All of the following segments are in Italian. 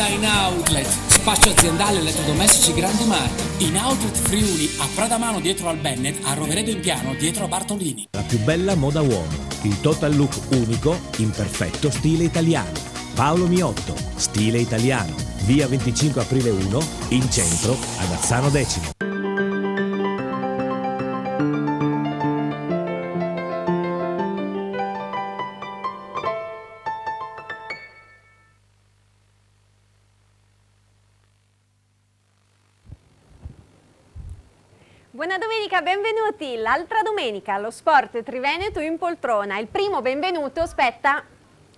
da In Outlet, spazio aziendale elettrodomestici grandi marchi. In Outlet Friuli, a Pradamano dietro al Bennett, a Roveredo in Piano dietro a Bartolini. La più bella moda uomo, il total look unico in perfetto stile italiano. Paolo Miotto, stile italiano, via 25 aprile 1, in centro, ad Azzano Decimo. Buona domenica, benvenuti. L'altra domenica allo Sport Triveneto in poltrona. Il primo benvenuto spetta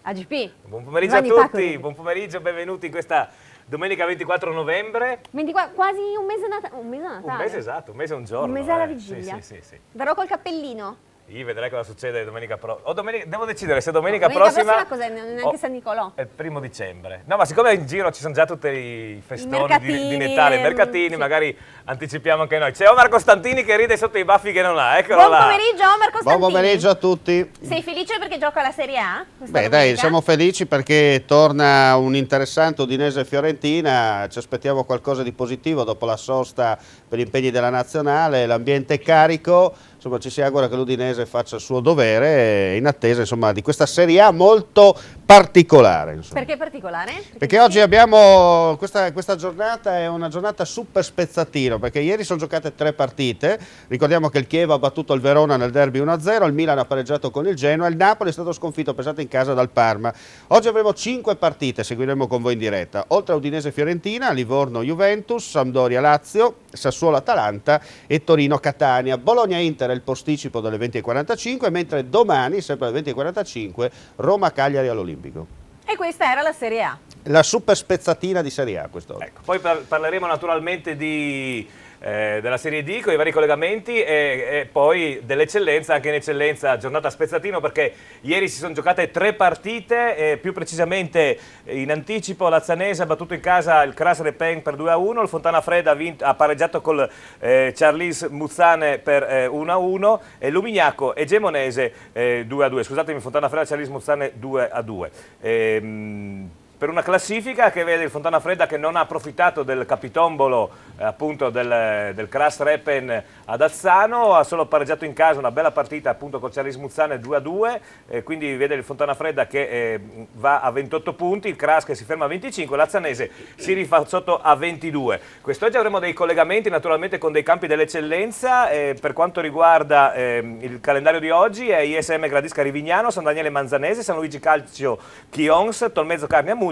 a GP. Buon pomeriggio a tutti, buon pomeriggio, benvenuti in questa domenica 24 novembre. 24, quasi un mese a Natale. Un mese esatto, un mese e un giorno. Un mese alla vigilia. Sì. Verrò col cappellino. Io vedrai cosa succede domenica prossima. Devo decidere se domenica prossima cos'è? Neanche San Nicolò. È il 1° dicembre. No, ma siccome in giro ci sono già tutti i festoni di Natale, i mercatini, sì, magari anticipiamo anche noi. C'è Omar Costantini che ride sotto i baffi che non ha. Eccolo là. Buon pomeriggio Omar Costantini. Buon pomeriggio a tutti. Sei felice perché gioca la Serie A? Beh dai, siamo felici perché torna un interessante Udinese-Fiorentina. Ci aspettiamo qualcosa di positivo dopo la sosta per gli impegni della nazionale. L'ambiente è carico. Insomma, ci si augura che l'Udinese faccia il suo dovere in attesa, insomma, di questa Serie A molto particolare. Insomma. Perché particolare? Perché oggi abbiamo, questa giornata è una giornata super spezzatino, perché ieri sono giocate 3 partite, ricordiamo che il Chievo ha battuto il Verona nel derby 1-0, il Milan ha pareggiato con il Genoa, il Napoli è stato sconfitto pesante in casa dal Parma. Oggi avremo 5 partite, seguiremo con voi in diretta, oltre a Udinese-Fiorentina, Livorno-Juventus, Sampdoria-Lazio, Sassuolo-Atalanta e Torino-Catania. Bologna-Inter è il posticipo delle 20:45, mentre domani, sempre alle 20:45, Roma-Cagliari all'Olimpico. E questa era la Serie A. La super spezzatina di Serie A quest'oggi. Ecco, poi parleremo naturalmente della Serie D con i vari collegamenti e poi dell'eccellenza, anche in eccellenza giornata spezzatino perché ieri si sono giocate 3 partite, più precisamente in anticipo l'Azzanese ha battuto in casa il Cras Repin per 2-1, il Fontana Fredda ha pareggiato col Charlis Muzzane per 1-1 e Lumignaco e Gemonese 2-2, scusatemi, Fontana Fredda Charlis Muzzane 2-2. Per una classifica che vede il Fontana Fredda che non ha approfittato del capitombolo appunto del Cras Repen ad Azzano, ha solo pareggiato in casa una bella partita appunto con Charlis Muzzane 2-2, quindi vede il Fontana Fredda che va a 28 punti, il Cras che si ferma a 25, l'Azzanese si rifà sotto a 22. Quest'oggi avremo dei collegamenti naturalmente con dei campi dell'eccellenza, per quanto riguarda il calendario di oggi è ISM Gradisca Rivignano, San Daniele Manzanese, San Luigi Calcio Chions, Tolmezzo Carnia Muggia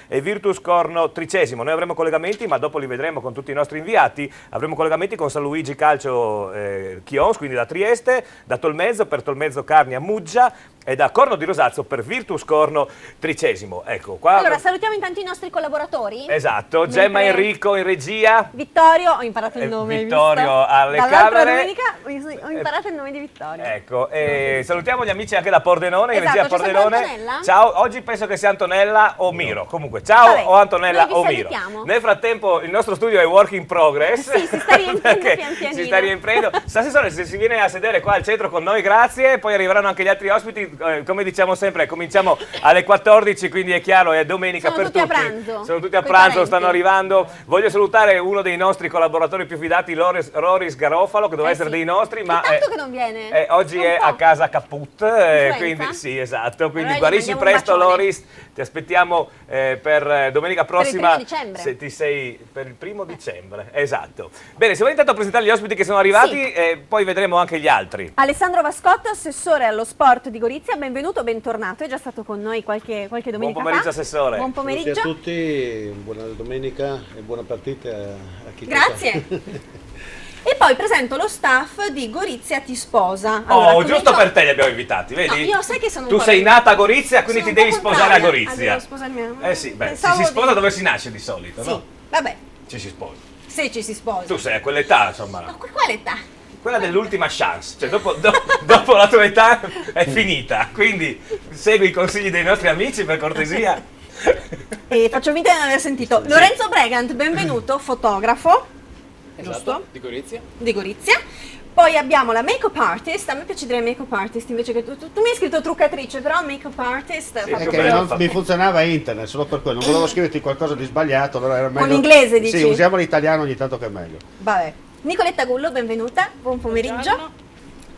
e Virtus Corno Tricesimo. Noi avremo collegamenti, ma dopo li vedremo con tutti i nostri inviati. Avremo collegamenti con San Luigi Calcio Chions, quindi da Trieste, da Tolmezzo per Tolmezzo Carnia Muggia e da Corno di Rosazzo per Virtus Corno Tricesimo. Ecco qua. Allora salutiamo intanto i nostri collaboratori. Esatto, Gemma Enrico in regia. Vittorio, ho imparato il nome. Vittorio alle Dall'altra camere. domenica ho imparato il nome di Vittorio. Ecco, salutiamo gli amici anche da Pordenone, in esatto, regia Pordenone. Ciao, oggi penso che sia Antonella o Miro. Comunque, ciao. Vabbè, o Antonella o Miro. Nel frattempo il nostro studio è work in progress. Sì, si sta riempiendo pian pianino. Si sta riempiendo. Assessore, se si viene a sedere qua al centro con noi, grazie. Poi arriveranno anche gli altri ospiti. Come diciamo sempre, cominciamo alle 14, quindi è chiaro, è domenica per tutti. Sono tutti a pranzo, stanno arrivando. Voglio salutare uno dei nostri collaboratori più fidati, Loris Garofalo, che doveva essere dei nostri, ma tanto che non viene. Oggi è a casa Caput, quindi sì, esatto. Quindi allora guarisci presto, Loris. Ti aspettiamo per domenica prossima. Per il 1° dicembre. Se ti sei per il 1° dicembre, esatto. Bene, se vuoi intanto presentare gli ospiti che sono arrivati, poi vedremo anche gli altri. Alessandro Vascotto, assessore allo sport di Gorizia, benvenuto, bentornato, è già stato con noi qualche domenica fa. Buon pomeriggio, assessore. Buon pomeriggio. Grazie a tutti, buona domenica e buona partita a chi Grazie. E poi presento lo staff di Gorizia Ti Sposa. Allora, giusto per te li abbiamo invitati, vedi? No, io sai che sono tu sei nata a Gorizia, quindi ti devi sposare a Gorizia. Devo sposarmi a... Sì, beh, si sposa dove si nasce di solito, sì, no? Vabbè. Ci si sposa. Se ci si sposa. Tu sei a quell'età, insomma. No, quale età? Quella dell'ultima chance, cioè dopo la tua età è finita, quindi segui i consigli dei nostri amici per cortesia. E faccio finta di non aver sentito. Sì. Lorenzo Bregant, benvenuto, fotografo. Esatto, giusto? Di Gorizia. Di Gorizia. Poi abbiamo la make-up artist, a me piace dire make-up artist invece che tu mi hai scritto truccatrice, però make-up artist Sì, fa È più che bello. non mi funzionava internet, solo per quello, non volevo scriverti qualcosa di sbagliato, allora era meglio... l'inglese, dici? Sì, usiamo l'italiano ogni tanto che è meglio. Vabbè. Nicoletta Gullo, benvenuta, buon pomeriggio.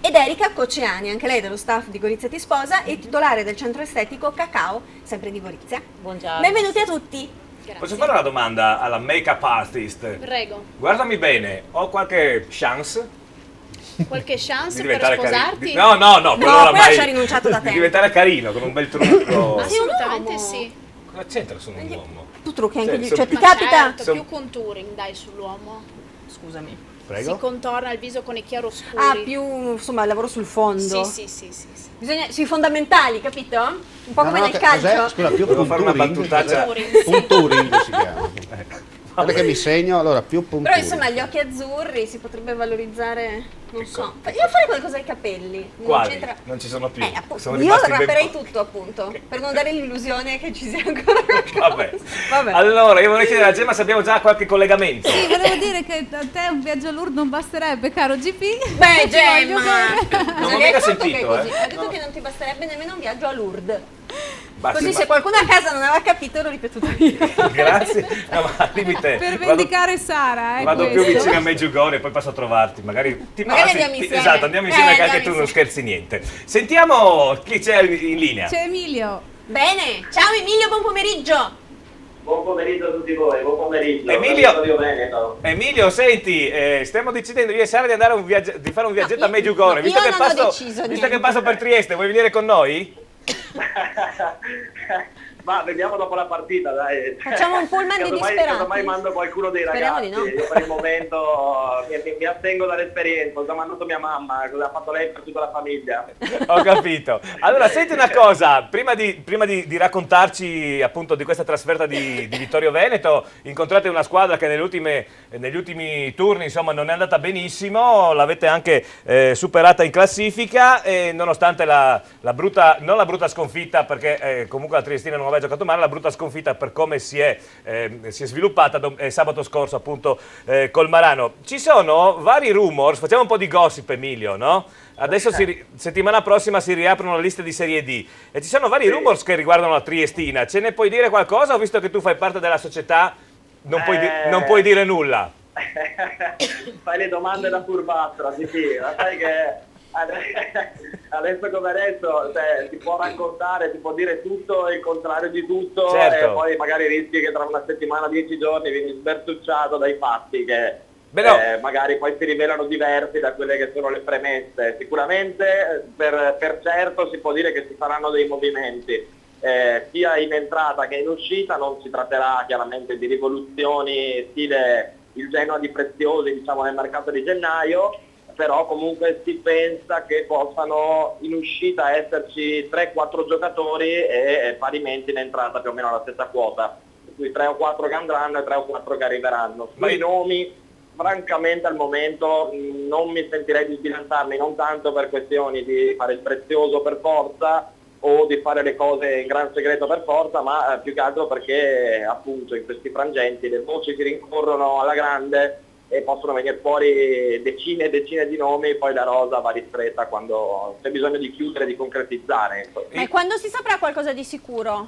Ed Erika Cocciani, anche lei dello staff di Gorizia Ti Sposa e titolare del centro estetico Cacao, sempre di Gorizia. Buongiorno. Benvenuti a tutti. Posso fare una domanda alla make-up artist? Prego. Guardami bene, ho qualche chance Qualche chance di per diventare sposarti? carino? No, quello No, oramai- quella ci ha rinunciato da di tempo. diventare carino, con un bel trucco. Assolutamente uomo. sì. Cosa c'entra su un uomo? Tu trucchi anche Sì, gli... sono- Cioè, ti Ma capita? certo, Son- più contouring dai sull'uomo. Scusami. Prego? Si contorna il viso con i chiaroscuri. Ah, più, insomma, lavoro sul fondo. Sì. Bisogna, sui fondamentali, capito? Un po' No, come no, nel che cos'è? calcio. Scusa, più Volevo fare una punturing? battutaccia. Cos'è? Punturing si chiama. Guarda che mi segno, allora più punturing. Però insomma gli occhi azzurri si potrebbe valorizzare, non so. Io farei qualcosa ai capelli. Non Quali? c'entra- Non ci sono più. appunto, Sono io rimasti ben rapperei pochi. tutto appunto, per non dare l'illusione che ci sia ancora Vabbè. Vabbè. Allora, io vorrei chiedere a Gemma se abbiamo già qualche collegamento. Sì, volevo dire che a te un viaggio a Lourdes non basterebbe, caro GP. Beh, Ti voglio Gemma! bene. Non ho Mi hai mica detto che sentito, è così. Ha detto No. che non ti basterebbe nemmeno un viaggio a Lourdes. Basta, Così ma- se qualcuno a casa non aveva capito l'ho ripetuto io. Grazie. No, ma al limite Per vado, vendicare Sara, vado più questo. vicino a Meggiugorje e poi passo a trovarti. Magari Magari andiamo insieme. Esatto, andiamo insieme che anche andiamo tu non insieme. scherzi niente. Sentiamo chi c'è in linea. C'è Emilio. Bene, ciao Emilio, buon pomeriggio. Buon pomeriggio a tutti voi, buon pomeriggio. Emilio. Sono Rio Veneto. Emilio, senti, stiamo decidendo io e Sara di andare di fare un viaggetto a Meggiugorje. no, io non ho deciso visto niente. che passo per Trieste, vuoi venire con noi? Ma vediamo dopo la partita, dai. Facciamo un pullman dei Casomai- disperati. Casomai mando qualcuno dei Speriamo ragazzi. di no. Io per il momento mi attengo dall'esperienza. Ho già mandato mia mamma, cosa ha fatto lei per tutta la famiglia. Ho capito. Allora, senti una cosa, prima di raccontarci appunto di questa trasferta di Vittorio Veneto, incontrate una squadra che negli ultimi turni insomma non è andata benissimo, l'avete anche superata in classifica e nonostante non la brutta sconfitta perché comunque la Triestina non aveva giocato male, la brutta sconfitta per come si è sviluppata sabato scorso appunto col Marano. Ci sono vari rumors, facciamo un po' di gossip Emilio, no? Adesso settimana prossima si riaprono le liste di Serie D e ci sono vari rumors che riguardano la Triestina. Ce ne puoi dire qualcosa? Ho visto che tu fai parte della società, non puoi dire nulla. Fai le domande da furbastra, sì, ma sai che adesso come adesso si può raccontare, si può dire tutto e il contrario di tutto, Certo. e poi magari rischi che tra una settimana, 10 giorni vieni sbertucciato dai fatti che Beh, no. magari poi si rivelano diversi da quelle che sono le premesse. Sicuramente per certo si può dire che si faranno dei movimenti, sia in entrata che in uscita. Non si tratterà chiaramente di rivoluzioni stile il Genoa di Preziosi, diciamo, nel mercato di gennaio, però comunque si pensa che possano in uscita esserci 3-4 giocatori e parimenti in entrata più o meno la stessa quota, per cui 3 o 4 che andranno e 3 o 4 che arriveranno. Sui nomi, francamente al momento non mi sentirei di sbilanciarmi, non tanto per questioni di fare il prezioso per forza o di fare le cose in gran segreto per forza, ma più che altro perché appunto in questi frangenti le voci si rincorrono alla grande e possono venire fuori decine e decine di nomi, poi la rosa va ristretta quando c'è bisogno di chiudere, di concretizzare. E quando si saprà qualcosa di sicuro?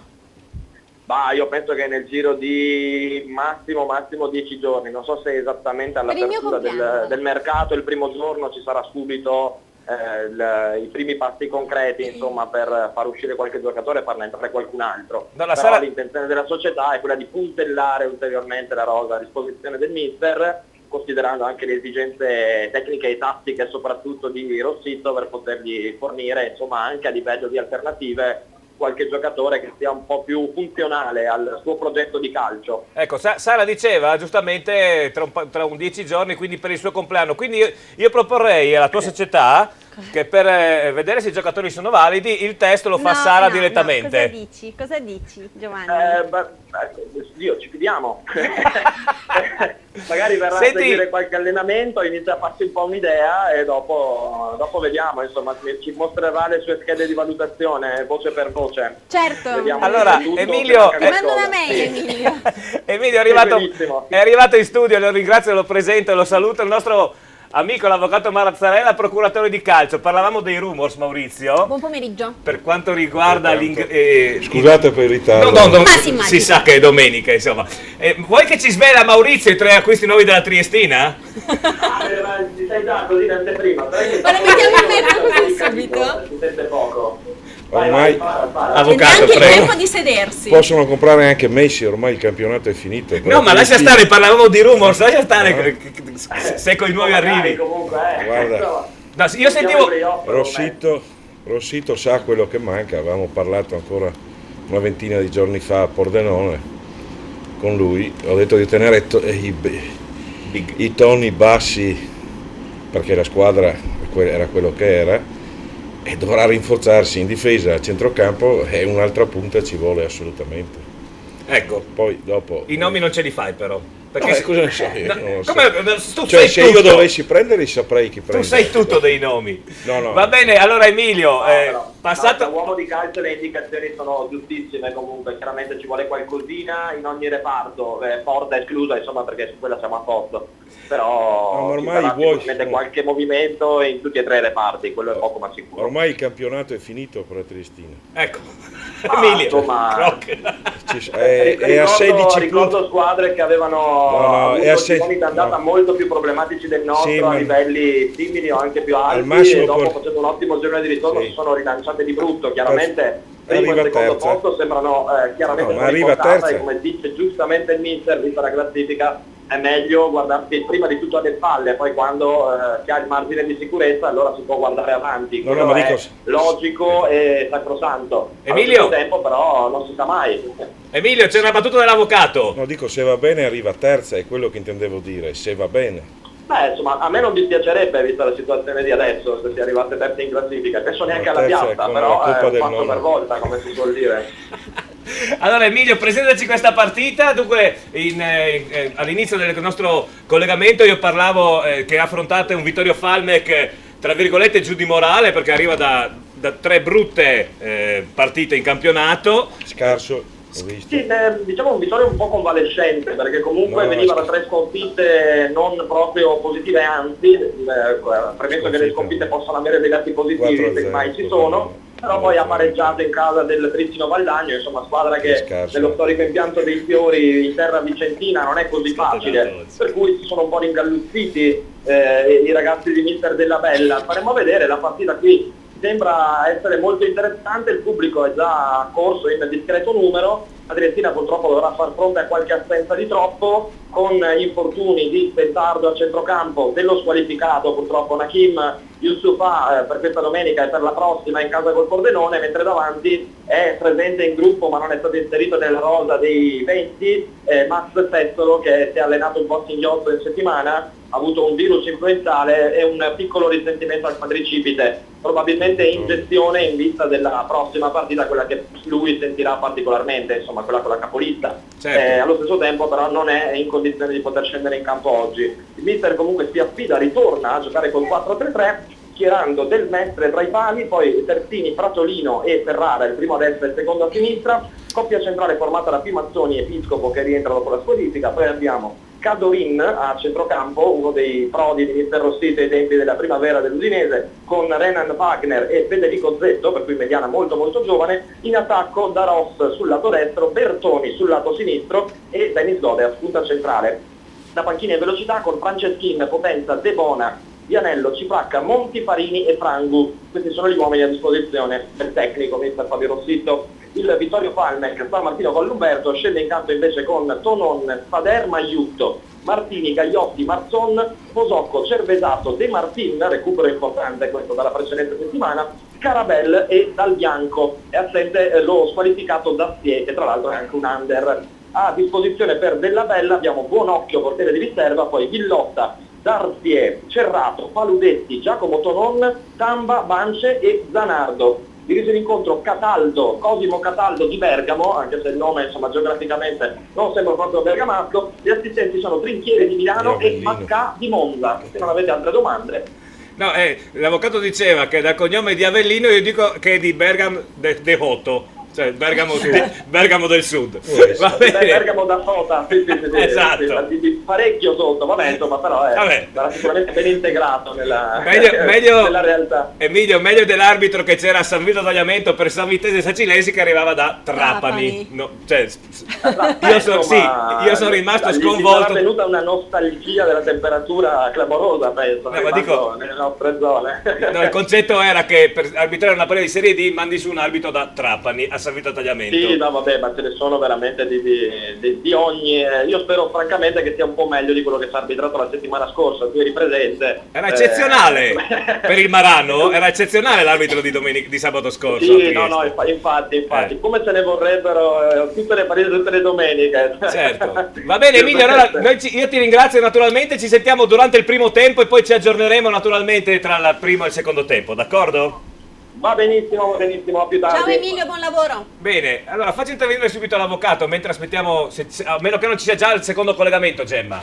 Bah, io penso che nel giro di massimo 10 giorni, non so se esattamente Per il mio all'apertura compleanno. del mercato il primo giorno ci sarà subito i primi passi concreti, insomma, per far uscire qualche giocatore e farne entrare qualcun altro. Però l'intenzione della società è quella di puntellare ulteriormente la rosa a disposizione del mister, considerando anche le esigenze tecniche e tattiche soprattutto di Rossitto, per potergli fornire insomma anche a livello di alternative qualche giocatore che sia un po' più funzionale al suo progetto di calcio. Ecco, Sara diceva giustamente tra un 10 giorni, quindi per il suo compleanno. Quindi io proporrei alla tua società che per vedere se i giocatori sono validi il test lo fa Sara direttamente. No. Cosa dici Giovanni? Dio, ci fidiamo. Magari verrà Senti, a seguire qualche allenamento, inizia a farsi un po' un'idea e dopo vediamo, insomma, ci mostrerà le sue schede di valutazione voce per voce. Certo. Vediamo allora, tutto, Emilio, Ti mando una mail, Emilio. Emilio è Benissimo. arrivato in studio, lo ringrazio, lo presento e lo saluto, il nostro amico l'avvocato Marazzarella, procuratore di calcio. Parlavamo dei rumors, Maurizio. Buon pomeriggio. Per quanto riguarda scusate per il ritardo. No, si sa che è domenica, insomma. Vuoi che ci svela Maurizio i 3 acquisti nuovi della Triestina? Ci sei già così in anteprima. Ma lo mettiamo a mettere così subito? Si sente poco. Ormai avvocato, neanche il prego. tempo di sedersi. possono comprare anche Messi, ormai il campionato è finito. No, ma lascia stare, parlavamo di rumors, lascia stare se con i nuovi arrivi. Comunque, Guarda, No, io sentivo Rossito sa quello che manca, avevamo parlato ancora una ventina di giorni fa a Pordenone con lui, ho detto di tenere i toni bassi perché la squadra era quello che era e dovrà rinforzarsi in difesa, a centrocampo e un'altra punta ci vuole assolutamente. Ecco, poi dopo i nomi non ce li fai però. Perché cosa ne so io? No, Non lo so. tu Cioè, sai se tutto. io dovessi prenderli saprei chi Tu prende. sai tutto dei nomi. No. Va bene, allora Emilio, passato... Da uomo di calcio le indicazioni sono giustissime comunque, chiaramente ci vuole qualcosina in ogni reparto, Porta esclusa insomma perché su quella siamo a posto, però No, ma ormai ci sarà vuoi- sicuramente qualche movimento in tutti e 3 i reparti, quello è poco ma sicuro. Ormai il campionato è finito per la Triestina. Ecco, Emilio, È a 16 ricordo punti. squadre che avevano è a avuto sei- gironi d'andata molto più problematici del nostro, Sì, a ma- livelli simili o anche più alti, massimo e dopo per- facendo un ottimo girone di ritorno Sì. si sono rilanciate di brutto, chiaramente primo arriva e secondo terza. posto sembrano chiaramente No, ma arriva portata, terza. e come dice giustamente il mister, vista la classifica è meglio guardarsi prima di tutto alle spalle, poi quando si ha il margine di sicurezza allora si può guardare avanti, No, quello ma è dico- logico e sacrosanto. Emilio? Allo stesso tempo però non si sa mai. Emilio, c'è una battuta dell'avvocato. No, dico se va bene arriva terza, è quello che intendevo dire, se va bene. Beh, insomma, a me non dispiacerebbe, vista la situazione di adesso, se si arrivasse terzi in classifica, penso neanche alla terza è piazza, come però la Coppa un del passo Nonno. per volta, come si suol dire. Allora Emilio, presentaci questa partita. Dunque all'inizio del nostro collegamento io parlavo che affrontate un Vittorio Falmec tra virgolette giù di morale perché arriva da 3 brutte partite in campionato. Scarso, ho visto. Sì, diciamo un Vittorio un po' convalescente, perché comunque No, veniva da sì. 3 sconfitte non proprio positive, anzi, premesso che le sconfitte possono avere dei lati positivi, 4-0, se mai ci sono, però poi ha pareggiato in casa del Tristino Valdagno, insomma squadra che Scarso. nello storico impianto dei Fiori in terra vicentina non è così facile, per cui si sono un po' ringalluzziti i ragazzi di Mister Della Bella. Faremo vedere la partita qui. Sembra essere molto interessante, il pubblico è già corso in discreto numero, la Triestina purtroppo dovrà far fronte a qualche assenza di troppo, con gli infortuni di Pettardo a centrocampo, dello squalificato purtroppo Nakim Yusufa per questa domenica e per la prossima in casa col Pordenone, mentre davanti è presente in gruppo ma non è stato inserito nella rosa dei 20 Max Pezzolo, che si è allenato un po' singhiozzo in settimana, ha avuto un virus influenzale e un piccolo risentimento al quadricipite, probabilmente in gestione in vista della prossima partita, quella che lui sentirà particolarmente, insomma quella con la capolista. Certo. Allo stesso tempo però non è in condizione di poter scendere in campo oggi. Il mister comunque si affida, ritorna a giocare col 4-3-3, schierando Del Mestre tra i pali, poi Terzini, Pratolino e Ferrara, il primo a destra e il secondo a sinistra, coppia centrale formata da Pimazzoni e Piscopo che rientra dopo la squalifica, poi abbiamo Cadorin a centrocampo, uno dei prodi di Mister Rossito ai tempi della primavera dell'Udinese, con Renan Wagner e Federico Zetto, per cui mediana molto molto giovane, in attacco da Ross sul lato destro, Bertoni sul lato sinistro e Dennis Goder, punta centrale. Da panchina in velocità con Franceschin, Potenza, De Bona, Vianello, Cipracca, Monti, Farini e Frangu. Questi sono gli uomini a disposizione del tecnico Mister Fabio Rossitto. Il Vittorio Falmec, San Martino Vallumberto, scende in campo invece con Tonon, Fader, Maiutto, Martini, Gagliotti, Marzon, Posocco, Cervesato, De Martin, recupero importante questo dalla precedente settimana, Carabel e Dal Bianco. È assente lo squalificato Dastier, che tra l'altro è anche un under. A disposizione per Della Bella abbiamo Buonocchio, portiere di riserva, poi Villotta, Darzier, Cerrato, Paludetti, Giacomo Tonon, Tamba, Bance e Zanardo. Dirige l'incontro Cataldo, Cosimo Cataldo di Bergamo, anche se il nome insomma geograficamente non sembra proprio bergamasco. Gli assistenti sono Trinchieri di Milano e Maccà di Monza. Se non avete altre domande. No, l'avvocato diceva che dal cognome di Avellino, io dico che è di Bergam de Hoto. cioè Bergamo del Sud. Va bene. Bergamo da sota, sì, Esatto. Parecchio sotto, vabbè, insomma, però sarà sicuramente ben integrato nella realtà. Emilio, meglio dell'arbitro che c'era a San Vito Tagliamento per San Vitese Sacilesi che arrivava da Trapani. No, cioè, io sono rimasto sconvolto. È venuta una nostalgia della temperatura clamorosa, penso, nelle nostre zone. No, il concetto era che per arbitrare una partita di Serie D mandi su un arbitro da Trapani a San Vito Tagliamento. Sì, no, vabbè, ma ce ne sono veramente di ogni. Io spero francamente che sia un po' meglio di quello che si è arbitrato la settimana scorsa, qui eri presente. Era eccezionale per il Marano, era eccezionale l'arbitro di sabato scorso. Sì, no, infatti, come se ne vorrebbero tutte le partite tutte le domeniche. Certo. Va bene Emilio, allora io ti ringrazio naturalmente, ci sentiamo durante il primo tempo e poi ci aggiorneremo naturalmente tra il primo e il secondo tempo, d'accordo? Va benissimo, a più tardi. Ciao Emilio, buon lavoro. Bene, allora faccio intervenire subito l'avvocato mentre aspettiamo, a meno che non ci sia già il secondo collegamento, Gemma.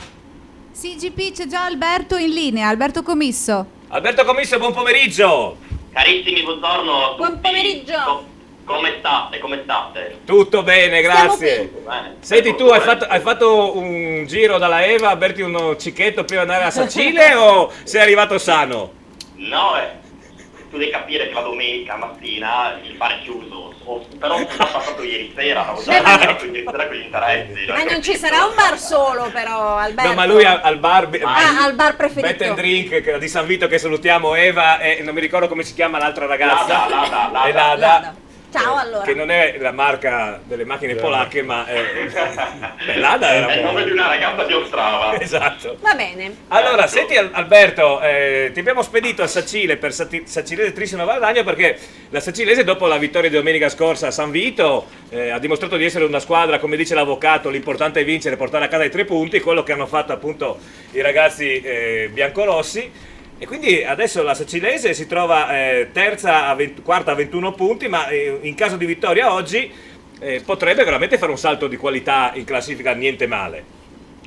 Sì, GP, c'è già Alberto in linea, Alberto Commisso. Alberto Commisso, buon pomeriggio. Carissimi, buongiorno. Buon pomeriggio. Come state? Tutto bene, grazie. Bene. Senti, tu hai fatto un giro dalla Eva a berti uno cicchetto prima di andare a Sacile o sei arrivato sano? No, tu devi capire che la domenica mattina il bar è chiuso, però sono passato ieri sera, avevo già iniziato ieri sera con gli interessi. Ma non ci sarà un bar solo però, Alberto. No, ma lui al bar al bar preferito. Bet and Drink di San Vito, che salutiamo, Eva, e non mi ricordo come si chiama l'altra ragazza. Lada. Ciao, allora. Che non è la marca delle macchine polacche, ma Lada era è il nome di una ragazza di Ostrava. Esatto. Va bene. Allora, senti Alberto, ti abbiamo spedito a Sacile per Sacilese Trissino Valdagno perché la Sacilese, dopo la vittoria di domenica scorsa a San Vito, ha dimostrato di essere una squadra, come dice l'avvocato, l'importante è vincere, portare a casa i 3 punti, quello che hanno fatto appunto i ragazzi biancorossi. E quindi adesso la Sacilese si trova quarta a 21 punti, ma in caso di vittoria oggi potrebbe veramente fare un salto di qualità in classifica, niente male.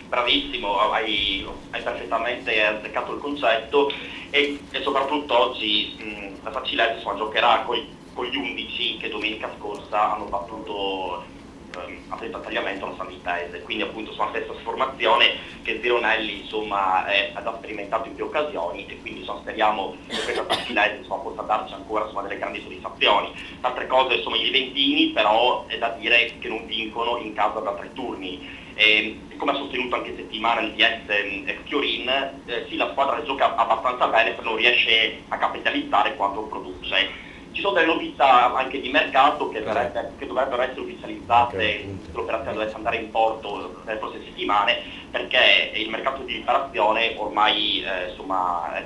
Bravissimo, hai perfettamente azzeccato il concetto e soprattutto oggi la Sacilese giocherà con gli 11 che domenica scorsa hanno battuto a tagliamento la San Vitese, quindi appunto sulla stessa formazione che Zironelli insomma ha già sperimentato in più occasioni e quindi speriamo che questa Sacilese possa darci ancora delle grandi soddisfazioni. Altre cose insomma gli Juventini però è da dire che non vincono in casa da 3 turni. E come ha sostenuto anche settimana il DS ex Fiorin, sì, la squadra gioca abbastanza bene, però non riesce a capitalizzare quanto produce. Ci sono delle novità anche di mercato che dovrebbero essere ufficializzate, l'operazione dovesse andare in porto nelle prossime settimane, perché il mercato di riparazione ormai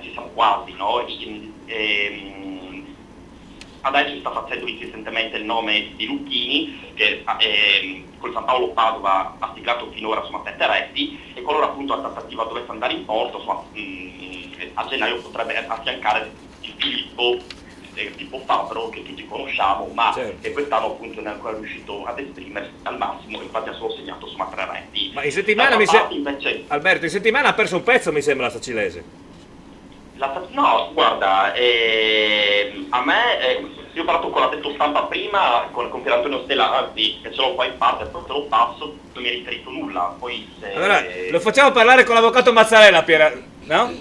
ci siamo quasi, no? Adesso si sta facendo insistentemente il nome di Lucchini, che col San Paolo Padova ha siglato finora 7 reti, e qualora appunto la trattativa dovesse andare in porto, a gennaio potrebbe affiancare il Filippo, tipo Fabro, che tutti conosciamo, ma che quest'anno appunto non è ancora riuscito ad esprimersi al massimo, infatti ha solo segnato 3 reti. Ma in settimana Alberto, in settimana ha perso un pezzo, mi sembra, la Sacilese. No, guarda, a me, io ho parlato con l'addetto stampa prima, con Pierantonio Stella, anzi, che ce l'ho qua in parte, poi te lo passo, non mi ha riferito nulla. Poi allora, lo facciamo parlare con l'avvocato Mazzarella, no?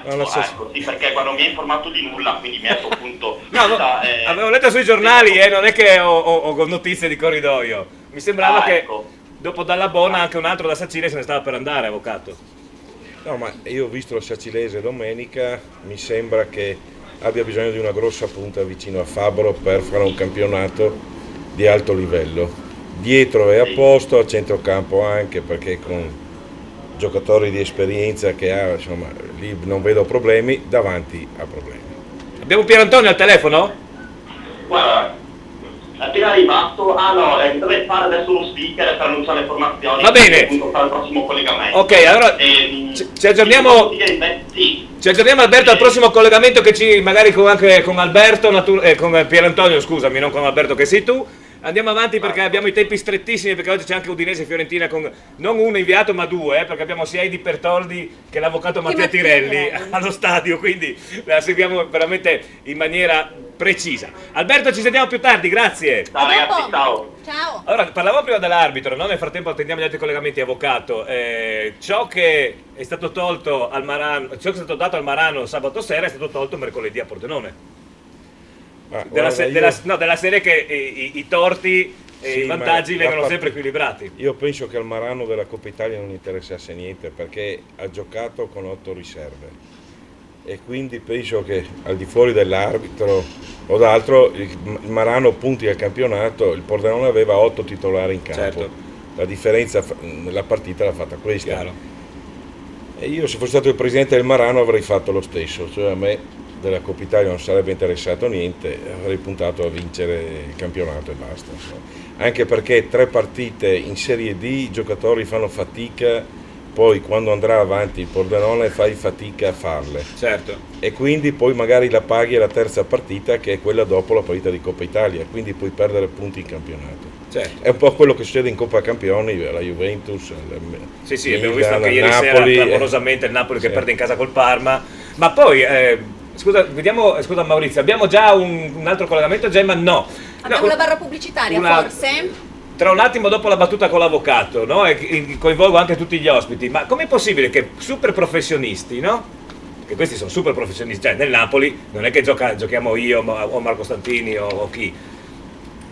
Ecco, sì, perché quando mi ha informato di nulla, quindi mi ha detto appunto... avevo letto sui giornali, non è che ho notizie di corridoio. Mi sembrava che dopo Dalla Bona anche un altro da Sacile se ne stava per andare, avvocato. No, ma io ho visto la Sacilese domenica, mi sembra che abbia bisogno di una grossa punta vicino a Fabro per fare un campionato di alto livello. Dietro è a posto, a centrocampo anche, perché con giocatori di esperienza che ha, insomma, lì non vedo problemi, davanti ha problemi. Abbiamo Pierantonio al telefono? Guarda, appena arrivato, dovrei fare adesso uno speaker per annunciare le formazioni. Va bene. Appunto fare il prossimo collegamento. Ok, allora ci aggiorniamo. Ci aggiorniamo, Alberto, al prossimo collegamento, che magari anche con Alberto, con Pierantonio, scusami, non con Alberto che sei tu. Andiamo avanti perché abbiamo i tempi strettissimi, perché oggi c'è anche Udinese e Fiorentina con non uno inviato ma due, perché abbiamo sia Edi Pertoldi che l'avvocato Mattia Tirelli allo stadio, quindi la seguiamo veramente in maniera precisa. Alberto, ci sentiamo più tardi, grazie. Ciao ragazzi, ciao. Ciao. Allora, parlavamo prima dell'arbitro, no? Nel frattempo attendiamo gli altri collegamenti, avvocato. Ciò che è stato tolto al Marano, ciò che è stato dato al Marano sabato sera è stato tolto mercoledì a Pordenone. Della serie che i torti e i vantaggi vengono sempre equilibrati. Io penso che al Marano della Coppa Italia non interessasse niente perché ha giocato con 8 riserve e quindi penso che al di fuori dell'arbitro o d'altro il Marano punti al campionato, il Pordenone aveva 8 titolari in campo. Certo. La differenza nella partita l'ha fatta questa. Chiaro. E io se fossi stato il presidente del Marano avrei fatto lo stesso, cioè a me della Coppa Italia non sarebbe interessato niente, avrei puntato a vincere il campionato e basta. Anche perché 3 partite in Serie D i giocatori fanno fatica, poi quando andrà avanti il Pordenone fai fatica a farle. Certo. E quindi poi magari la paghi alla terza partita che è quella dopo la partita di Coppa Italia, quindi puoi perdere punti in campionato. Certo. È un po' quello che succede in Coppa Campioni, la Juventus, sì, abbiamo visto anche ieri sera clamorosamente il Napoli che perde in casa col Parma, ma poi... Scusa Maurizio, abbiamo già un altro collegamento, Gemma? No. Abbiamo una barra pubblicitaria, forse? Tra un attimo dopo la battuta con l'avvocato, no? E coinvolgo anche tutti gli ospiti, ma com'è possibile che super professionisti, no? Che questi sono super professionisti, cioè nel Napoli non è che giochiamo io o Marco Stantini o chi,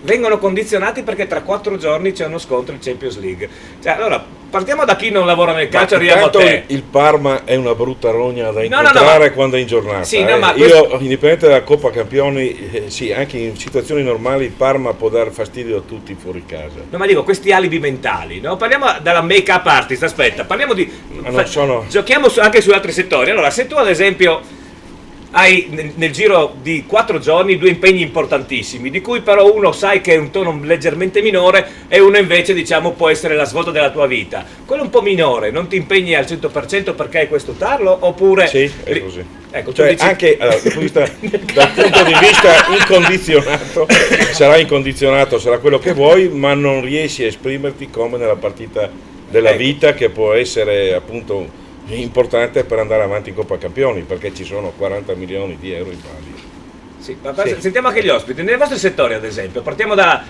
vengono condizionati perché tra 4 giorni c'è uno scontro in Champions League. Cioè, allora, partiamo da chi non lavora nel calcio, arriviamo a te. Il Parma è una brutta rogna da incontrare quando è in giornata. Sì, io, indipendente dalla Coppa Campioni, sì, anche in situazioni normali il Parma può dare fastidio a tutti fuori casa. No, ma dico, questi alibi mentali, no? Parliamo dalla make-up artist, aspetta, parliamo di... Giochiamo anche su altri settori. Allora, se tu ad esempio... hai nel giro di 4 giorni 2 impegni importantissimi, di cui però uno sai che è un tono leggermente minore e uno invece diciamo può essere la svolta della tua vita. Quello un po' minore, non ti impegni al 100% perché hai questo tarlo oppure... Sì, è così. Ecco, cioè anche dal punto di vista incondizionato, sarà incondizionato, sarà quello che vuoi, ma non riesci a esprimerti come nella partita della vita che può essere appunto... importante per andare avanti in Coppa Campioni perché ci sono 40 milioni di euro in palio. Sì, sentiamo anche gli ospiti. Nei vostri settori ad esempio, partiamo da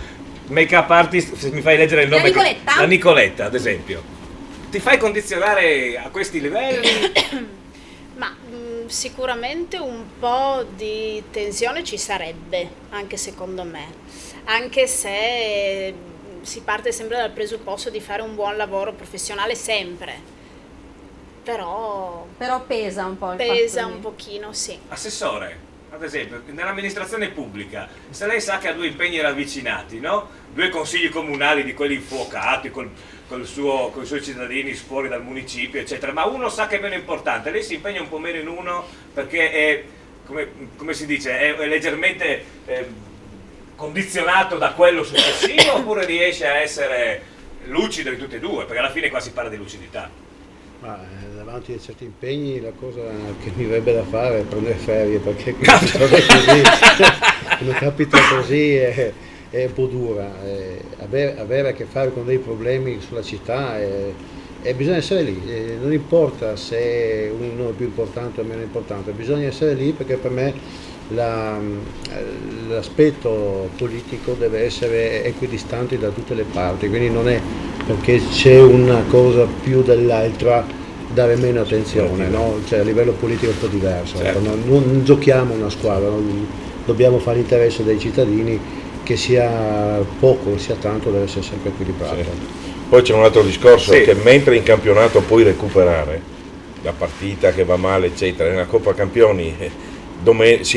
make-up artist, se mi fai leggere il nome. La Nicoletta ad esempio. Ti fai condizionare a questi livelli? Ma sicuramente un po' di tensione ci sarebbe, anche secondo me, anche se si parte sempre dal presupposto di fare un buon lavoro professionale sempre. Però pesa un po'. Pesa un pochino, sì. Assessore, ad esempio, nell'amministrazione pubblica, se lei sa che ha 2 impegni ravvicinati, no? 2 consigli comunali di quelli infuocati, con i suoi cittadini fuori dal municipio, eccetera, ma uno sa che è meno importante, lei si impegna un po' meno in uno perché è, come si dice, è leggermente condizionato da quello successivo, oppure riesce a essere lucido in tutti e 2, perché alla fine qua si parla di lucidità. Ma davanti a certi impegni la cosa che mi verrebbe da fare è prendere ferie, perché quando capita così è un po' dura. Avere a che fare con dei problemi sulla città e bisogna essere lì, non importa se uno è più importante o meno importante, bisogna essere lì perché per me l'aspetto politico deve essere equidistante da tutte le parti, quindi non è perché c'è una cosa più dell'altra dare meno attenzione, no? Cioè, a livello politico è un po' diverso, certo. Non giochiamo una squadra, dobbiamo fare l'interesse dei cittadini, che sia poco o sia tanto deve essere sempre equilibrato. Sì. Poi c'è un altro discorso, che mentre in campionato puoi recuperare la partita che va male eccetera, nella Coppa Campioni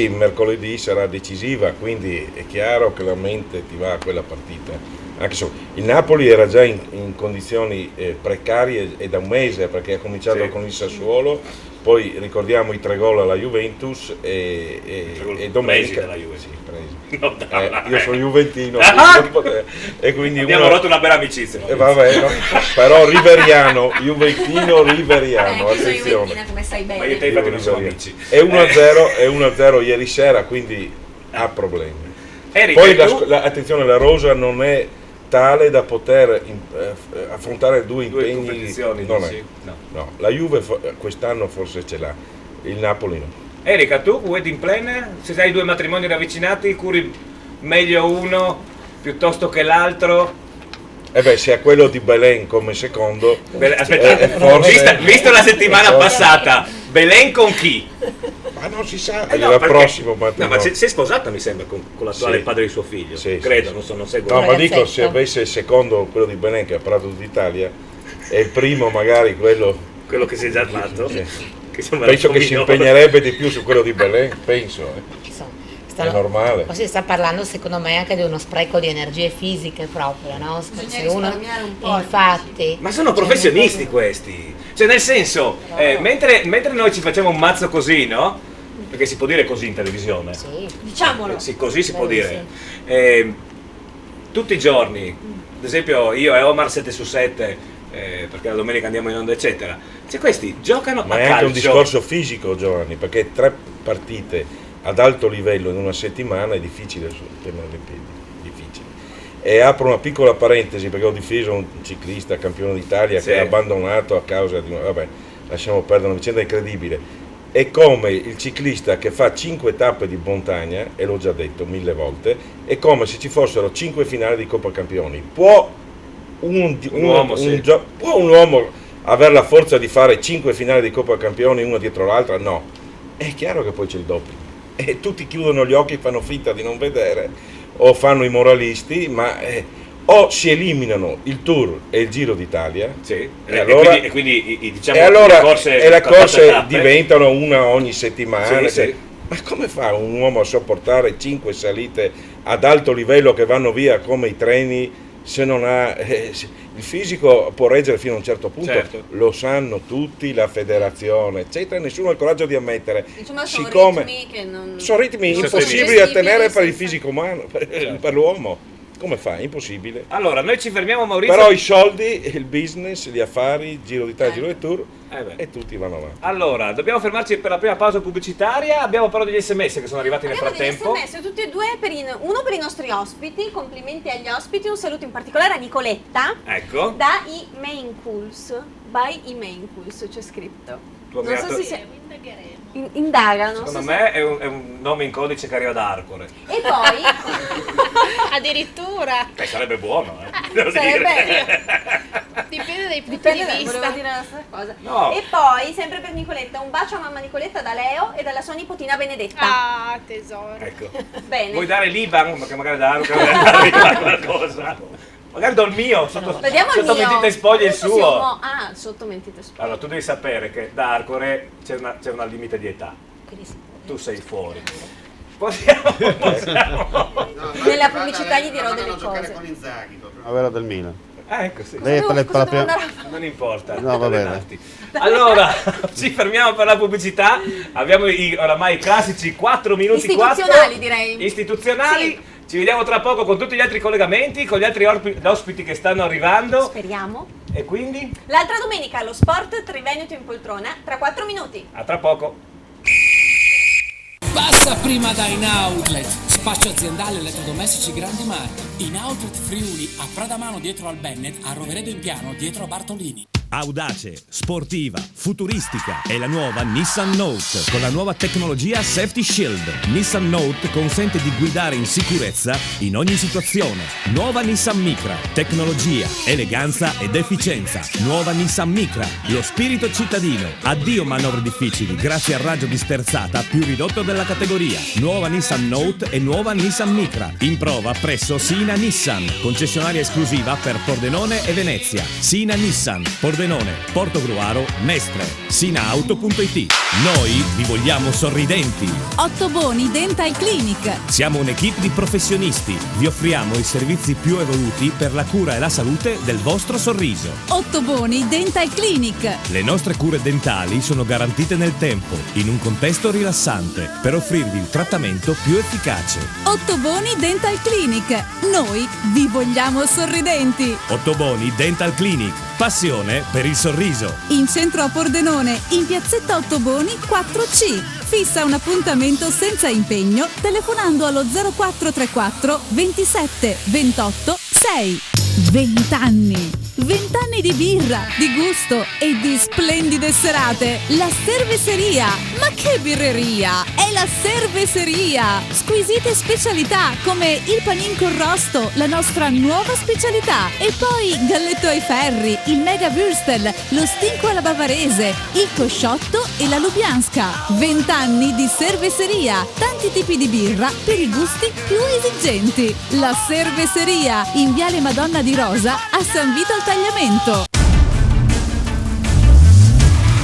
mercoledì sarà decisiva, quindi è chiaro che la mente ti va a quella partita. Anche se il Napoli era già in condizioni precarie e da un mese, perché ha cominciato con il Sassuolo, poi ricordiamo i 3 gol alla Juventus e domenica della Juventus. Io sono juventino e quindi abbiamo rotto una bella amicizia. Vabbè, no? Però juventino riveriano, attenzione. Come sai bene. Ma io e te infatti non siamo amici. È 1-0 ieri sera, quindi ha problemi. Erika, Poi attenzione, la rosa non è tale da poter affrontare due impegni. competizioni, Non dici? è. No. No, la Juve quest'anno forse ce l'ha, il Napoli no. Erika, tu wedding planner? Se hai 2 matrimoni ravvicinati, curi meglio uno piuttosto che l'altro? Se ha quello di Belen come secondo, Aspetta, forse... visto la settimana passata, Belen con chi? Ma non si sa, No, il perché- prossimo No, matrimonio. ma sei sposata mi sembra con l'attuale Sì. padre di suo figlio, Sì, credo, sì, non seguo. No, ma dico, se avesse il secondo, quello di Belen che ha parlato d'Italia, e il primo magari quello che si è già fatto? Sì. Che sembra Penso che si figlio. impegnerebbe di più su quello di Belen, penso. È normale. Poi si sta parlando secondo me anche di uno spreco di energie fisiche proprio, no? Se uno, infatti. Ma sono professionisti questi, cioè nel senso, mentre noi ci facciamo un mazzo così, no? Perché si può dire così in televisione. Sì. Diciamolo. Sì, così si può Beh, dire. Tutti i giorni, ad esempio io e Omar 7 su 7, perché la domenica andiamo in onda eccetera, cioè questi giocano Ma a è calcio. anche un discorso fisico, Giovanni, perché 3 partite ad alto livello in una settimana è difficile tenere in piedi, difficile. E apro una piccola parentesi perché ho difeso un ciclista campione d'Italia Sì. che ha abbandonato a causa di vabbè, lasciamo perdere, una vicenda incredibile. È come il ciclista che fa 5 tappe di montagna, e l'ho già detto 1000 volte, è come se ci fossero 5 finali di Coppa Campioni. Può un uomo avere la forza di fare 5 finali di Coppa Campioni una dietro l'altra? No. È chiaro che poi c'è il doping. E tutti chiudono gli occhi, fanno finta di non vedere, o fanno i moralisti, ma o si eliminano il Tour e il Giro d'Italia, Sì. e allora, diciamo, e allora le corse diventano una ogni settimana. Sì, sì. Ma come fa un uomo a sopportare 5 salite ad alto livello che vanno via come i treni se non ha... il fisico può reggere fino a un certo punto, Certo. Lo sanno tutti, la federazione, eccetera, nessuno ha il coraggio di ammettere. Insomma, sono Siccome ritmi che non... sono ritmi non impossibili da tenere per il senza- fisico umano, per l'uomo. Come fa? Impossibile. Allora, noi ci fermiamo, Maurizio. Però i soldi, il business, gli affari, Giro d'Italia, Giro del Tour, e tutti vanno avanti. Allora, dobbiamo fermarci per la prima pausa pubblicitaria. Abbiamo però degli SMS che sono arrivati nel frattempo. SMS, tutti e due, uno per i nostri ospiti, complimenti agli ospiti, un saluto in particolare a Nicoletta, Ecco. da i Main Cools, by i Main Cools c'è scritto. Tu Non so avviato- se indagano. Secondo so me è un nome in codice che arriva da Arcore. E poi Addirittura. Sarebbe buono, devo sarebbe dire. Dipende dai punti Dipende, di vista. volevo dire la stessa cosa. No. E poi, sempre per Nicoletta, un bacio a mamma Nicoletta da Leo e dalla sua nipotina Benedetta. Ah, tesoro. Ecco. Bene. Vuoi dare l'Iban? Perché magari da Arcore arriva qualcosa. Magari do il mio, sotto mentite spoglie il suo. Sotto mentite spoglie. Allora, tu devi sapere che da Arcore c'è una limite di età. Tu sei fuori. Possiamo. Nella pubblicità gli dirò delle cose. con Inzaghi, primavera del Milan. Ecco, sì. Lei per la prima... Non importa. No, va bene. allenarti. Allora, ci fermiamo per la pubblicità. Abbiamo oramai i classici 4 minuti 4. Istituzionali, direi. Istituzionali. Sì. Ci vediamo tra poco con tutti gli altri collegamenti, con gli altri ospiti che stanno arrivando. Speriamo. E quindi? L'altra domenica allo Sport Triveneto in poltrona, tra 4 minuti. A tra poco. Passa prima da In Outlet, spazio aziendale elettrodomestici grandi marchi. In Outlet Friuli, a Pradamano dietro al Bennett, a Roveredo in Piano dietro a Bartolini. Audace, sportiva, futuristica è la nuova Nissan Note con la nuova tecnologia Safety Shield. Nissan Note consente di guidare in sicurezza in ogni situazione. Nuova Nissan Micra, tecnologia, eleganza ed efficienza. Nuova Nissan Micra, lo spirito cittadino. Addio manovre difficili grazie al raggio di sterzata più ridotto della categoria. Nuova Nissan Note e nuova Nissan Micra. In prova presso Sina Nissan, concessionaria esclusiva per Pordenone e Venezia. Sina Nissan, Pordenone, Portogruaro, Mestre, Sinaauto.it. Noi vi vogliamo sorridenti. Ottoboni Dental Clinic. Siamo un'equipe di professionisti. Vi offriamo i servizi più evoluti per la cura e la salute del vostro sorriso. Ottoboni Dental Clinic. Le nostre cure dentali sono garantite nel tempo, in un contesto rilassante, per offrirvi il trattamento più efficace. Ottoboni Dental Clinic. Noi vi vogliamo sorridenti. Ottoboni Dental Clinic. passione per il sorriso. In centro a Pordenone, in piazzetta Ottoboni 4C. Fissa un appuntamento senza impegno telefonando allo 0434 27 28 6. 20 anni. 20 anni di birra, di gusto e di splendide serate. La Cerveseria. Ma che birreria? È la Cerveseria. Squisite specialità come il panin con rosto, la nostra nuova specialità. E poi galletto ai ferri, il mega würstel, lo stinco alla bavarese, il cosciotto e la lubianska. 20 anni di Cerveseria. Tanti tipi di birra per i gusti più esigenti. La Cerveseria in Viale Madonna di Rosa a San Vito al Tagliamento.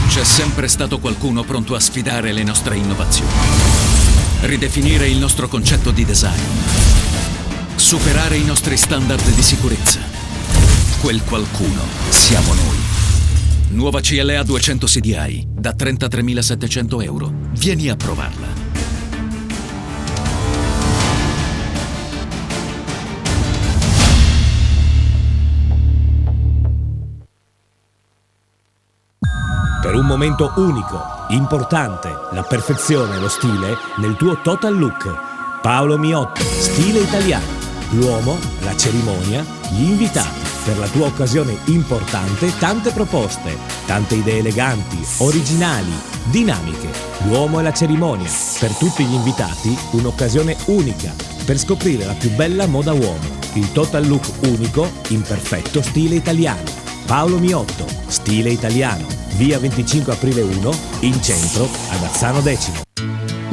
C'è sempre stato qualcuno pronto a sfidare le nostre innovazioni, ridefinire il nostro concetto di design, superare i nostri standard di sicurezza. Quel qualcuno siamo noi. Nuova CLA 200 CDI da 33.700 euro. Vieni a provarla. Per un momento unico, importante, la perfezione e lo stile nel tuo total look. Paolo Miotto, stile italiano. L'uomo, la cerimonia, gli invitati. Per la tua occasione importante, tante proposte, tante idee eleganti, originali, dinamiche. L'uomo e la cerimonia. Per tutti gli invitati, un'occasione unica per scoprire la più bella moda uomo. Il total look unico in perfetto stile italiano. Paolo Miotto, stile italiano. Via 25 aprile 1, in centro, ad Azzano Decimo.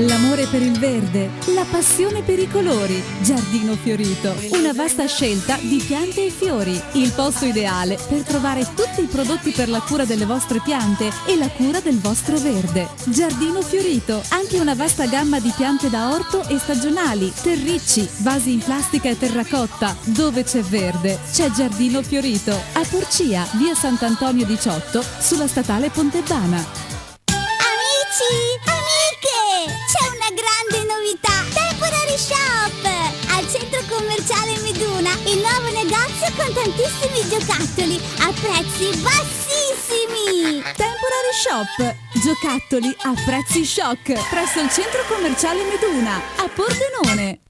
L'amore per il verde, la passione per i colori. Giardino Fiorito, una vasta scelta di piante e fiori. Il posto ideale per trovare tutti i prodotti per la cura delle vostre piante e la cura del vostro verde. Giardino Fiorito, anche una vasta gamma di piante da orto e stagionali, terricci, vasi in plastica e terracotta. Dove c'è verde, c'è Giardino Fiorito. A Porcia, via Sant'Antonio 18, sulla statale Pontebana. Amiche, c'è una grande novità! Temporary Shop! Al centro commerciale Meduna, il nuovo negozio con tantissimi giocattoli a prezzi bassissimi! Temporary Shop, giocattoli a prezzi shock presso il centro commerciale Meduna a Pordenone.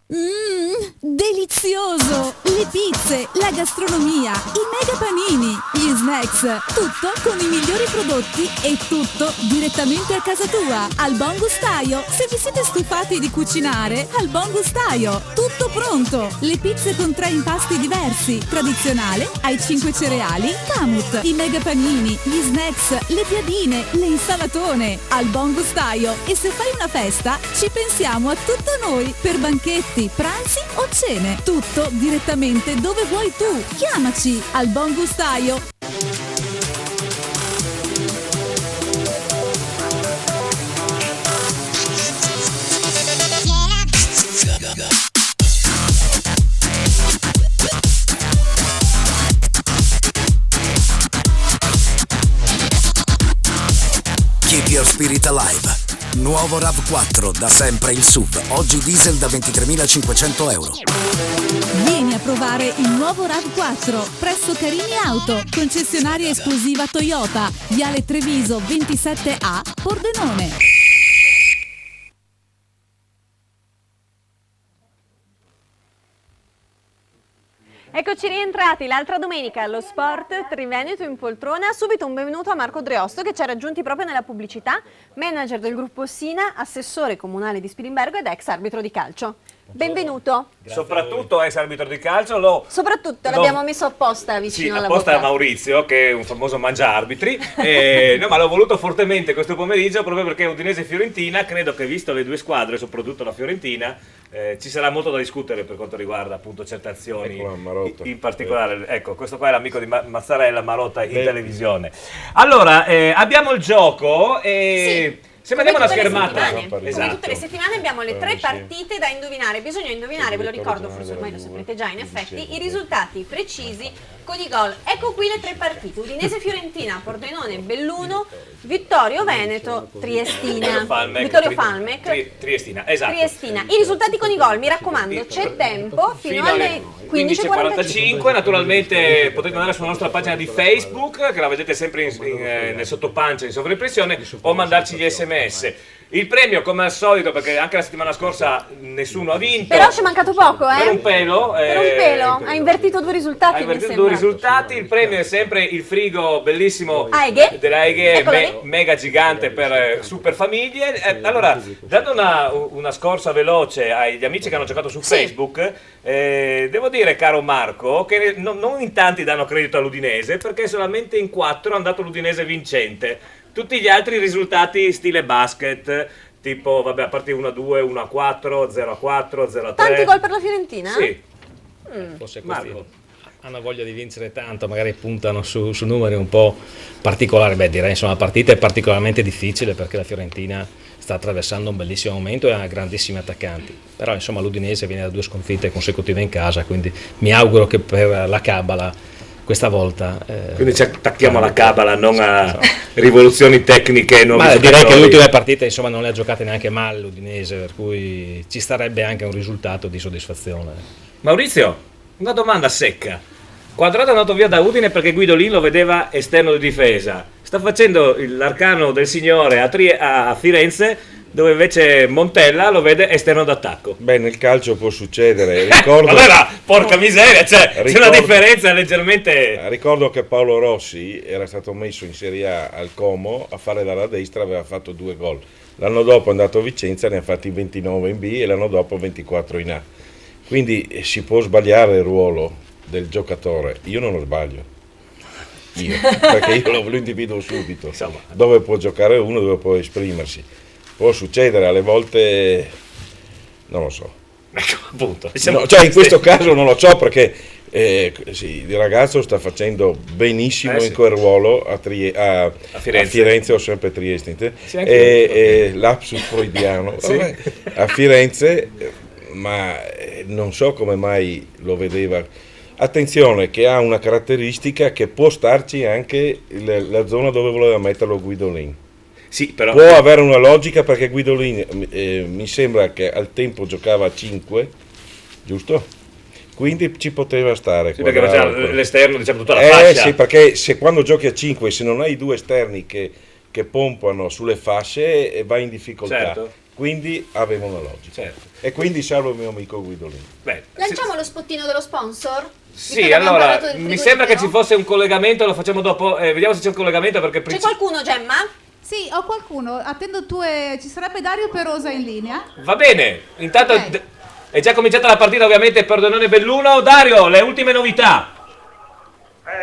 Delizioso! Le pizze, la gastronomia, i mega panini, gli snacks, tutto con i migliori prodotti e tutto direttamente a casa tua, al Buon Gustaio. Se vi siete stufati di cucinare, al Buon Gustaio, tutto pronto. Le pizze con 3 impasti diversi, tradizionale, ai 5 cereali, Camut, i mega panini, gli snacks, le piadine, le insalatone, al Buon Gustaio. E se fai una festa, ci pensiamo a tutto noi per banchetti, pranzi o cene. Tutto direttamente dove vuoi tu. Chiamaci al Buon Gustaio. Keep your spirit alive. Nuovo RAV4, da sempre il SUV, oggi diesel da 23.500 euro. Vieni a provare il nuovo RAV4 presso Carini Auto, concessionaria esclusiva Toyota, Viale Treviso 27A, Pordenone. Eccoci rientrati l'altra domenica allo Sport Triveneto in poltrona. Subito un benvenuto a Marco Dreosto, che ci ha raggiunti proprio nella pubblicità, manager del gruppo Sina, assessore comunale di Spilimbergo ed ex arbitro di calcio. Benvenuto. Grazie. Soprattutto ex arbitro di calcio. Soprattutto l'abbiamo messo apposta vicino alla apposta bocca. a Maurizio, che è un famoso mangiarbitri. No, ma l'ho voluto fortemente questo pomeriggio proprio perché Udinese e Fiorentina, credo che visto le due squadre, soprattutto la Fiorentina, ci sarà molto da discutere per quanto riguarda appunto certe azioni. In particolare, ecco, questo qua è l'amico di Mazzarella, Marotta in televisione. Allora, abbiamo il gioco e... Sì. Se vediamo una Come tutte le schermata. settimane. Come Esatto. tutte le settimane abbiamo le 3 Sì. partite da indovinare. Bisogna indovinare, ve lo ricordo, forse ormai lo saprete già in effetti, i risultati precisi con i gol. Ecco qui le 3 partite: Udinese-Fiorentina, Pordenone, Belluno, Vittorio Veneto, Triestina. Vittorio Falmec. Triestina, esatto. Triestina. I risultati con i gol, mi raccomando, c'è tempo fino alle 15:45. Naturalmente potete andare sulla nostra pagina di Facebook, che la vedete sempre nel sottopancia in sovraimpressione, o mandarci gli SMS. Il premio, come al solito, perché anche la settimana scorsa nessuno ha vinto. Però ci è mancato poco, Per un pelo. Per un pelo. Ha invertito 2 risultati, Ha invertito mi 2 sembra. risultati. Il premio è sempre il frigo bellissimo Aeghe. della Aeghe, Eccolo lì. mega gigante per super famiglie. Allora, dando una scorsa veloce agli amici che hanno giocato su Facebook, devo dire, caro Marco, che non in tanti danno credito all'Udinese, perché solamente in 4 è andato l'Udinese vincente. Tutti gli altri risultati stile basket, tipo, vabbè, a parte 1-2, 1-4, 0-4, 0-3. Tanti gol per la Fiorentina? Sì. Forse questi hanno voglia di vincere tanto, magari puntano su numeri un po' particolari. Beh, direi insomma la partita è particolarmente difficile perché la Fiorentina sta attraversando un bellissimo momento e ha grandissimi attaccanti, però insomma l'Udinese viene da 2 sconfitte consecutive in casa, quindi mi auguro che per la Cabala questa volta Quindi ci attacchiamo alla cabala, non a rivoluzioni tecniche. ma direi che le ultime partite insomma non le ha giocate neanche male l'Udinese, per cui ci starebbe anche un risultato di soddisfazione. Maurizio, una domanda secca. Quadrato è andato via da Udine perché Guidolin lo vedeva esterno di difesa. Sta facendo l'arcano del Signore a Firenze, dove invece Montella lo vede esterno d'attacco. Beh, nel calcio può succedere. Ricordo, Allora, porca miseria, c'è una differenza leggermente. Ricordo che Paolo Rossi era stato messo in Serie A al Como a fare dalla destra, aveva fatto 2 gol. L'anno dopo è andato a Vicenza, ne ha fatti 29 in B e l'anno dopo 24 in A. Quindi si può sbagliare il ruolo del giocatore. Io non lo sbaglio. Perché io lo individuo subito. Dove può giocare uno, dove può esprimersi. Può succedere alle volte, non lo so. Ecco, appunto. No, cioè in questo caso non lo so perché sì, il ragazzo sta facendo benissimo in quel ruolo a Firenze o sempre Trieste. Lapsus freudiano. Sì. A Firenze, ma non so come mai lo vedeva. Attenzione che ha una caratteristica che può starci anche la zona dove voleva metterlo Guidolin. Sì, però può avere una logica perché Guidolin mi sembra che al tempo giocava a 5, giusto? Quindi ci poteva stare. Sì, perché faceva l'esterno, diciamo, tutta la fascia. Sì, perché se quando giochi a 5, se non hai 2 esterni che pompano sulle fasce, vai in difficoltà. Certo. Quindi aveva una logica. Certo. E quindi salvo il mio amico Guidolin. Lanciamo lo spottino dello sponsor? Sì, allora, mi sembra che ci fosse un collegamento, lo facciamo dopo. Vediamo se c'è un collegamento perché C'è qualcuno, Gemma? Sì, ho qualcuno. Attendo ci sarebbe Dario Perosa in linea. Va bene, intanto è già cominciata la partita ovviamente per Pordenone-Belluno. Dario, le ultime novità.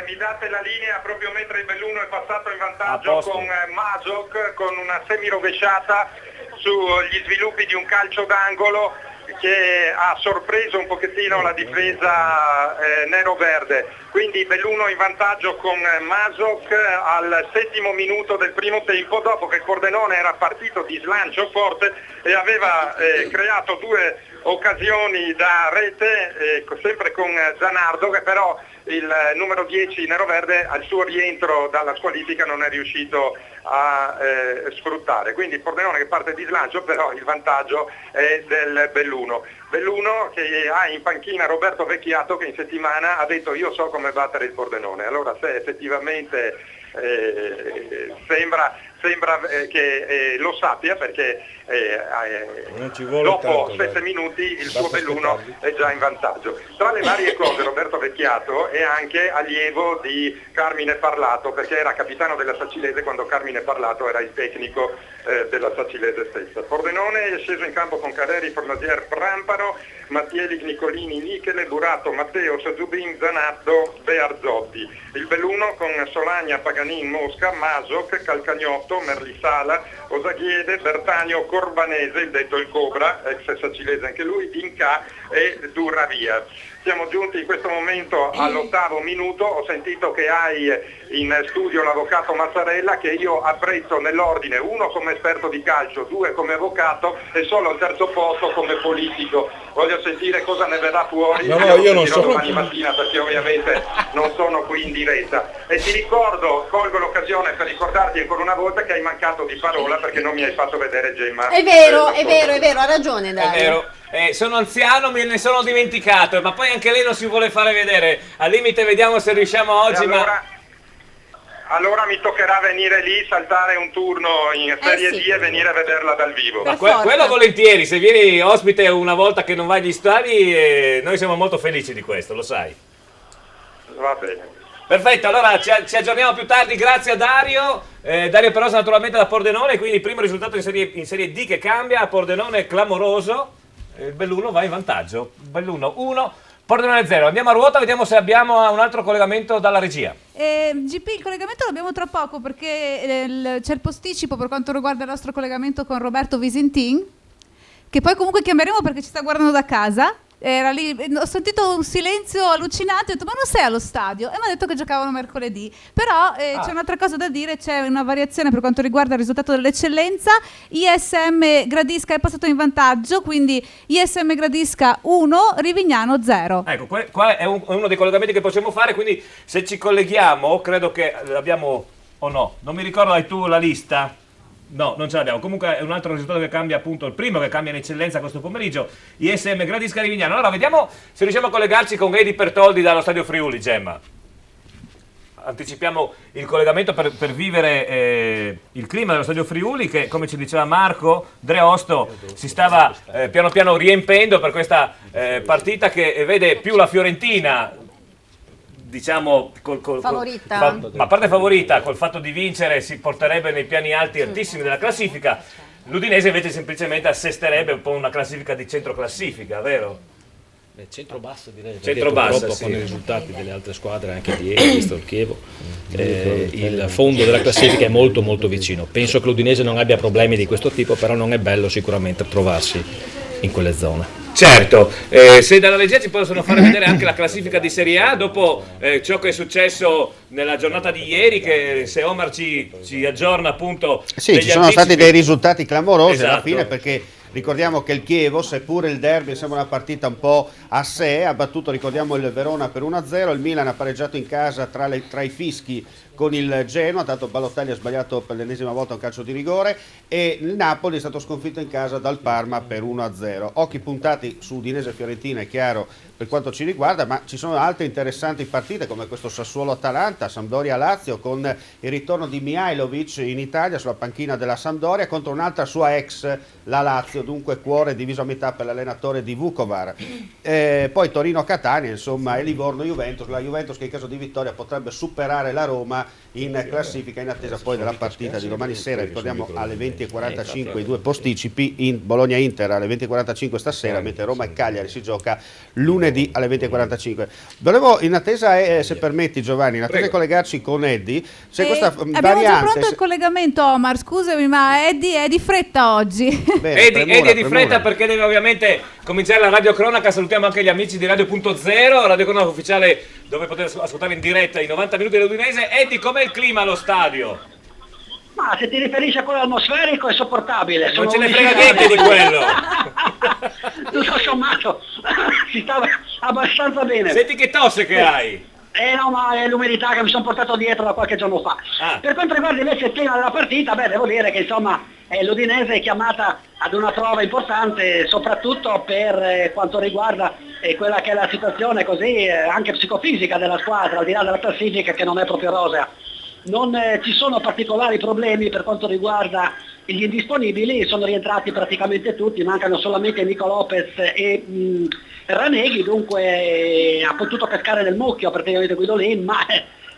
Mi date la linea proprio mentre il Belluno è passato in vantaggio con Mazok con una semirovesciata sugli sviluppi di un calcio d'angolo che ha sorpreso un pochettino la difesa nero-verde. Quindi Belluno in vantaggio con Mazok al 7° minuto del primo tempo, dopo che il Pordenone era partito di slancio forte e aveva creato 2 occasioni da rete, sempre con Zanardo, che però il numero 10 neroverde al suo rientro dalla squalifica non è riuscito a sfruttare. Quindi il Pordenone che parte di slancio, però il vantaggio è del Belluno. Belluno che ha in panchina Roberto Vecchiato, che in settimana ha detto io so come battere il Pordenone. Allora se effettivamente sembra che lo sappia, perché non ci vuole dopo tanto, 7 minuti il suo Belluno è già in vantaggio. Tra le varie cose Roberto Vecchiato è anche allievo di Carmine Parlato, perché era capitano della Sacilese quando Carmine Parlato era il tecnico della Sacilese stessa. Pordenone è sceso in campo con Careri, Fornasier, Pramparo, Mattieli, Nicolini, Michele, Burato, Matteo, Zubin, Zanardo, Bearzotti. Il Belluno con Solagna, Paganin, Mosca, Masok, Calcagnò, Giovanotto, Merlisala, Osaghiede, Bertanio Corbanese, il detto il Cobra, ex sacilese anche lui, Inca e Durravia. Siamo giunti in questo momento all'8° minuto, ho sentito che hai in studio l'avvocato Mazzarella, che io apprezzo nell'ordine, 1 come esperto di calcio, 2 come avvocato e solo al terzo posto come politico. Voglio sentire cosa ne verrà fuori, io non sono domani mattina, perché ovviamente non sono qui in diretta. E ti ricordo, colgo l'occasione per ricordarti ancora una volta che hai mancato di parola perché non mi hai fatto vedere Gemma. È vero, ha ragione Dario. È vero. Sono anziano, me ne sono dimenticato, ma poi anche lei non si vuole fare vedere. Al limite vediamo se riusciamo oggi, Allora mi toccherà venire lì, saltare un turno in Serie D e venire a vederla dal vivo. Ma quello volentieri, se vieni ospite una volta che non vai agli stadi, noi siamo molto felici di questo, lo sai. Va bene. Perfetto, allora ci aggiorniamo più tardi, grazie a Dario. Dario Perosa naturalmente da Pordenone, quindi il primo risultato in serie D che cambia, Pordenone clamoroso, il Belluno va in vantaggio, Belluno 1, Pordenone 0. Andiamo a ruota, vediamo se abbiamo un altro collegamento dalla regia. GP, il collegamento l'abbiamo tra poco perché c'è il posticipo per quanto riguarda il nostro collegamento con Roberto Visentin, che poi comunque chiameremo perché ci sta guardando da casa. Era lì, ho sentito un silenzio allucinante, ho detto ma non sei allo stadio? E mi ha detto che giocavano mercoledì. Però c'è un'altra cosa da dire, c'è una variazione per quanto riguarda il risultato dell'eccellenza. ISM Gradisca è passato in vantaggio, quindi ISM Gradisca 1, Rivignano 0. Ecco, qua è uno dei collegamenti che possiamo fare, quindi se ci colleghiamo, credo che l'abbiamo o no, non mi ricordo, hai tu la lista? No, non ce l'abbiamo. Comunque è un altro risultato che cambia, appunto, il primo che cambia in eccellenza questo pomeriggio, ISM Gradisca Rivignano. Allora vediamo se riusciamo a collegarci con Edi Pertoldi dallo Stadio Friuli, Gemma. Anticipiamo il collegamento per vivere il clima dello Stadio Friuli che, come ci diceva Marco Dreosto, si stava piano piano riempendo per questa partita che vede più la Fiorentina, diciamo, favorita. Ma a parte favorita, col fatto di vincere si porterebbe nei piani alti altissimi della classifica. L'Udinese invece semplicemente assesterebbe un po' una classifica di centroclassifica, vero? Centro-basso direi, centro-basso, sì. Con i risultati delle altre squadre anche di ieri, visto il Chievo, il fondo della classifica è molto molto vicino. Penso che l'Udinese non abbia problemi di questo tipo, però non è bello sicuramente trovarsi in quelle zone. Certo, se dalla regia ci possono fare vedere anche la classifica di Serie A dopo ciò che è successo nella giornata di ieri, che se Omar ci aggiorna appunto. Sì, ci sono stati dei risultati clamorosi alla Esatto. fine, perché ricordiamo che il Chievo, seppure il derby sembra una partita un po' a sé, ha battuto, ricordiamo, il Verona per 1-0, il Milan ha pareggiato in casa tra i fischi con il Genoa, tanto Balotelli ha sbagliato per l'ennesima volta un calcio di rigore, e il Napoli è stato sconfitto in casa dal Parma per 1-0. Occhi puntati su Udinese e Fiorentina, è chiaro, per quanto ci riguarda, ma ci sono altre interessanti partite come questo Sassuolo-Atalanta, Sampdoria-Lazio, con il ritorno di Mihajlovic in Italia sulla panchina della Sampdoria contro un'altra sua ex, la Lazio, dunque cuore diviso a metà per l'allenatore di Vukovar. Poi Torino-Catania, insomma, e Livorno-Juventus, la Juventus che in caso di vittoria potrebbe superare la Roma in classifica, in attesa poi della partita di domani sera, ricordiamo alle 20:45 i due posticipi, in Bologna-Inter alle 20:45 stasera, mentre Roma e Cagliari si gioca lunedì alle 20:45. Volevo, in attesa, se permetti Giovanni, in attesa di collegarci con Eddie, c'è questa abbiamo variante. già pronto il collegamento, Omar, scusami, ma Eddie è di fretta oggi. Bene, Eddie è di fretta perché deve ovviamente cominciare la radiocronaca. Salutiamo anche gli amici di Radio.0, radiocronaca ufficiale dove potete ascoltare in diretta i 90 minuti dell'Udinese. Eddie, com'è il clima allo stadio? Ma se ti riferisci a quello atmosferico è sopportabile. Non ce ne frega niente di quello. Tutto sommato si stava abbastanza bene. Senti che tosse che hai. No, ma è l'umidità che mi sono portato dietro da qualche giorno fa. Per quanto riguarda invece il clima della partita, devo dire che insomma l'Udinese è chiamata ad una prova importante, soprattutto per quanto riguarda quella che è la situazione così anche psicofisica della squadra, al di là della classifica che non è proprio rosea. Non ci sono particolari problemi per quanto riguarda gli indisponibili, sono rientrati praticamente tutti, mancano solamente Nico Lopez e Raneghi, dunque ha potuto pescare nel mucchio praticamente Guidolin, ma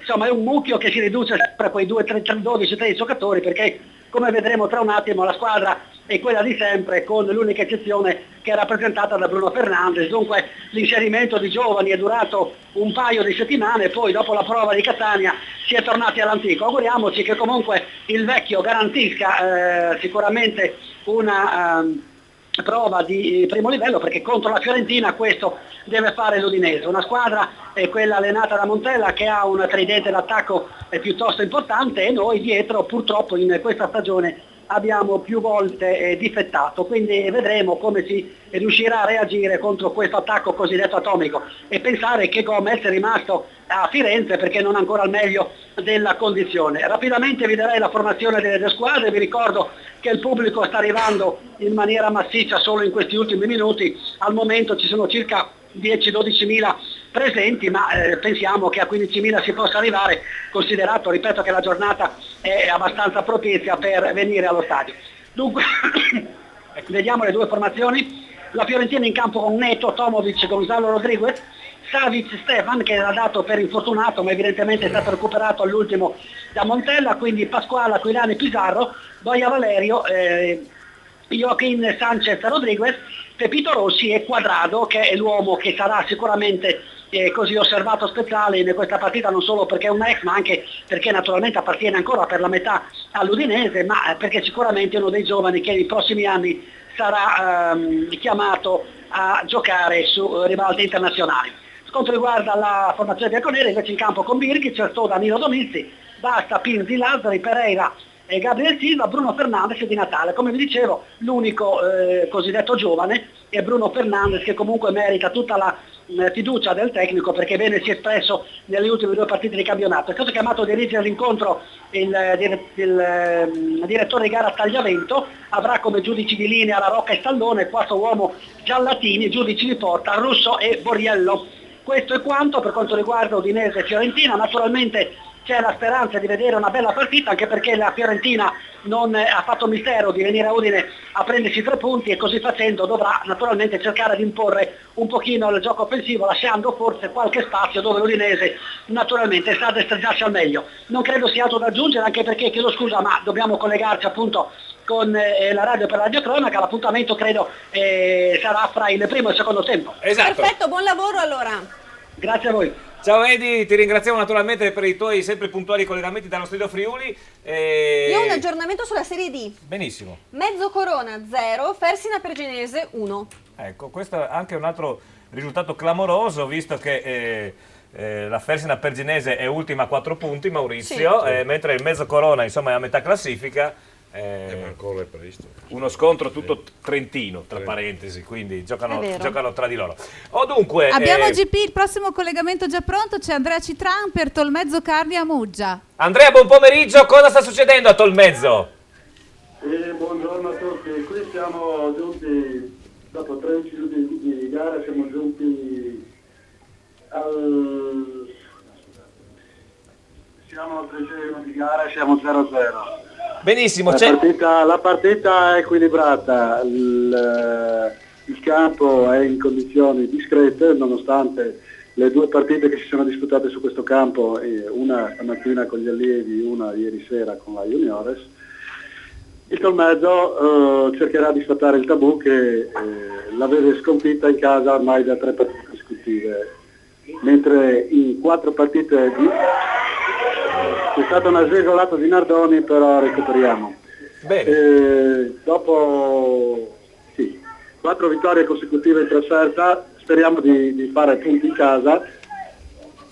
insomma è un mucchio che si riduce sempre a quei 12-13 giocatori, perché come vedremo tra un attimo la squadra è quella di sempre, con l'unica eccezione che è rappresentata da Bruno Fernandes. Dunque l'inserimento di giovani è durato un paio di settimane, poi dopo la prova di Catania si è tornati all'antico. Auguriamoci che comunque il vecchio garantisca sicuramente una prova di primo livello, perché contro la Fiorentina questo deve fare l'Udinese, una squadra quella allenata da Montella che ha un tridente d'attacco piuttosto importante, e noi dietro purtroppo in questa stagione abbiamo più volte difettato, quindi vedremo come si riuscirà a reagire contro questo attacco cosiddetto atomico, e pensare che Gomez è rimasto a Firenze perché non ancora al meglio della condizione. Rapidamente vi darei la formazione delle due squadre, vi ricordo che il pubblico sta arrivando in maniera massiccia solo in questi ultimi minuti, al momento ci sono circa 10-12 mila presenti, ma pensiamo che a 15.000 si possa arrivare, considerato, ripeto, che la giornata è abbastanza propizia per venire allo stadio. Dunque vediamo le due formazioni. La Fiorentina in campo con Neto, Tomovic, Gonzalo Rodriguez, Savic, Stefan, che era dato per infortunato ma evidentemente è stato recuperato all'ultimo da Montella, quindi Pasquale, Aquilani, Pizarro, Boia Valerio, Joaquin Sanchez Rodriguez, Pepito Rossi e Quadrado, che è l'uomo che sarà sicuramente così osservato speciale in questa partita, non solo perché è un ex, ma anche perché naturalmente appartiene ancora per la metà all'Udinese, ma perché sicuramente è uno dei giovani che nei prossimi anni sarà chiamato a giocare su ribalti internazionali. Per quanto riguarda la formazione bianconera, invece in campo con Birghi, Certò, Danilo Domizzi, Basta, Pinzi, Lazzari, Pereira e Gabriel Silva, Bruno Fernandes e Di Natale. Come vi dicevo, l'unico cosiddetto giovane è Bruno Fernandes, che comunque merita tutta la fiducia del tecnico, perché bene si è espresso nelle ultime due partite di campionato. È stato chiamato a dirigere l'incontro il direttore di gara Tagliavento, avrà come giudici di linea La Rocca e Stallone, quarto uomo Giallatini, giudici di porta Russo e Borriello. Questo è quanto per quanto riguarda Udinese e Fiorentina. Naturalmente c'è la speranza di vedere una bella partita, anche perché la Fiorentina non ha fatto mistero di venire a Udine a prendersi 3 punti, e così facendo dovrà naturalmente cercare di imporre un pochino il gioco offensivo, lasciando forse qualche spazio dove l'Udinese naturalmente sa destreggiarsi al meglio. Non credo sia altro da aggiungere, anche perché, chiedo scusa, ma dobbiamo collegarci appunto con la radio per la radiocronaca. L'appuntamento credo sarà fra il primo e il secondo tempo. Esatto. Perfetto, buon lavoro allora. Grazie a voi. Ciao Edi, ti ringraziamo naturalmente per i tuoi sempre puntuali collegamenti dallo studio Friuli. Io ho un aggiornamento sulla Serie D. Benissimo. Mezzo Corona 0, Fersina Perginese 1. Ecco, questo è anche un altro risultato clamoroso, visto che la Fersina Perginese è ultima a 4 punti, Maurizio, Sì. mentre il Mezzo Corona insomma è a metà classifica. Ancora è previsto. Uno scontro tutto trentino, tra parentesi, quindi È giocano vero. tra di loro. Dunque, Abbiamo GP, il prossimo collegamento già pronto, c'è Andrea Citran per Tolmezzo Carnia Muggia. Andrea, buon pomeriggio, cosa sta succedendo a Tolmezzo? Buongiorno a tutti, qui siamo giunti, dopo 13 minuti di gara, siamo giunti siamo al 13° di gara, siamo 0-0. Benissimo, La partita è equilibrata, il campo è in condizioni discrete, nonostante le 2 partite che si sono disputate su questo campo, una stamattina con gli allievi, una ieri sera con la Juniores. Il Tolmezzo cercherà di sfatare il tabù che la vede sconfitta in casa ormai da 3 partite consecutive, mentre in 4 partite c'è stato una svicolata di Nardoni, però recuperiamo. Dopo 4 vittorie consecutive in trasferta, speriamo di fare punti in casa.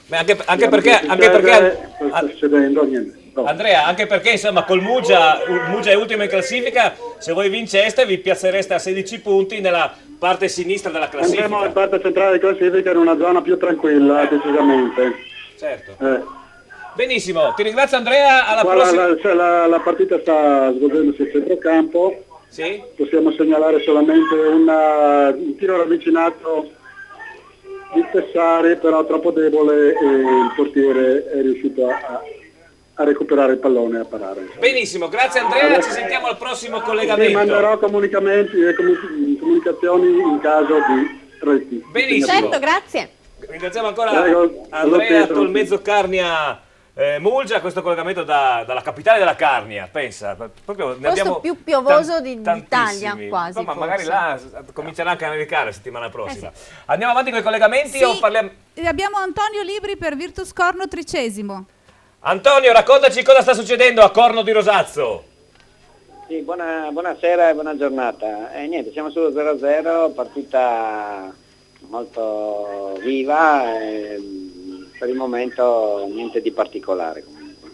Anche perché sta succedendo niente. Andrea, anche perché insomma col Muggia è ultimo in classifica, se voi vinceste vi piazzereste a 16 punti nella parte sinistra della classifica. Andremo alla parte centrale di classifica in una zona più tranquilla, decisamente. Certo. Benissimo, ti ringrazio Andrea, alla prossima. La partita sta svolgendosi a centrocampo. Sì? Possiamo segnalare solamente un tiro ravvicinato di Tessari, però troppo debole, e il portiere è riuscito a recuperare il pallone e a parare. Benissimo, grazie Andrea, ci sentiamo al prossimo collegamento. Vi manderò comunicazioni in caso di reti. Benissimo. Certo, grazie. Ringraziamo ancora Prego, Andrea Pietro. Tolmezzo Carnia Mulgia, questo collegamento dalla capitale della Carnia, pensa, proprio ne abbiamo più piovoso d'Italia quasi. Ma magari là comincerà anche a nevicare la settimana prossima. Andiamo avanti con i collegamenti o parliamo? Abbiamo Antonio Libri per Virtus Corno 13°. Antonio, raccontaci cosa sta succedendo a Corno di Rosazzo. Sì, buonasera e buona giornata. Niente, siamo sullo 0-0, partita molto viva. Per il momento niente di particolare comunque.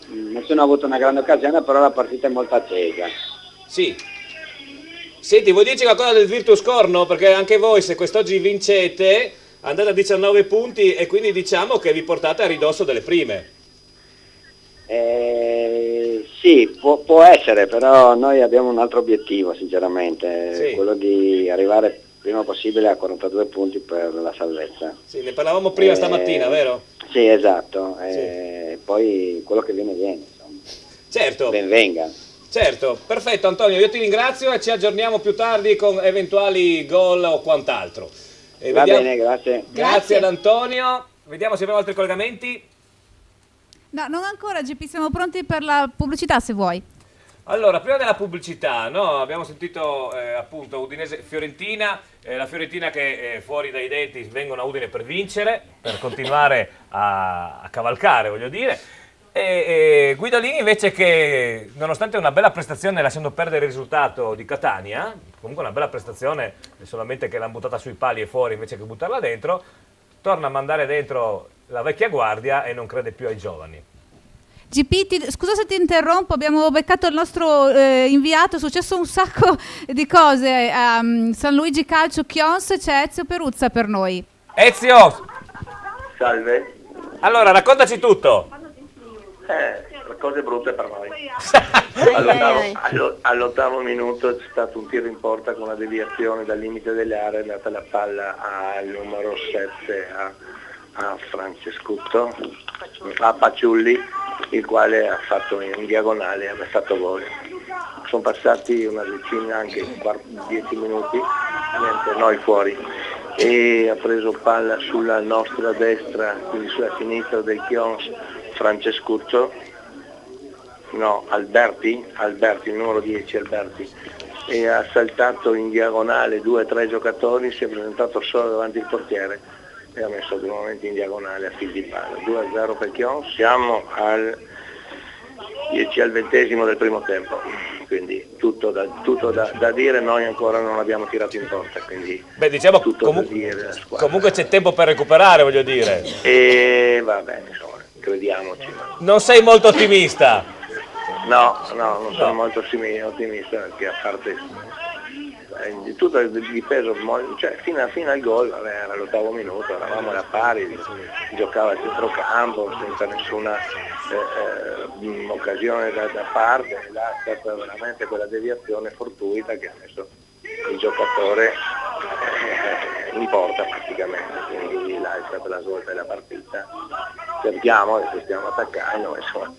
Nessuno ha avuto una grande occasione, però la partita è molto attesa. Sì. Senti, vuoi dirci qualcosa del Virtus Corno? Perché anche voi, se quest'oggi vincete, andate a 19 punti e quindi diciamo che vi portate a ridosso delle prime. Sì, può essere, però noi abbiamo un altro obiettivo sinceramente, quello di arrivare prima possibile a 42 punti per la salvezza. Sì, ne parlavamo prima stamattina, vero? Sì, esatto. Poi quello che viene, insomma. Certo. Ben venga. Certo, perfetto Antonio, io ti ringrazio e ci aggiorniamo più tardi con eventuali gol o quant'altro. Va bene, grazie. Grazie ad Antonio. Vediamo se abbiamo altri collegamenti. No, non ancora, GP, siamo pronti per la pubblicità se vuoi. Allora, prima della pubblicità, no, abbiamo sentito appunto Udinese-Fiorentina, la Fiorentina che fuori dai denti vengono a Udine per vincere, per continuare a cavalcare, voglio dire, e Guidolini invece che, nonostante una bella prestazione lasciando perdere il risultato di Catania, comunque una bella prestazione, solamente che l'hanno buttata sui pali e fuori invece che buttarla dentro, torna a mandare dentro la vecchia guardia e non crede più ai giovani. GP, scusa se ti interrompo, abbiamo beccato il nostro inviato, è successo un sacco di cose a San Luigi Calcio Chions, c'è Ezio Peruzza per noi. Ezio! Salve. Allora, raccontaci tutto. Cose brutte per noi. All'8° minuto c'è stato un tiro in porta con una deviazione dal limite delle aree, è andata la palla al numero 7 a Francescutto, a Paciulli, il quale ha fatto in diagonale e ha fatto gol. Sono passati una decina, anche 10 minuti, mentre noi fuori, e ha preso palla sulla nostra destra, quindi sulla sinistra del Chions, Francescutto, no, Alberti, il numero 10 Alberti, e ha saltato in diagonale 2 o 3 giocatori, si è presentato solo davanti al portiere e ha messo nuovamente in diagonale a fil di palo. 2-0 per Chions, siamo al 10 al 20° del primo tempo, quindi tutto da dire, noi ancora non abbiamo tirato in porta, quindi diciamo tutto da dire della squadra. Comunque c'è tempo per recuperare, voglio dire. E va bene, insomma, crediamoci. Non sei molto ottimista? No, non sono molto ottimista, perché a parte tutto è dipeso, cioè fino al gol, era l'8° minuto, eravamo alla pari, giocava a centrocampo senza nessuna occasione da parte, là è stata veramente quella deviazione fortuita che ha messo il giocatore in porta praticamente, quindi là è stata la svolta della partita. Cerchiamo e stiamo attaccando, insomma.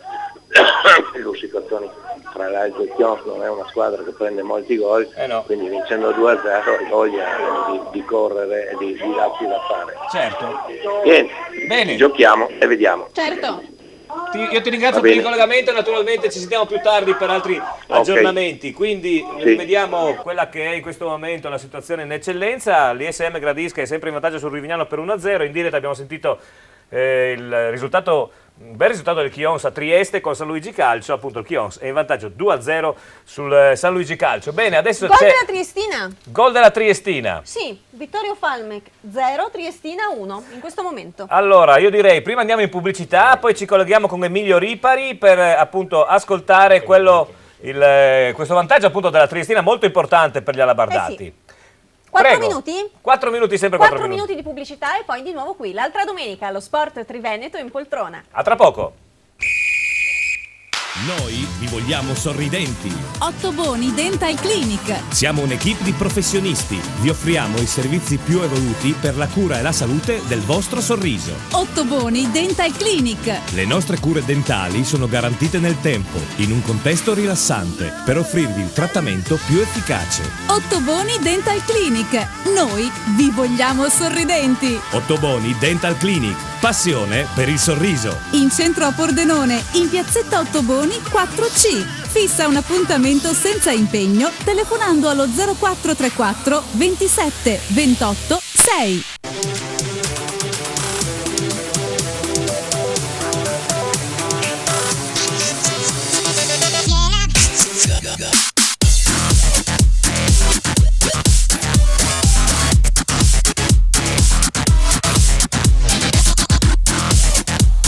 Lussicazioni, tra l'altro il Chions non è una squadra che prende molti gol, quindi vincendo 2-0 hai voglia di correre e di darci da fare. Certo. Bene, giochiamo e vediamo. Certo. Io ti ringrazio per il collegamento, naturalmente ci sentiamo più tardi per altri aggiornamenti, quindi vediamo quella che è in questo momento la situazione in eccellenza. L'ISM Gradisca è sempre in vantaggio sul Rivignano per 1-0, in diretta abbiamo sentito il risultato, un bel risultato del Chions a Trieste con San Luigi Calcio, appunto il Chions è in vantaggio 2-0 sul San Luigi Calcio. Bene, adesso gol c'è della Triestina. Gol della Triestina. Sì, Vittorio Falmec 0, Triestina 1 in questo momento. Allora, io direi prima andiamo in pubblicità, poi ci colleghiamo con Emilio Ripari per appunto ascoltare questo vantaggio appunto della Triestina molto importante per gli alabardati. Sì. 4 minuti? 4 minuti, sempre 4 minuti di pubblicità e poi di nuovo qui, l'altra domenica, allo Sport Triveneto in poltrona. A tra poco. Noi vi vogliamo sorridenti. Ottoboni Dental Clinic. Siamo un'equipe di professionisti. Vi offriamo i servizi più evoluti per la cura e la salute del vostro sorriso. Ottoboni Dental Clinic. Le nostre cure dentali sono garantite nel tempo, in un contesto rilassante, per offrirvi il trattamento più efficace. Ottoboni Dental Clinic. Noi vi vogliamo sorridenti. Ottoboni Dental Clinic. passione per il sorriso. In centro a Pordenone, in piazzetta Ottoboni 4C. Fissa un appuntamento senza impegno telefonando allo 0434 27 28 6.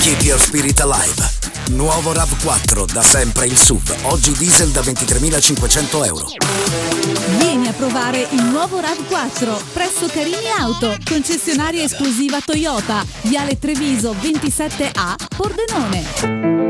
Keep your spirit alive. Nuovo RAV4, da sempre il SUV. Oggi diesel da 23.500 euro. Vieni a provare il nuovo RAV4 presso Carini Auto, concessionaria esclusiva Toyota, Viale Treviso 27A, Pordenone.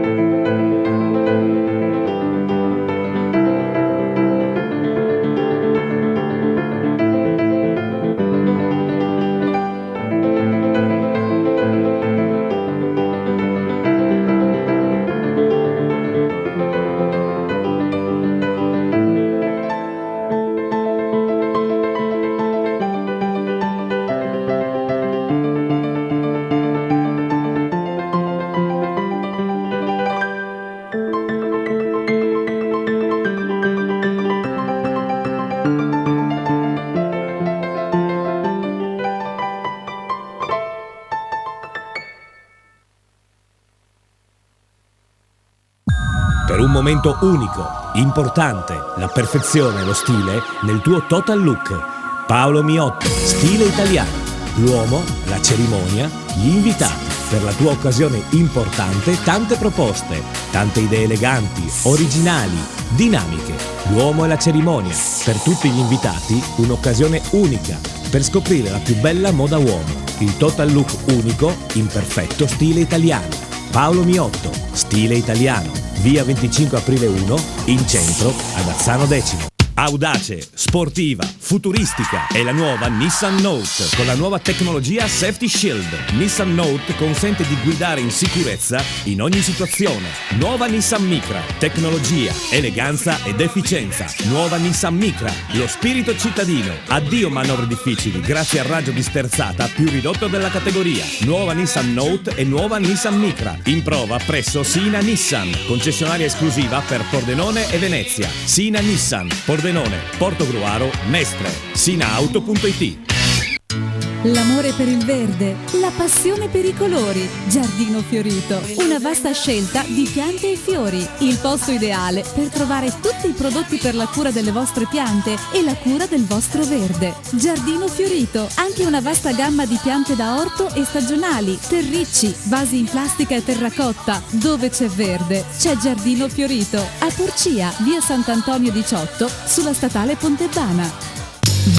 Per un momento unico, importante, la perfezione e lo stile nel tuo total look. Paolo Miotto, stile italiano. L'uomo, la cerimonia, gli invitati. Per la tua occasione importante, tante proposte, tante idee eleganti, originali, dinamiche. L'uomo e la cerimonia. Per tutti gli invitati, un'occasione unica per scoprire la più bella moda uomo. Il total look unico in perfetto stile italiano. Paolo Miotto, stile italiano. Via 25 aprile 1, in centro, ad Azzano Decimo. Audace, sportiva, futuristica è la nuova Nissan Note con la nuova tecnologia Safety Shield. Nissan Note consente di guidare in sicurezza in ogni situazione. Nuova Nissan Micra, tecnologia, eleganza ed efficienza. Nuova Nissan Micra, lo spirito cittadino. Addio manovre difficili grazie al raggio di sterzata più ridotto della categoria. Nuova Nissan Note e nuova Nissan Micra in prova presso Sina Nissan, concessionaria esclusiva per Pordenone e Venezia. Sina Nissan, Pordenone, Portogruaro, Mestre, Sinaauto.it. L'amore per il verde, la passione per i colori. Giardino Fiorito, una vasta scelta di piante e fiori. Il posto ideale per trovare tutti i prodotti per la cura delle vostre piante e la cura del vostro verde. Giardino Fiorito, anche una vasta gamma di piante da orto e stagionali, terricci, vasi in plastica e terracotta. Dove c'è verde, c'è Giardino Fiorito. A Porcia, via Sant'Antonio 18, sulla statale Pontebana.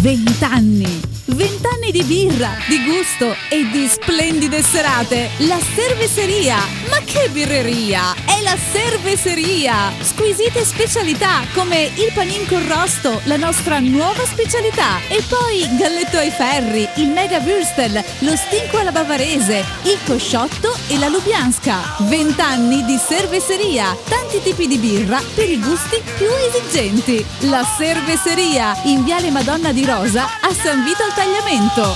20 anni! 20 anni di birra, di gusto e di splendide serate. La Cerveseria! Ma che birreria! È la Cerveseria! Squisite specialità come il panin con rosto, la nostra nuova specialità. E poi galletto ai ferri, il mega würstel, lo stinco alla bavarese, il cosciotto e la lubianska. 20 anni di Cerveseria! Tanti tipi di birra per i gusti più esigenti. La Cerveseria, in Viale Madonna di Rosa, a San Vito al Tagliamento.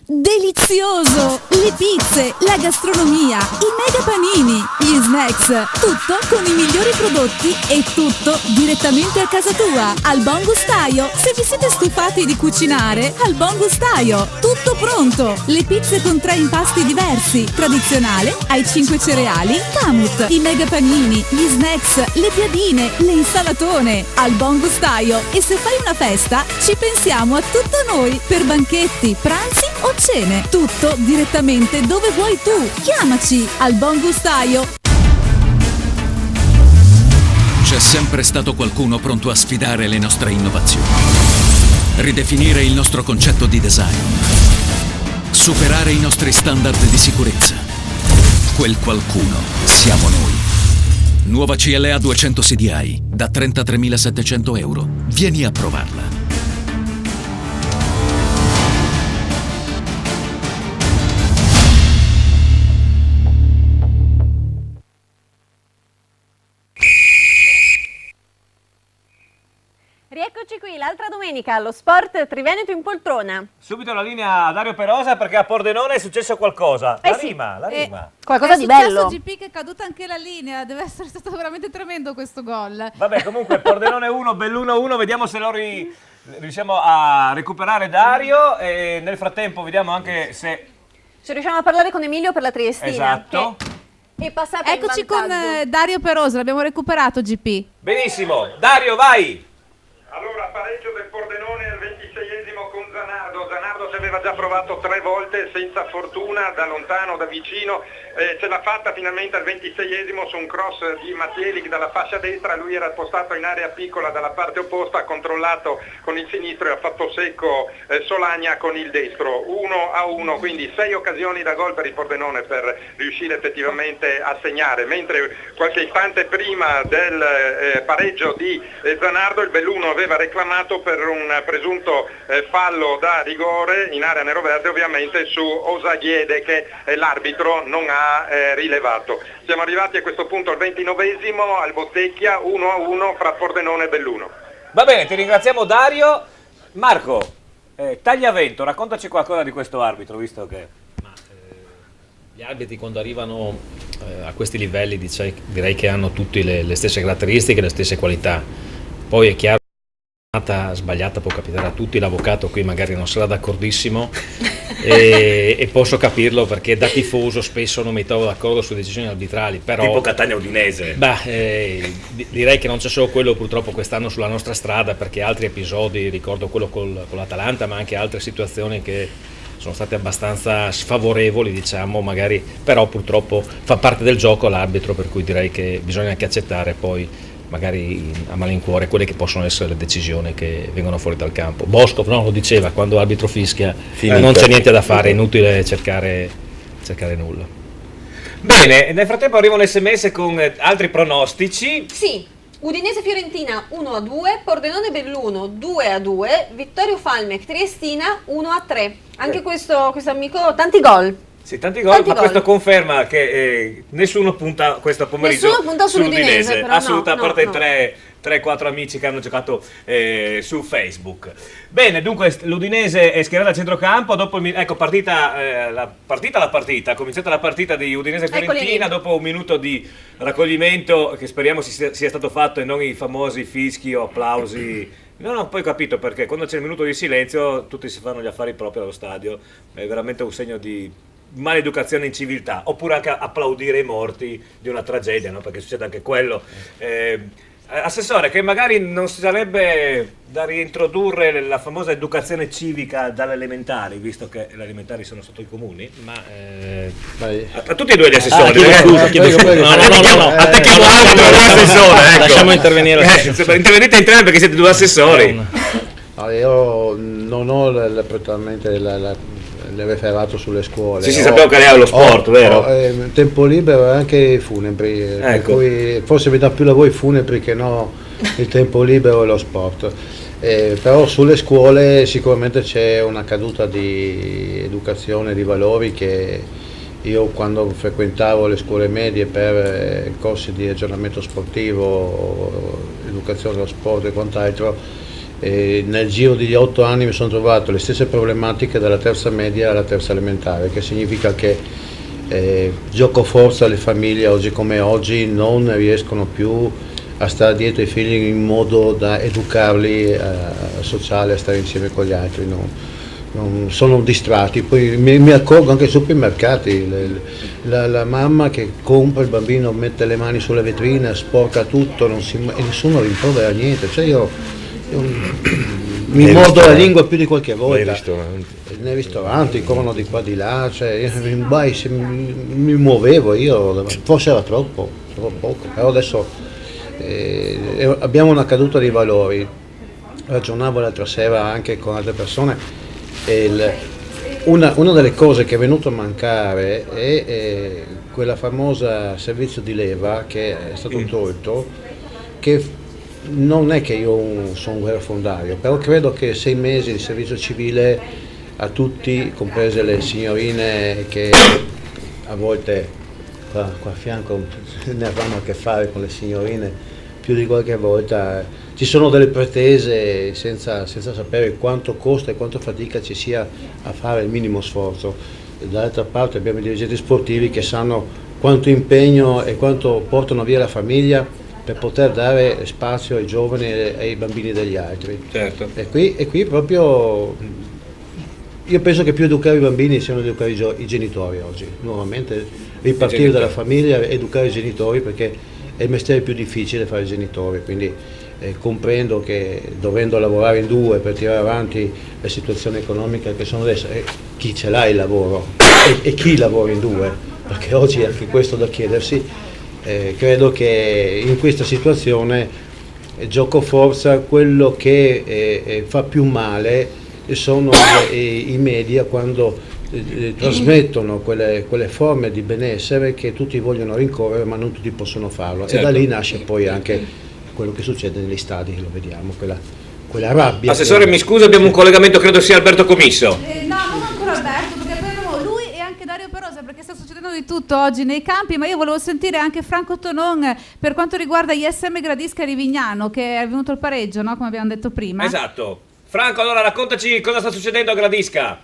Delizioso! Le pizze, la gastronomia, i mega panini, gli snacks, tutto con i migliori prodotti e tutto direttamente a casa tua. Al Buon Gustaio, se vi siete stufati di cucinare, al Buon Gustaio, tutto pronto. Le pizze con 3 impasti diversi, tradizionale, ai 5 cereali, Kamut, i mega panini, gli snacks, le piadine, le insalatone. Al Buon Gustaio. E se fai una festa, ci pensiamo a tutto noi, per banchetti, pranzi o cene. Tutto direttamente dove vuoi tu. Chiamaci al Buon Gustaio. C'è sempre stato qualcuno pronto a sfidare le nostre innovazioni, ridefinire il nostro concetto di design, superare i nostri standard di sicurezza. Quel qualcuno siamo noi. Nuova CLA 200 CDI da 33.700 euro. Vieni a provarla. Rieccoci qui, l'altra domenica allo Sport Triveneto in poltrona. Subito la linea a Dario Perosa perché a Pordenone è successo qualcosa. La rima. Qualcosa di bello. È successo, GP, che è caduta anche la linea, deve essere stato veramente tremendo questo gol. Vabbè, comunque Pordenone 1, Belluno 1, vediamo se lo riusciamo a recuperare Dario e nel frattempo vediamo anche se riusciamo a parlare con Emilio per la Triestina. Esatto. Che è passata in Eccoci con vantaggio. Dario Perosa, l'abbiamo recuperato, GP. Benissimo, Dario vai! Allora, pareggio del Pordenone al 26esimo con Zanardo. Zanardo ci aveva già provato 3 volte senza fortuna, da lontano, da vicino. Ce l'ha fatta finalmente al 26esimo su un cross di Mattielic dalla fascia destra. Lui era spostato in area piccola dalla parte opposta, ha controllato con il sinistro e ha fatto secco Solagna con il destro. 1-1, quindi 6 occasioni da gol per il Pordenone per riuscire effettivamente a segnare. Mentre qualche istante prima del pareggio di Zanardo, il Belluno aveva reclamato per un presunto fallo da rigore in area neroverde, ovviamente su Osagiede, che l'arbitro non ha rilevato. Siamo arrivati a questo punto al 29esimo al Bottecchia, 1-1 fra Pordenone e Belluno. Va bene, ti ringraziamo Dario. Marco, Tagliavento, raccontaci qualcosa di questo arbitro, visto che... Gli arbitri quando arrivano a questi livelli direi che hanno tutti le stesse caratteristiche, le stesse qualità. Poi è chiaro che una giornata sbagliata può capitare a tutti, l'avvocato qui magari non sarà d'accordissimo e posso capirlo perché da tifoso spesso non mi trovo d'accordo sulle decisioni arbitrali. Però, tipo Catania Udinese. Direi che non c'è solo quello purtroppo quest'anno sulla nostra strada, perché altri episodi, ricordo quello con l'Atalanta, ma anche altre situazioni che sono state abbastanza sfavorevoli, diciamo, magari, però purtroppo fa parte del gioco l'arbitro, per cui direi che bisogna anche accettare poi magari a malincuore quelle che possono essere le decisioni che vengono fuori dal campo. Boscov lo diceva, quando l'arbitro fischia non c'è niente da fare, è inutile cercare nulla. Bene, nel frattempo arriva un SMS con altri pronostici. Sì, Udinese-Fiorentina 1-2, Pordenone-Belluno 2-2, Vittorio-Falmec Triestina 1-3. Anche questo amico, tanti gol. Sì, tanti gol, ma questo conferma che nessuno punta questo pomeriggio sull'Udinese, però assoluta, a parte no. 3-4 amici che hanno giocato su Facebook. Bene, dunque l'Udinese è schierata a centrocampo, dopo partita, ha cominciato la partita di Udinese-Fiorentina, dopo un minuto di raccoglimento che speriamo sia stato fatto e non i famosi fischi o applausi. Non ho poi capito perché quando c'è il minuto di silenzio tutti si fanno gli affari propri allo stadio, è veramente un segno di maleducazione in civiltà, oppure anche applaudire i morti di una tragedia, no? Perché succede anche quello. Assessore, che magari non sarebbe da reintrodurre la famosa educazione civica dalle elementari, visto che le elementari sono sotto i comuni? Ma a tutti e due gli assessori. Chiedo scusa. No. Attacchiamo l'assessore, ecco. Lasciamo intervenire l'assessore. Intervenite in tre perché siete due assessori. Io non ho prettamente il referato sulle scuole. Sì, sapevo che lei ha lo sport, vero? Tempo libero e anche i funebri, per cui forse mi dà più lavoro i funebri che no il tempo libero e lo sport. Però sulle scuole sicuramente c'è una caduta di educazione, di valori che io quando frequentavo le scuole medie per corsi di aggiornamento sportivo, educazione dello sport e quant'altro, nel giro di 8 anni mi sono trovato le stesse problematiche dalla terza media alla terza elementare, che significa che gioco forza le famiglie oggi come oggi non riescono più a stare dietro ai figli in modo da educarli sociale, a stare insieme con gli altri, non sono distratti. Poi mi accorgo anche ai supermercati, la mamma che compra il bambino, mette le mani sulle vetrine, sporca tutto e nessuno rimprovera niente. Cioè io mi mordo la lingua più di qualche volta. Nei ristoranti corrono di qua di là, cioè, mi muovevo io, forse era troppo poco, però adesso abbiamo una caduta di valori. Ragionavo l'altra sera anche con altre persone e una delle cose che è venuto a mancare è quella famosa servizio di leva che è stato tolto, che non è che io sono un guerrafondario, però credo che 6 mesi di servizio civile a tutti, comprese le signorine che a volte qua a fianco ne avranno a che fare con le signorine, più di qualche volta. Ci sono delle pretese senza sapere quanto costa e quanto fatica ci sia a fare il minimo sforzo. Dall'altra parte abbiamo i dirigenti sportivi che sanno quanto impegno e quanto portano via la famiglia per poter dare spazio ai giovani e ai bambini degli altri. Certo. E qui proprio io penso che più educare i bambini siano educare i genitori oggi. Nuovamente ripartire dalla famiglia e educare i genitori, perché è il mestiere più difficile fare i genitori, quindi comprendo che dovendo lavorare in due per tirare avanti le situazioni economiche che sono adesso, chi ce l'ha il lavoro e chi lavora in due, perché oggi è anche questo da chiedersi. Credo che in questa situazione gioco forza quello che fa più male sono i media, quando trasmettono quelle forme di benessere che tutti vogliono rincorrere ma non tutti possono farlo. Certo. E da lì nasce poi anche quello che succede negli stadi, lo vediamo, quella rabbia. Assessore, mi scusi, abbiamo un collegamento, credo sia Alberto Commisso. No, non ancora Alberto, perché poi abbiamo lui e anche Dario Perosa, perché sta succedendo di tutto oggi nei campi, ma io volevo sentire anche Franco Tonon per quanto riguarda ISM Gradisca Rivignano, che è venuto il pareggio, no? Come abbiamo detto prima. Esatto. Franco, allora raccontaci cosa sta succedendo a Gradisca.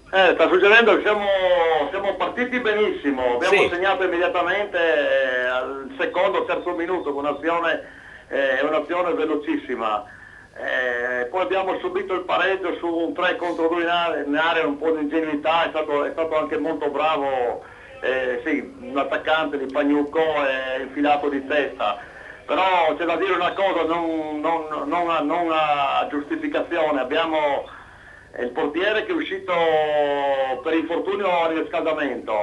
Sta succedendo che siamo partiti benissimo, abbiamo segnato immediatamente al secondo, terzo minuto con un'azione velocissima. Poi abbiamo subito il pareggio su un 3 contro 2 in area, un po' di ingenuità, è stato anche molto bravo un attaccante di Pagnucco, è infilato di testa. Però c'è da dire una cosa, non a giustificazione, abbiamo il portiere che è uscito per infortunio al riscaldamento,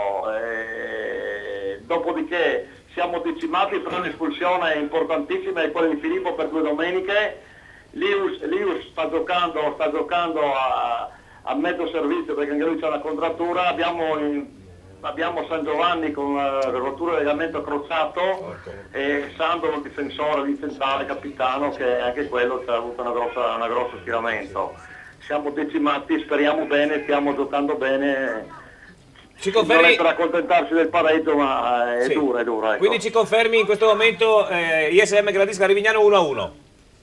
dopodiché siamo decimati per un'espulsione importantissima, è quella di Filippo per 2 domeniche. Lius sta giocando a mezzo servizio perché anche lui c'è una contrattura, abbiamo San Giovanni con rottura del legamento crociato e Sandro, difensore di centrale, capitano, che anche quello ha avuto una grosso stiramento. Siamo decimati, speriamo bene, stiamo giocando bene. Ci confermi... Non è per accontentarsi del pareggio, ma è dura. Ecco. Quindi ci confermi in questo momento ISM Gradisca Rivignano 1-1?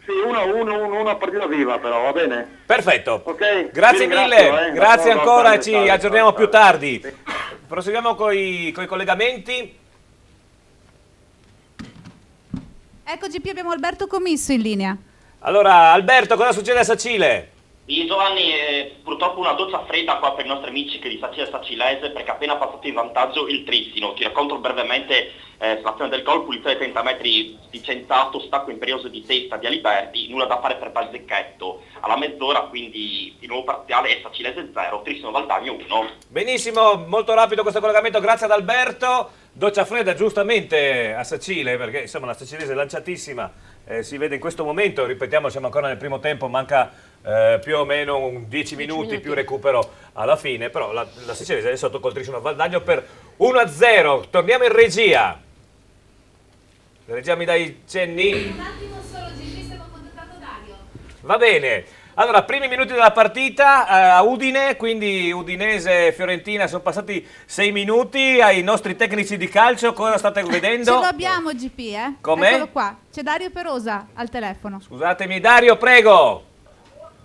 Sì, 1-1, una partita viva però, va bene? Perfetto. Okay. Grazie mille, grazie ancora e ci aggiorniamo più tardi. Proseguiamo con i collegamenti. Ecco GP, abbiamo Alberto Commisso in linea. Allora, Alberto, cosa succede a Sacile? Sì, Giovanni, purtroppo una doccia fredda qua per i nostri amici che di Sacile Sacilese, perché appena passato in vantaggio il Tristino. Ti racconto brevemente l'azione del gol, pulizia ai 30 metri di Centato, stacco imperioso di testa di Aliberti, nulla da fare per Balzecchetto. Alla mezz'ora quindi di nuovo parziale è Sacilese 0, Tristino Valdagno 1. Benissimo, molto rapido questo collegamento, grazie ad Alberto. Doccia fredda giustamente a Sacile, perché insomma la Sacilese è lanciatissima, si vede in questo momento, ripetiamo siamo ancora nel primo tempo, manca più o meno 10 minuti più recupero alla fine, però la Sicilese è sotto col Tristino Valdagno per 1-0. Torniamo in regia. La regia mi dai i cenni? Un attimo solo, GP, stiamo contattando Dario. Va bene. Allora, primi minuti della partita a Udine, quindi Udinese-Fiorentina, sono passati 6 minuti. Ai nostri tecnici di calcio, cosa state vedendo? Ce lo abbiamo GP, Com'è? Eccolo qua, c'è Dario Perosa al telefono. Scusatemi, Dario, prego.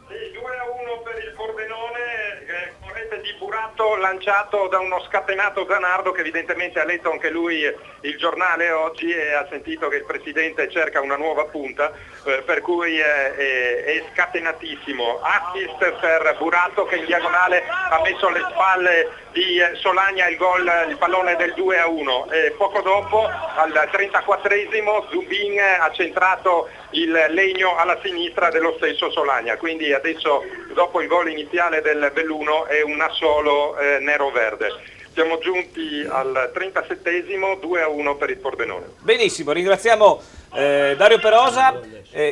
Sì, 2-1 per il Pordenone, corrente di Burato lanciato da uno scatenato Zanardo che evidentemente ha letto anche lui il giornale oggi e ha sentito che il presidente cerca una nuova punta, per cui è scatenatissimo. Assist per Burato che in diagonale ha messo alle spalle di Solagna il pallone del 2-1. Poco dopo, al 34esimo, Zubin ha centrato il legno alla sinistra dello stesso Solagna, quindi adesso dopo il gol iniziale del Belluno è un assolo nero-verde. Siamo giunti al 37esimo, 2-1 per il Pordenone. Benissimo, ringraziamo Dario Perosa.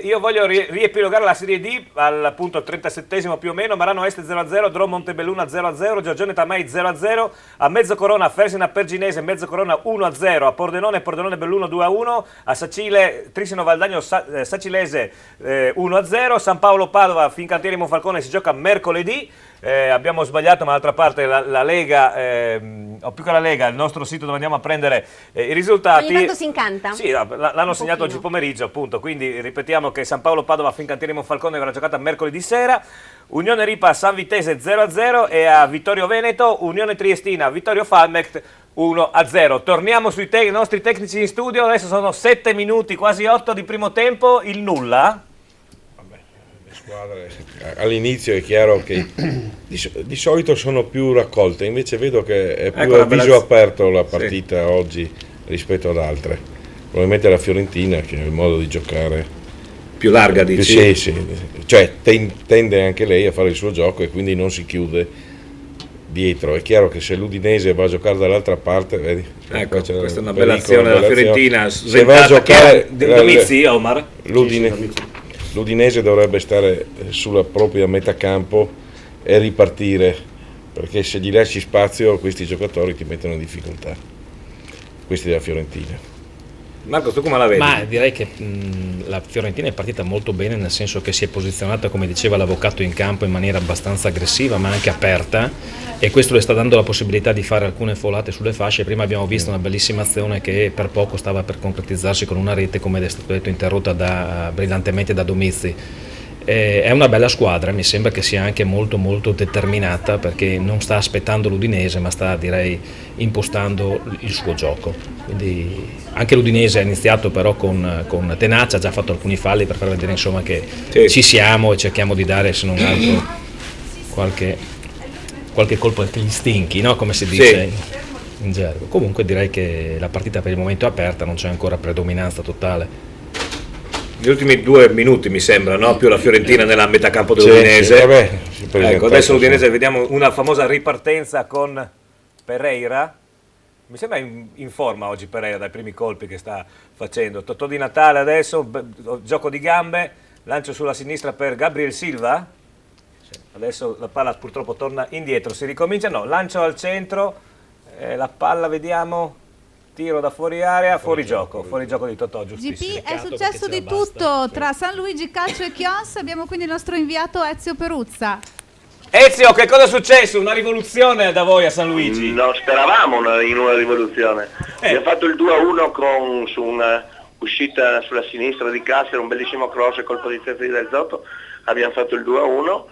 Io voglio riepilogare la Serie D al appunto 37esimo più o meno. Marano Est 0-0, Drom Montebelluna 0-0, Giorgione Tamai 0-0, a Mezzocorona Fersina Perginese, Mezzocorona 1-0, a Pordenone Belluno 2-1, a Sacile Tristino Valdagno Sacilese 1-0, San Paolo Padova Fincantieri Monfalcone si gioca mercoledì. abbiamo sbagliato, ma d'altra parte la Lega, o più che la Lega, il nostro sito dove andiamo a prendere i risultati. Ogni tanto si incanta? Sì, l'hanno segnato oggi pomeriggio, appunto, quindi ripetiamo che San Paolo Padova Fincantieri Monfalcone verrà giocata mercoledì sera, Unione Ripa San Vitese 0-0 e a Vittorio Veneto Unione Triestina Vittorio Falmect 1-0. Torniamo sui nostri tecnici in studio, adesso sono 7 minuti, quasi 8 di primo tempo, il nulla. Squadre all'inizio è chiaro che di solito sono più raccolte, invece vedo che è più a viso aperto la partita oggi rispetto ad altre. Probabilmente la Fiorentina, che ha il modo di giocare più larga, dici? Sì, cioè tende anche lei a fare il suo gioco e quindi non si chiude dietro. È chiaro che se l'Udinese va a giocare dall'altra parte, vedi, ecco, questa è una bella azione della Fiorentina, se va a giocare Domizi, Omar. L'Udinese dovrebbe stare sulla propria metà campo e ripartire, perché se gli lasci spazio questi giocatori ti mettono in difficoltà, questi della Fiorentina. Marco, tu come la vedi? Ma direi che la Fiorentina è partita molto bene, nel senso che si è posizionata, come diceva l'avvocato, in campo in maniera abbastanza aggressiva ma anche aperta, e questo le sta dando la possibilità di fare alcune folate sulle fasce. Prima abbiamo visto una bellissima azione che per poco stava per concretizzarsi con una rete, come è stato detto, interrotta brillantemente da Domizzi. È una bella squadra, mi sembra che sia anche molto molto determinata, perché non sta aspettando l'Udinese ma sta, direi, impostando il suo gioco. Quindi anche l'Udinese ha iniziato però con tenacia, ha già fatto alcuni falli per far vedere, insomma, che ci siamo e cerchiamo di dare, se non altro, qualche colpo agli stinchi, no? Come si dice in gergo. Comunque direi che la partita per il momento è aperta, non c'è ancora predominanza totale. Gli ultimi 2 minuti mi sembra, no? Più la Fiorentina nella metà campo dell'Udinese. Ecco, adesso l'Udinese, vediamo una famosa ripartenza con Pereira. Mi sembra in forma oggi Pereira dai primi colpi che sta facendo. Totò Di Natale adesso, gioco di gambe, lancio sulla sinistra per Gabriel Silva. Adesso la palla purtroppo torna indietro, si ricomincia, no, lancio al centro, la palla vediamo, tiro da fuori area, fuori gioco di Totò, giustissimo. GP, è successo di tutto tra San Luigi Calcio e Chios, abbiamo quindi il nostro inviato Ezio Peruzza. Ezio, che cosa è successo? Una rivoluzione da voi a San Luigi? No, speravamo in una rivoluzione. Abbiamo fatto il 2-1 su una uscita sulla sinistra di Cassero, un bellissimo cross e colpo di testa di Del Zotto. Abbiamo fatto il 2-1.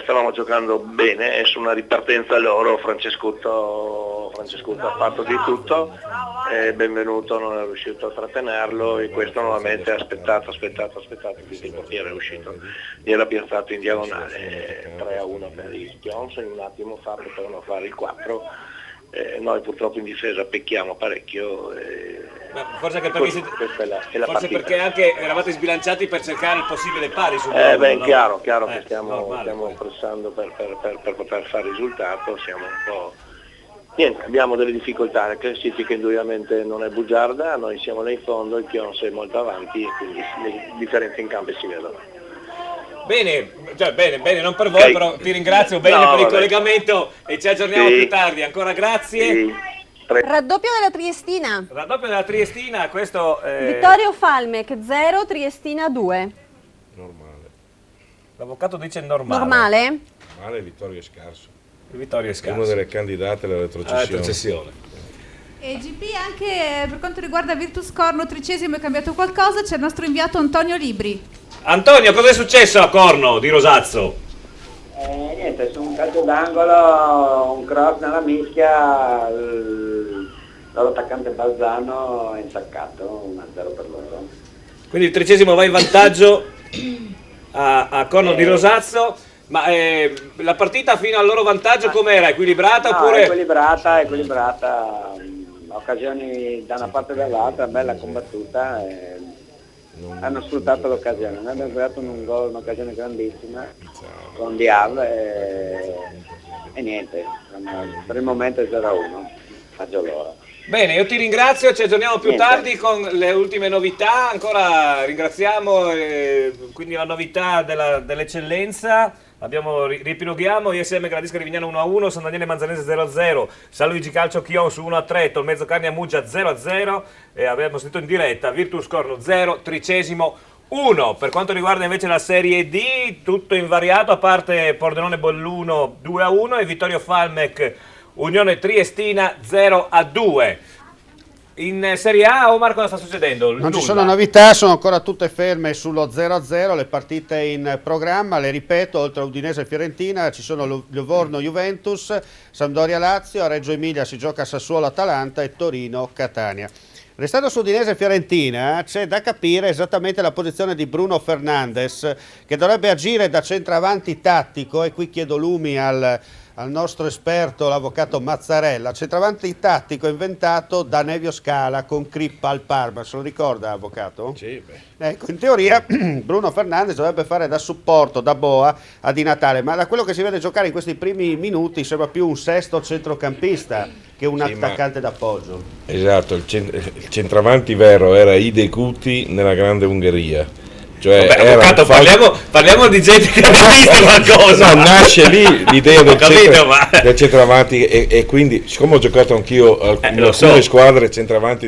Stavamo giocando bene e su una ripartenza loro Francescutto ha fatto di tutto e Benvenuto non è riuscito a trattenerlo, e questo nuovamente ha aspettato finché il portiere è uscito, gli era piazzato in diagonale. 3-1 per i Chions, in un attimo fa potevano fare il 4. Noi purtroppo in difesa pecchiamo parecchio. Forse anche perché, forse perché anche eravate sbilanciati per cercare il possibile pari sul gol. Beh, no? chiaro che stiamo pressando per poter fare risultato, siamo un po'. Niente, abbiamo delle difficoltà, la classifica indubbiamente non è bugiarda, noi siamo là in fondo, il Chions è molto avanti e quindi le differenze in campo si vedono. Bene, non per voi, però ti ringrazio per il collegamento e ci aggiorniamo più tardi. Ancora grazie. Raddoppio della Triestina. Raddoppio della Triestina, questo... Vittorio Falmec 0, Triestina 2. Normale. L'avvocato dice normale. Normale? Normale, Vittorio è scarso. Vittorio è scarso. È una delle candidate alla retrocessione. E GP, anche per quanto riguarda Virtus Corno, 13° è cambiato qualcosa, c'è il nostro inviato Antonio Libri. Antonio, cosa è successo a Corno di Rosazzo? Niente, su un calcio d'angolo, un cross nella mischia, il loro attaccante Balzano è insaccato, 1-0 per loro. Quindi il 13° va in vantaggio a Corno di Rosazzo, ma la partita fino al loro vantaggio com'era? Equilibrata oppure? Equilibrata, occasioni da una parte e dall'altra, bella combattuta. Hanno sfruttato l'occasione, noi abbiamo creato un gol, un'occasione grandissima con Dial e niente, per il momento è 0-1, faggio loro. Bene, io ti ringrazio, ci aggiorniamo più tardi con le ultime novità, ancora ringraziamo quindi la novità dell'eccellenza. Riepiloghiamo, ISM Gradisca Rivignano 1-1, San Daniele Manzanese 0-0, San Luigi Calcio Chios 1-3, Tolmezzo Carni a Muggia 0-0 e abbiamo sentito in diretta Virtus Corno 0, 13° 1. Per quanto riguarda invece la Serie D, tutto invariato, a parte Pordenone Belluno 2-1 e Vittorio Falmec Unione Triestina 0-2. In Serie A, Omar, cosa sta succedendo? Non ci sono novità, sono ancora tutte ferme sullo 0-0, le partite in programma, le ripeto, oltre a Udinese e Fiorentina ci sono Livorno-Juventus, Sampdoria-Lazio, a Reggio Emilia si gioca Sassuolo-Atalanta e Torino-Catania. Restando su Udinese e Fiorentina, c'è da capire esattamente la posizione di Bruno Fernandes, che dovrebbe agire da centravanti tattico, e qui chiedo lumi al nostro esperto, l'avvocato Mazzarella. Centravanti tattico inventato da Nevio Scala con Crippa al Parma, se lo ricorda, avvocato? Sì, Ecco, in teoria Bruno Fernandes dovrebbe fare da supporto, da boa a Di Natale, ma da quello che si vede giocare in questi primi minuti sembra più un sesto centrocampista che un attaccante d'appoggio. Esatto, il centravanti vero era Ide Cuti nella grande Ungheria. Cioè, vabbè, avvocato, parliamo di gente che ha visto qualcosa. No, nasce lì l'idea del centravanti e quindi, siccome ho giocato anch'io in alcune squadre centravanti,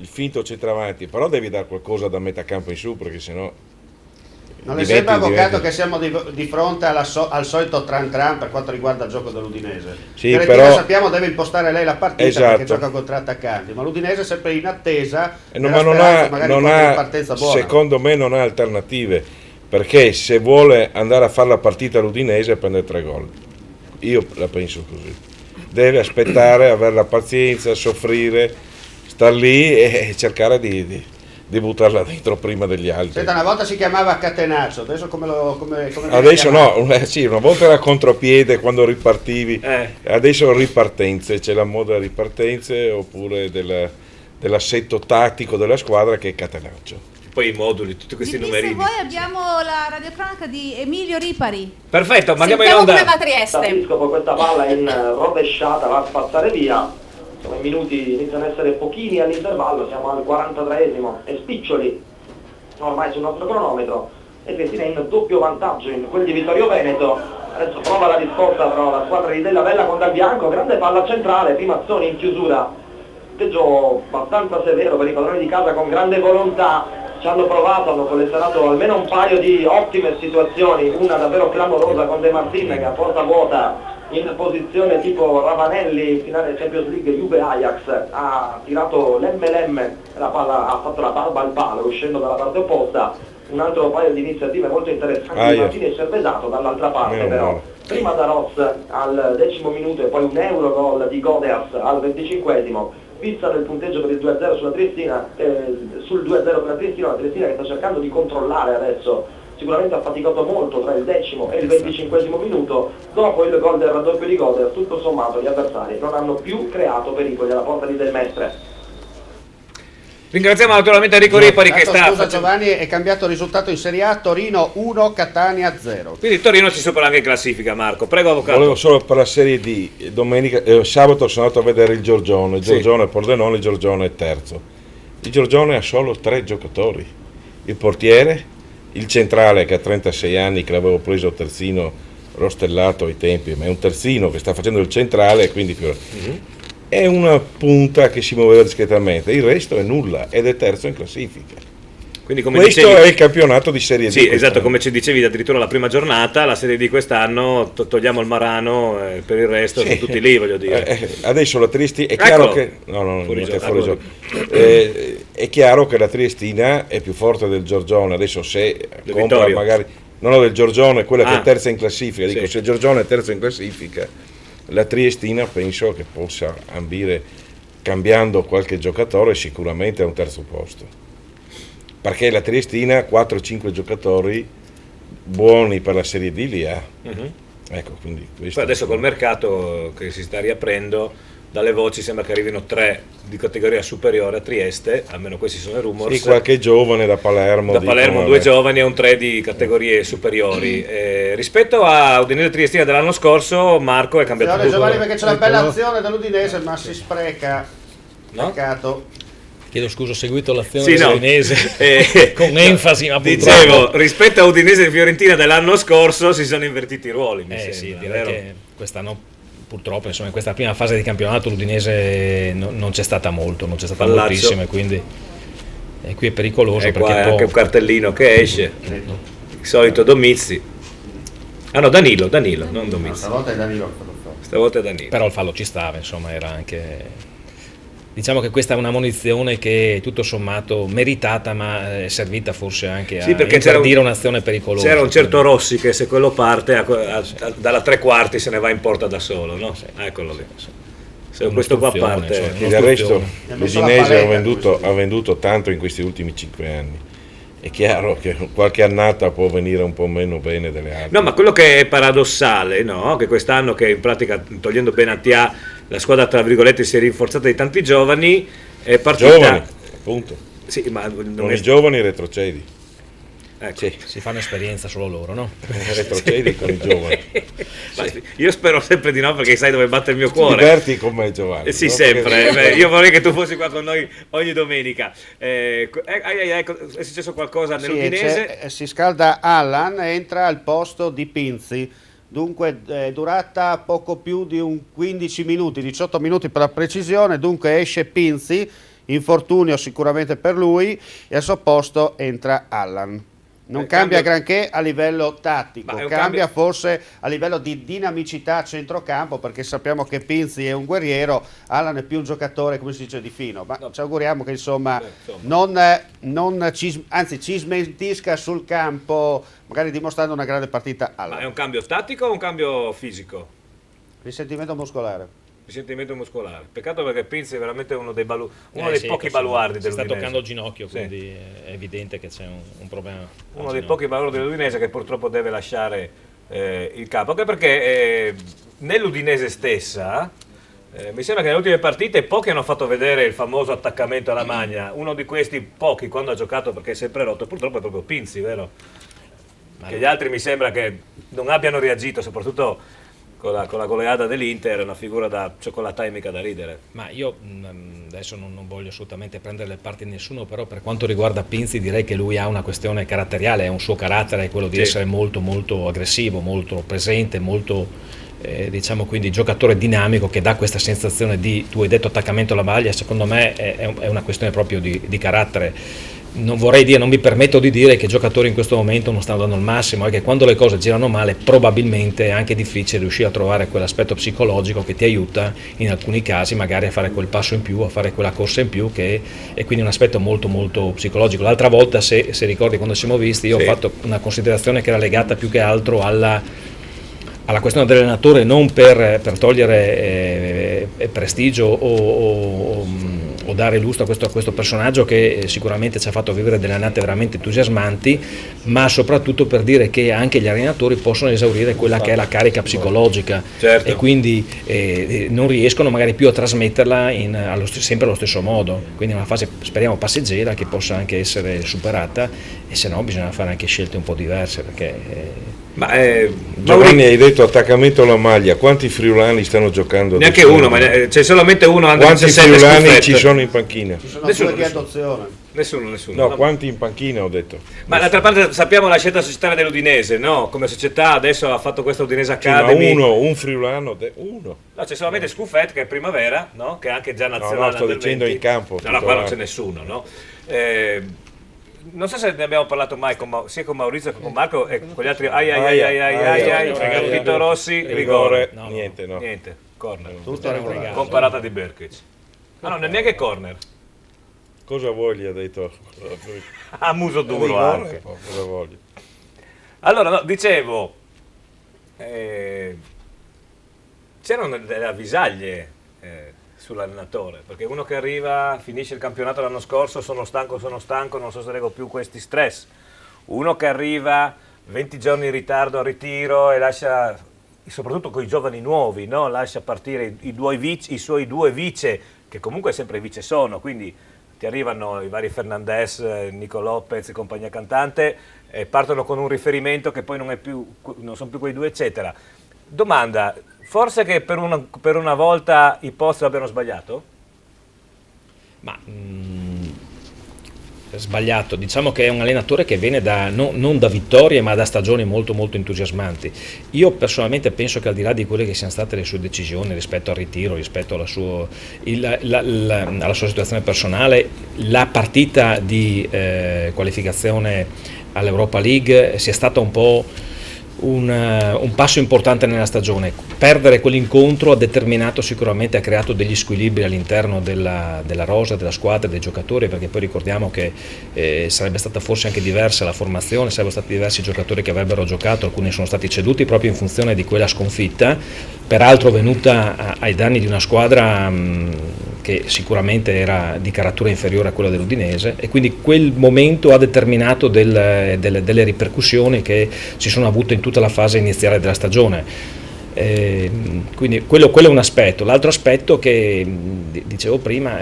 il finto centravanti, però devi dare qualcosa da metacampo in su, perché sennò non le sembra, avvocato, che siamo di fronte al solito tran per quanto riguarda il gioco dell'Udinese? Sì, però sappiamo deve impostare lei la partita, esatto, perché gioca con 3 attaccanti, ma l'Udinese è sempre in attesa ma non ha partenza buona. Secondo me non ha alternative, perché se vuole andare a fare la partita all'Udinese prende 3 gol. Io la penso così, deve aspettare, avere la pazienza, soffrire, star lì e cercare di buttarla dentro prima degli altri. Senta, una volta si chiamava Catenaccio, adesso come adesso no, sì, una volta era contropiede quando ripartivi, adesso ripartenze, c'è la moda ripartenze oppure dell'assetto tattico della squadra che è Catenaccio. Poi i moduli, tutti questi numerini. Poi abbiamo la radiocronaca di Emilio Ripari. Perfetto, mandiamo in onda. Capisco, questa palla in rovesciata va a spazzare via. I minuti iniziano a essere pochini all'intervallo, siamo al 43esimo e spiccioli ormai sul nostro cronometro, e Triestina in doppio vantaggio in quel di Vittorio Veneto. Adesso prova la risposta però la squadra di Della Bella con Dal Bianco, grande palla centrale, Primazzoni in chiusura, punteggio abbastanza severo per i padroni di casa con grande volontà, ci hanno provato, hanno collezionato almeno un paio di ottime situazioni, una davvero clamorosa con De Martin che a porta vuota in posizione tipo Ravanelli, finale Champions League Juve-Ajax, ha tirato l'emme, la palla ha fatto la barba al palo uscendo dalla parte opposta. Un altro paio di iniziative molto interessanti, Martini è cervesato dall'altra parte però. Prima da Ross al 10° minuto e poi un Eurogol di Goders al 25esimo. Pizza del punteggio per il 2-0 sulla Triestina, sul 2-0 per la Triestina che sta cercando di controllare adesso. Sicuramente ha faticato molto tra il 10° e il 25esimo minuto. Dopo il gol del raddoppio di Goder, tutto sommato gli avversari non hanno più creato pericoli alla porta di Del Mestre. Ringraziamo naturalmente Enrico Ripari che sta... Scusa Giovanni, è cambiato il risultato in Serie A, Torino 1, Catania 0. Quindi Torino ci supera anche in classifica, Marco. Prego, avvocato. Volevo solo per la Serie D, sabato sono andato a vedere il Giorgione, Pordenone, il Giorgione è terzo. Il Giorgione ha solo 3 giocatori, il portiere, il centrale che ha 36 anni, che l'avevo preso terzino rostellato ai tempi, ma è un terzino che sta facendo il centrale, quindi è una punta che si muoveva discretamente, il resto è nulla ed è terzo in classifica. Quindi, come questo dicevi, è il campionato di Serie D. Sì, esatto, come ci dicevi addirittura la prima giornata, la Serie D quest'anno, togliamo il Marano, per il resto sono tutti lì, voglio dire. Adesso la Triestina, è chiaro che... No, fuori gioco. È chiaro che la Triestina è più forte del Giorgione, adesso se compra magari... No, del Giorgione, quella che è terza in classifica, dico, se il Giorgione è terza in classifica, la Triestina penso che possa ambire, cambiando qualche giocatore, sicuramente a un terzo posto. Perché la Triestina 4-5 giocatori buoni per la Serie D li ha. Ecco, quindi poi adesso col mercato che si sta riaprendo, dalle voci sembra che arrivino 3 di categoria superiore a Trieste, almeno questi sono i rumors. Sì, qualche giovane da Palermo. Da Palermo 2 giovani e un 3 di categorie superiori. Rispetto a Udinese Triestina dell'anno scorso, Marco è cambiato tutto. Giovanni, perché c'è una bella azione dell'Udinese, ma si spreca. Peccato. Chiedo scusa, ho seguito l'azione dell'Udinese con enfasi, ma dicevo, rispetto a Udinese e Fiorentina dell'anno scorso si sono invertiti i ruoli, mi sembra. Sì, direi che quest'anno purtroppo, insomma, in questa prima fase di campionato l'Udinese non c'è stata molto, non c'è stata moltissimo, e quindi e qui è pericoloso E perché qua è può... anche un cartellino che esce, il solito Domizzi. Ah no, Danilo, non Domizzi. Stavolta è Danilo. Stavolta è Danilo. Però il fallo ci stava, insomma, era anche... Diciamo che questa è una munizione che tutto sommato meritata, ma è servita forse anche a interdire un'azione pericolosa. C'era un certo Rossi che se quello parte dalla tre quarti se ne va in porta da solo, no? Eccolo lì. Se questo qua parte... E del resto l'Udinese ha venduto tanto in questi ultimi 5 anni. È chiaro che qualche annata può venire un po' meno bene delle altre. No, ma quello che è paradossale, no? Che quest'anno, che in pratica, togliendo Benatia, la squadra tra virgolette si è rinforzata di tanti giovani, è partita... Giovani, appunto. Sì, ma non i giovani retrocedi. Ecco. Sì, si fanno esperienza solo loro, no? Retrocedi con i giovani. Sì. Io spero sempre di no, perché sai dove batte il mio cuore. Ti diverti con me, Giovanni? Sì, no? sempre. Io vorrei che tu fossi qua con noi ogni domenica. È successo qualcosa nell'Udinese? Si scalda Allan, entra al posto di Pinzi. Dunque durata poco più di un 15 minuti, 18 minuti per la precisione, dunque esce Pinzi, infortunio sicuramente per lui, e al suo posto entra Allan. Non cambia granché a livello tattico, cambia forse a livello di dinamicità a centrocampo, perché sappiamo che Pinzi è un guerriero, Allan è più un giocatore, come si dice, di fino, ma ci auguriamo che insomma ci smentisca sul campo, magari dimostrando una grande partita Allan. Ma è un cambio tattico o un cambio fisico? Risentimento muscolare. Risentimento muscolare. Peccato, perché Pinzi è veramente uno dei sì, pochi baluardi si dell'Udinese. sta toccando il ginocchio, Sì. quindi è evidente che c'è un problema. Uno dei pochi baluardi dell'Udinese che purtroppo deve lasciare il campo, anche perché nell'Udinese stessa mi sembra che nelle ultime partite pochi hanno fatto vedere il famoso attaccamento alla maglia. Uno di questi pochi, quando ha giocato, perché è sempre rotto, purtroppo è proprio Pinzi, vero? Che gli altri mi sembra che non abbiano reagito, soprattutto con la goleada dell'Inter, è una figura da cioccolata mica da ridere. Ma io adesso non voglio assolutamente prendere le parti di nessuno, però per quanto riguarda Pinzi direi che lui ha una questione caratteriale, è un suo carattere, è quello di essere molto molto aggressivo, molto presente, molto diciamo quindi giocatore dinamico, che dà questa sensazione di, tu hai detto attaccamento alla maglia, secondo me è una questione proprio di carattere. Non vorrei dire, non mi permetto di dire che i giocatori in questo momento non stanno dando il massimo, e che quando le cose girano male probabilmente è anche difficile riuscire a trovare quell'aspetto psicologico che ti aiuta in alcuni casi magari a fare quel passo in più, a fare quella corsa in più, che è quindi un aspetto molto molto psicologico. L'altra volta, se ricordi, quando siamo visti, io ho fatto una considerazione che era legata più che altro alla questione dell'allenatore, non per togliere prestigio o dare lustro a questo personaggio che sicuramente ci ha fatto vivere delle annate veramente entusiasmanti, ma soprattutto per dire che anche gli allenatori possono esaurire quella che è la carica psicologica, e quindi non riescono magari più a trasmetterla sempre allo stesso modo. Quindi è una fase, speriamo, passeggera, che possa anche essere superata, e se no bisogna fare anche scelte un po' diverse, perché Giovanni, hai detto attaccamento alla maglia, quanti friulani stanno giocando? Neanche uno, ma c'è solamente uno. Quanti friulani ci sono in panchina? Ci sono due di adozione. Nessuno. No, quanti in panchina ho detto? Ma d'altra parte sappiamo la scelta societaria dell'Udinese, no? Come società adesso ha fatto questa Udinese Academy. Ma un friulano, uno. No, c'è solamente Scuffet, che è Primavera, no? Che è anche già nazionale. No, sto dicendo in campo. No, qua non c'è nessuno, no? Non so se ne abbiamo parlato mai sia con Maurizio che con Marco e con gli altri. Vito Rossi, rigore. Niente, corner. Tutto regolare. Con parata di Berkic. Ah, non è neanche corner. Cosa vuoi, ha detto? A muso duro anche. Cosa voglio? Allora, no, dicevo, c'erano delle avvisaglie sull'allenatore, perché uno che arriva, finisce il campionato l'anno scorso, sono stanco, non so se reggo più questi stress. Uno che arriva 20 giorni in ritardo al ritiro e lascia, soprattutto con i giovani nuovi, no? Lascia partire i suoi due vice, che comunque sempre vice sono, quindi ti arrivano i vari Fernandez, Nico Lopez e compagnia cantante, partono con un riferimento che poi non sono più quei due, eccetera. Domanda, forse che per una volta i post abbiano sbagliato? Ma sbagliato, diciamo che è un allenatore che viene non da vittorie ma da stagioni molto molto entusiasmanti. Io personalmente penso che al di là di quelle che siano state le sue decisioni rispetto al ritiro, rispetto alla sua situazione personale, la partita di qualificazione all'Europa League sia stata un po' un passo importante nella stagione. Perdere quell'incontro ha determinato sicuramente, ha creato degli squilibri all'interno della rosa, della squadra, dei giocatori, perché poi ricordiamo che sarebbe stata forse anche diversa la formazione, sarebbero stati diversi i giocatori che avrebbero giocato, alcuni sono stati ceduti proprio in funzione di quella sconfitta, peraltro venuta ai danni di una squadra che sicuramente era di caratura inferiore a quella dell'Udinese, e quindi quel momento ha determinato delle ripercussioni che si sono avute in tutta la fase iniziale della stagione. Quindi quello è un aspetto. L'altro aspetto che dicevo prima,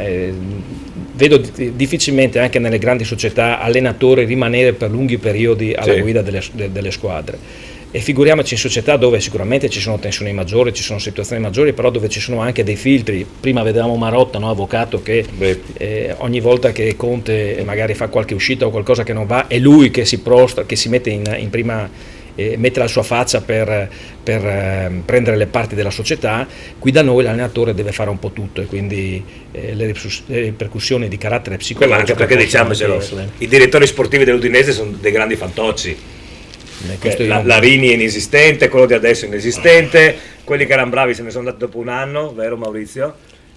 vedo difficilmente anche nelle grandi società allenatori rimanere per lunghi periodi alla guida delle squadre. E figuriamoci in società dove sicuramente ci sono tensioni maggiori, ci sono situazioni maggiori, però dove ci sono anche dei filtri. Prima vedevamo Marotta, no, avvocato, che ogni volta che Conte magari fa qualche uscita o qualcosa che non va, è lui che si prostra, che si mette in prima, mette la sua faccia per prendere le parti della società. Qui da noi l'allenatore deve fare un po' tutto, e quindi le ripercussioni di carattere psicologico. Ma anche perché, diciamocelo, i direttori sportivi dell'Udinese sono dei grandi fantocci. Larini è inesistente, quello di adesso è inesistente, quelli che erano bravi se ne sono andati dopo un anno, vero Maurizio?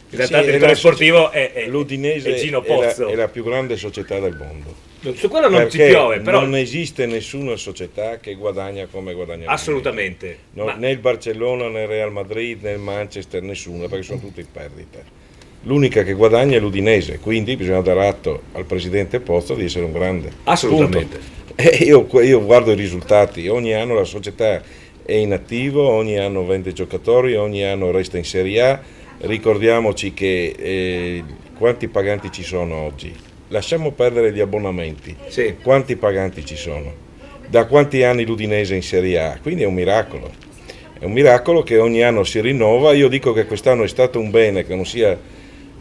In realtà il direttore sportivo è l'Udinese, è Gino Pozzo. È la più grande società del mondo. Su quello non ci piove, però non esiste nessuna società che guadagna come guadagna. Assolutamente. Né il Barcellona, né il Real Madrid, né il Manchester, nessuna, perché sono tutti in perdita. L'unica che guadagna è l'Udinese, quindi bisogna dare atto al presidente Pozzo di essere un grande. Assolutamente. Io guardo i risultati, ogni anno la società è in attivo, ogni anno vende giocatori, ogni anno resta in Serie A. Ricordiamoci che quanti paganti ci sono oggi? Lasciamo perdere gli abbonamenti, quanti paganti ci sono? Da quanti anni l'Udinese è in Serie A? Quindi è un miracolo che ogni anno si rinnova. Io dico che quest'anno è stato un bene che non sia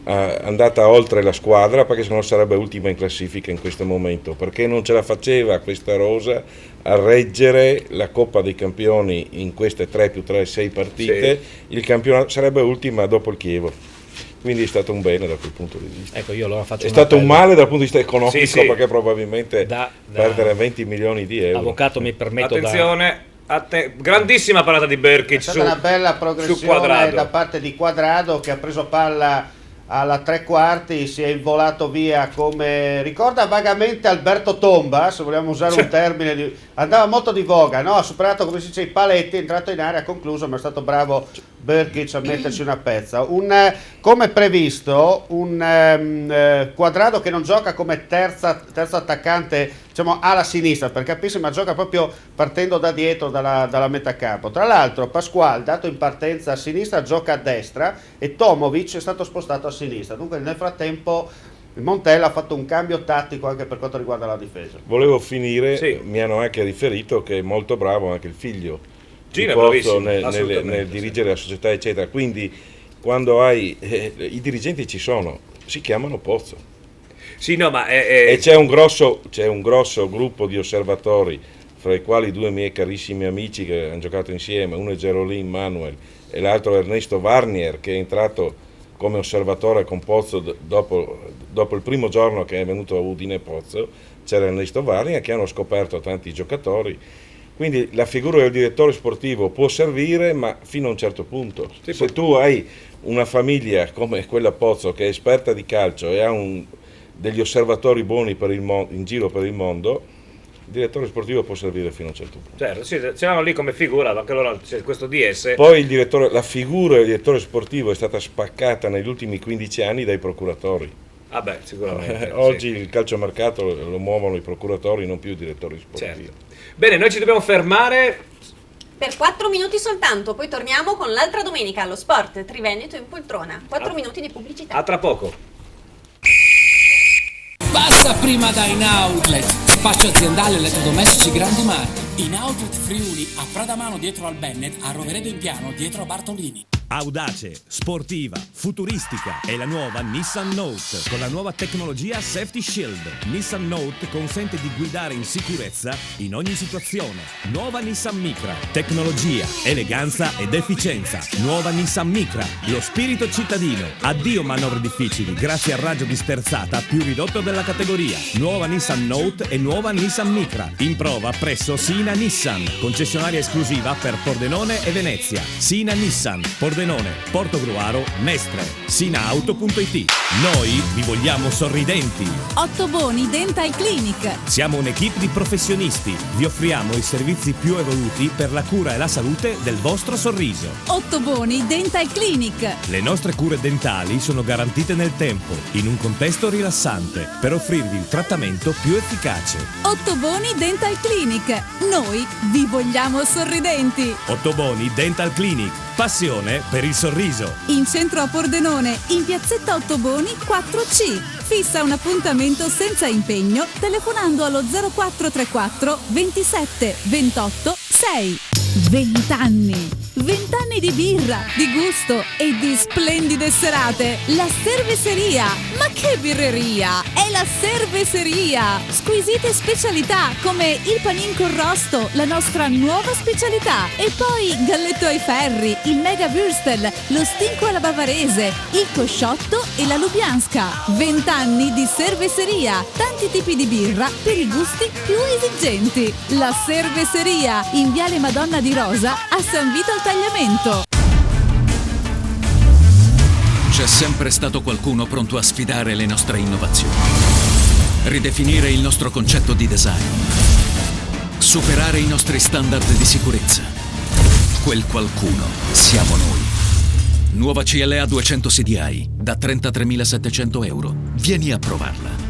andata oltre la squadra, perché sennò sarebbe ultima in classifica in questo momento, perché non ce la faceva questa rosa a reggere la Coppa dei Campioni in queste 3+3, 6 partite. Il campionato sarebbe ultima dopo il Chievo, quindi è stato un bene da quel punto di vista. Ecco, io allora faccio è stato un male dal punto di vista economico, perché probabilmente perdere 20 milioni di euro. Avvocato, mi permetto attenzione. Grandissima parata di Berkic, è stata una bella progressione da parte di Quadrado, che ha preso palla alla 3/4, si è involato via, come ricorda vagamente Alberto Tomba, se vogliamo usare un termine, andava molto di voga, no? Ha superato, come si dice, i paletti, è entrato in area, ha concluso, ma è stato bravo Berkic a metterci una pezza. Come previsto, un Quadrado che non gioca come terzo attaccante, diciamo alla sinistra, per capirsi, ma gioca proprio partendo da dietro, dalla metà campo. Tra l'altro Pasquale, dato in partenza a sinistra, gioca a destra, e Tomovic è stato spostato a sinistra. Dunque nel frattempo Montella ha fatto un cambio tattico anche per quanto riguarda la difesa. Volevo finire, mi hanno anche riferito che è molto bravo anche il figlio di Pozzo nel dirigere la società, eccetera. Quindi quando hai i dirigenti ci sono, si chiamano Pozzo. Sì, no, ma e c'è un grosso gruppo di osservatori, fra i quali due miei carissimi amici che hanno giocato insieme, uno è Gerolin Manuel e l'altro è Ernesto Warnier, che è entrato come osservatore con Pozzo dopo il primo giorno che è venuto a Udine Pozzo. C'era Ernesto Warnier, che hanno scoperto tanti giocatori. Quindi la figura del direttore sportivo può servire, ma fino a un certo punto. Se tu hai una famiglia come quella Pozzo, che è esperta di calcio e ha degli osservatori buoni in giro per il mondo, il direttore sportivo può servire fino a un certo punto. Certo, sì, c'erano lì come figura, anche loro c'è questo DS. Poi la figura del direttore sportivo è stata spaccata negli ultimi 15 anni dai procuratori. Ah beh, sicuramente. Oggi il calciomercato lo muovono i procuratori, non più i direttori sportivi. Certo. Bene, noi ci dobbiamo fermare per 4 minuti soltanto, poi torniamo con l'altra domenica allo Sport Triveneto in poltrona. 4 minuti di pubblicità. A tra poco. Passa prima da In Outlet, spazio aziendale elettrodomestici grandi marchi. In Outlet Friuli, a Pradamano dietro al Bennett, a Roveredo in Piano dietro a Bartolini. Audace, sportiva, futuristica è la nuova Nissan Note con la nuova tecnologia Safety Shield. Nissan Note consente di guidare in sicurezza in ogni situazione. Nuova Nissan Micra, tecnologia, eleganza ed efficienza. Nuova Nissan Micra, lo spirito cittadino. Addio manovre difficili grazie al raggio di sterzata più ridotto della categoria. Nuova Nissan Note e nuova Nissan Micra in prova presso Sina Nissan, concessionaria esclusiva per Pordenone e Venezia. Sina Nissan, Pordenone, Portogruaro, Mestre, Sinaauto.it. Noi vi vogliamo sorridenti. Ottoboni Dental Clinic. Siamo un'equipe di professionisti. Vi offriamo i servizi più evoluti per la cura e la salute del vostro sorriso. Ottoboni Dental Clinic. Le nostre cure dentali sono garantite nel tempo, in un contesto rilassante, per offrirvi il trattamento più efficace. Ottoboni Dental Clinic. Noi vi vogliamo sorridenti. Ottoboni Dental Clinic. Passione per il sorriso. In centro a Pordenone, in piazzetta Ottoboni 4C. Fissa un appuntamento senza impegno telefonando allo 0434 27 28 6. 20 anni. 20 anni di birra, di gusto e di splendide serate. La Cerveseria. Ma che birreria! È la Cerveseria. Squisite specialità come il panin con rosto, la nostra nuova specialità. E poi galletto ai ferri, il mega würstel, lo stinco alla bavarese, il cosciotto e la lubianska. 20 anni di Cerveseria. Tanti tipi di birra per i gusti più esigenti. La Cerveseria, in Viale Madonna di Rosa a San Vito al Tagliamento. C'è sempre stato qualcuno pronto a sfidare le nostre innovazioni, ridefinire il nostro concetto di design, superare i nostri standard di sicurezza. Quel qualcuno siamo noi. Nuova CLA 200 CDI da 33.700 euro. Vieni a provarla.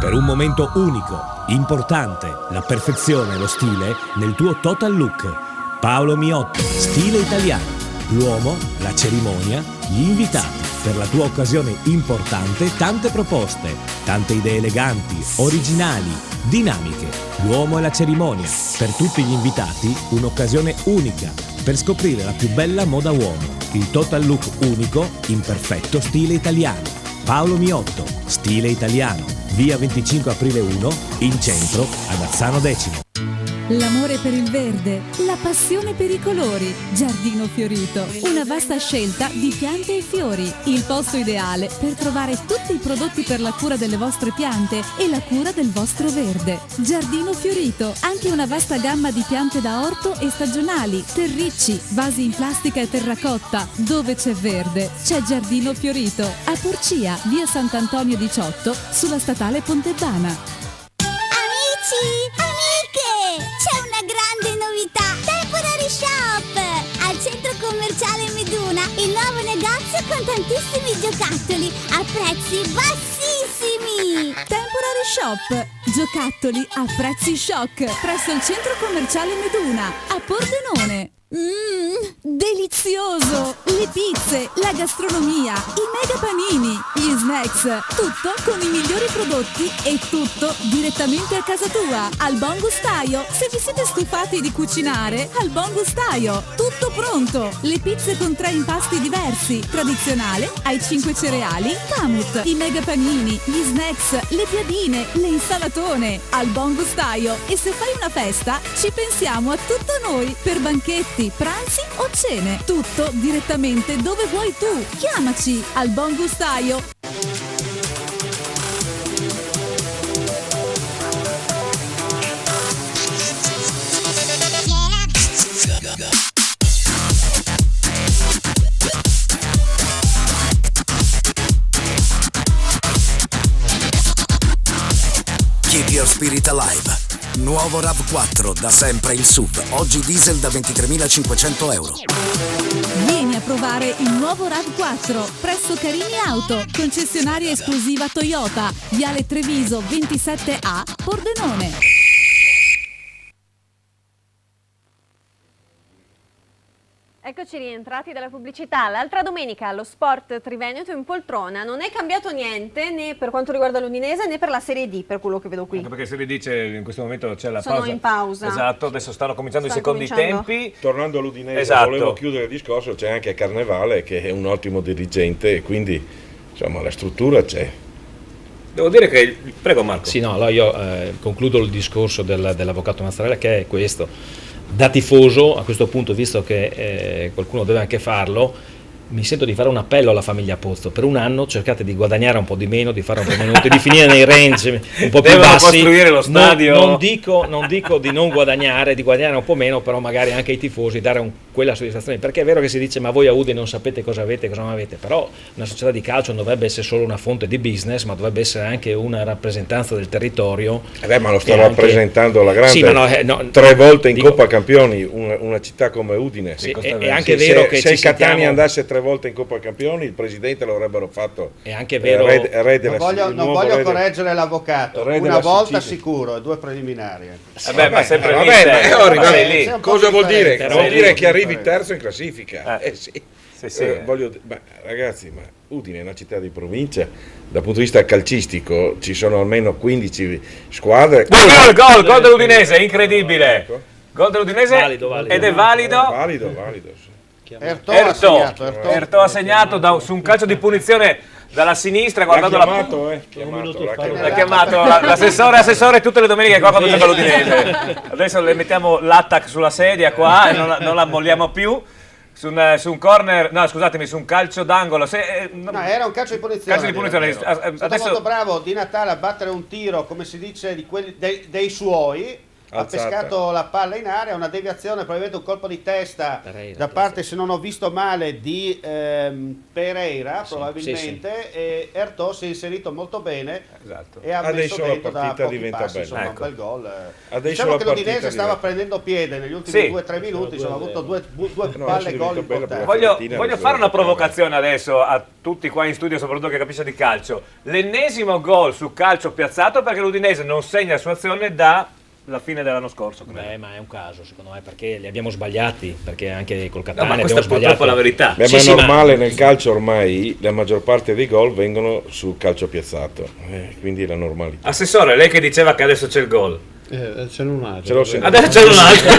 Per un momento unico, importante, la perfezione e lo stile nel tuo total look. Paolo Miotto, stile italiano. L'uomo, la cerimonia, gli invitati. Per la tua occasione importante, tante proposte, tante idee eleganti, originali, dinamiche. L'uomo e la cerimonia. Per tutti gli invitati, un'occasione unica per scoprire la più bella moda uomo. Il total look unico in perfetto stile italiano. Paolo Miotto, stile italiano. Via 25 aprile 1, in centro, ad Azzano Decimo. L'amore per il verde, la passione per i colori. Giardino Fiorito, una vasta scelta di piante e fiori. Il posto ideale per trovare tutti i prodotti per la cura delle vostre piante e la cura del vostro verde. Giardino Fiorito, anche una vasta gamma di piante da orto e stagionali, terricci, vasi in plastica e terracotta. Dove c'è verde, c'è Giardino Fiorito. A Porcia, via Sant'Antonio 18, sulla statale Pontebana. Amiche, c'è una grande novità! Temporary Shop! Al centro commerciale Meduna, il nuovo negozio con tantissimi giocattoli a prezzi bassissimi! Temporary Shop, giocattoli a prezzi shock presso il centro commerciale Meduna a Pordenone. Delizioso! Le pizze, la gastronomia, i mega panini, gli snacks, tutto con i migliori prodotti e tutto direttamente a casa tua, al buon gustaio. Se vi siete stufati di cucinare, al buon gustaio, tutto pronto. Le pizze con 3 impasti diversi, tradizionale, ai 5 cereali, kamut, i mega panini, gli snacks, le piadine, le insalatone, al buon gustaio. E se fai una festa, ci pensiamo a tutto noi per banchetti, pranzi o cene, tutto direttamente dove vuoi tu. Chiamaci al buon gustaio. Keep your spirit alive. Nuovo RAV4, da sempre il SUV. Oggi diesel da 23.500 euro. Vieni a provare il nuovo RAV4 presso Carini Auto, concessionaria esclusiva Toyota, Viale Treviso 27A, Pordenone. Eccoci rientrati dalla pubblicità. L'altra domenica allo Sport Triveneto in poltrona non è cambiato niente né per quanto riguarda l'Udinese né per la Serie D, per quello che vedo qui. Anche perché Serie D in questo momento c'è la Sono pausa. in pausa. Esatto, adesso stanno cominciando i secondi tempi. Tornando all'Udinese, Esatto. volevo chiudere il discorso, c'è anche Carnevale che è un ottimo dirigente e quindi insomma la struttura c'è. Devo dire che... Prego Marco. Sì, no, allora io concludo il discorso dell'avvocato Mazzarella, che è questo. Da tifoso, a questo punto, visto che qualcuno deve anche farlo, mi sento di fare un appello alla famiglia Pozzo: per un anno cercate di guadagnare un po' di meno, di fare un po' meno, di finire nei range un po' più bassi. Costruire lo stadio. Non dico di non guadagnare, di guadagnare un po' meno, però magari anche ai tifosi dare quella soddisfazione, perché è vero che si dice ma voi a Udine non sapete cosa avete, cosa non avete, però una società di calcio non dovrebbe essere solo una fonte di business, ma dovrebbe essere anche una rappresentanza del territorio. Ma lo sta rappresentando la grande, sì, no, 3 volte in Coppa Campioni, una città come Udine. Sì, è anche vero che se il Catania sentiamo... andasse 3 volte in Coppa Campioni, il presidente lo avrebbero fatto. È anche vero. Non voglio correggere l'avvocato. Una volta sicuro e 2 preliminari. Ma sempre cosa vuol dire? Vuol dire che arrivi terzo in classifica. Ragazzi, ma Udine è una città di provincia, dal punto di vista calcistico ci sono almeno 15 squadre. Gol dell'Udinese, incredibile. Gol dell'Udinese ed è valido. Valido. Ertò ha segnato su un calcio di punizione dalla sinistra, guardando l'ha chiamato l'assessore tutte le domeniche qua quando gioca l'Udinese. Adesso le mettiamo l'attack sulla sedia qua e non la molliamo più. Su un corner, no scusatemi, su un calcio d'angolo. Era un calcio di punizione. È stato molto bravo Di Natale a battere un tiro, come si dice, dei suoi. Ha pescato la palla in area, una deviazione, probabilmente un colpo di testa da parte, se non ho visto male, di Pereira, probabilmente, e Ertò si è inserito molto bene e ha messo dentro da pochi passi, insomma, un bel gol. Diciamo che l'Udinese stava prendendo piede negli ultimi 2-3 minuti, sono avuto due palle gol importanti. Voglio fare una provocazione adesso a tutti qua in studio, soprattutto che capisce di calcio. L'ennesimo gol su calcio piazzato perché l'Udinese non segna su azione da... la fine dell'anno scorso. Ma è un caso secondo me, perché li abbiamo sbagliati, perché anche col Catania ma questa abbiamo sbagliato. Purtroppo la verità. Ma è normale nel calcio ormai, la maggior parte dei gol vengono sul calcio piazzato, quindi è la normalità. Assessore, lei che diceva che adesso c'è il gol. Ce n'è un altro. Adesso c'è un altro.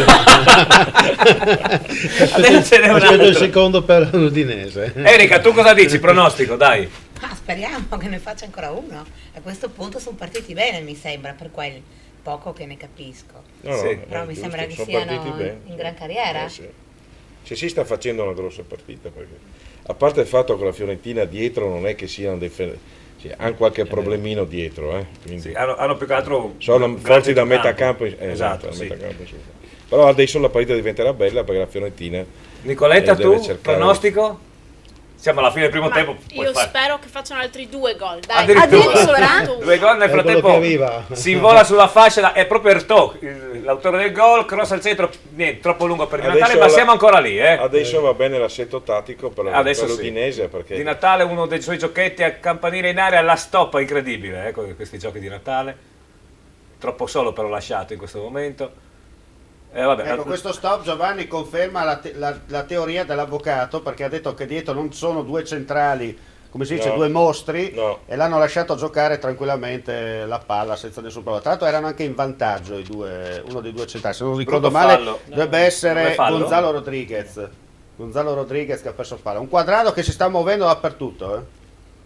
Adesso ce n'è un altro. Aspetta il secondo per l'Udinese. Erika, tu cosa dici? Pronostico, dai. Speriamo che ne faccia ancora uno. A questo punto sono partiti bene, mi sembra, per quel poco che ne capisco. Però mi sembra che siano in gran carriera. Se si sta facendo una grossa partita, perché a parte il fatto che la Fiorentina dietro non è che siano hanno qualche problemino dietro, quindi hanno più che altro sono forti da metà campo, metà campo, però adesso la partita diventerà bella perché la Fiorentina. Nicoletta, tu pronostico? Siamo alla fine del primo tempo. Io spero che facciano altri 2 gol. Dai, addirittura 2 gol nel frattempo. Si invola sulla fascia, è proprio Ertò, l'autore del gol, cross al centro, niente, troppo lungo per Di Natale, ma siamo ancora lì. Adesso va bene l'assetto tattico per l'Udinese. Perché... Di Natale, uno dei suoi giochetti a campanile in aria alla stoppa, incredibile, questi giochi di Natale. Troppo solo però lasciato in questo momento. Questo stop, Giovanni, conferma la teoria dell'avvocato, perché ha detto che dietro non sono 2 centrali, come si dice, 2 mostri, e l'hanno lasciato giocare tranquillamente la palla senza nessun problema. Tra l'altro erano anche in vantaggio uno dei 2 centrali, se non ricordo male dovrebbe essere Gonzalo Rodriguez che ha perso palla. Un Quadrado che si sta muovendo dappertutto,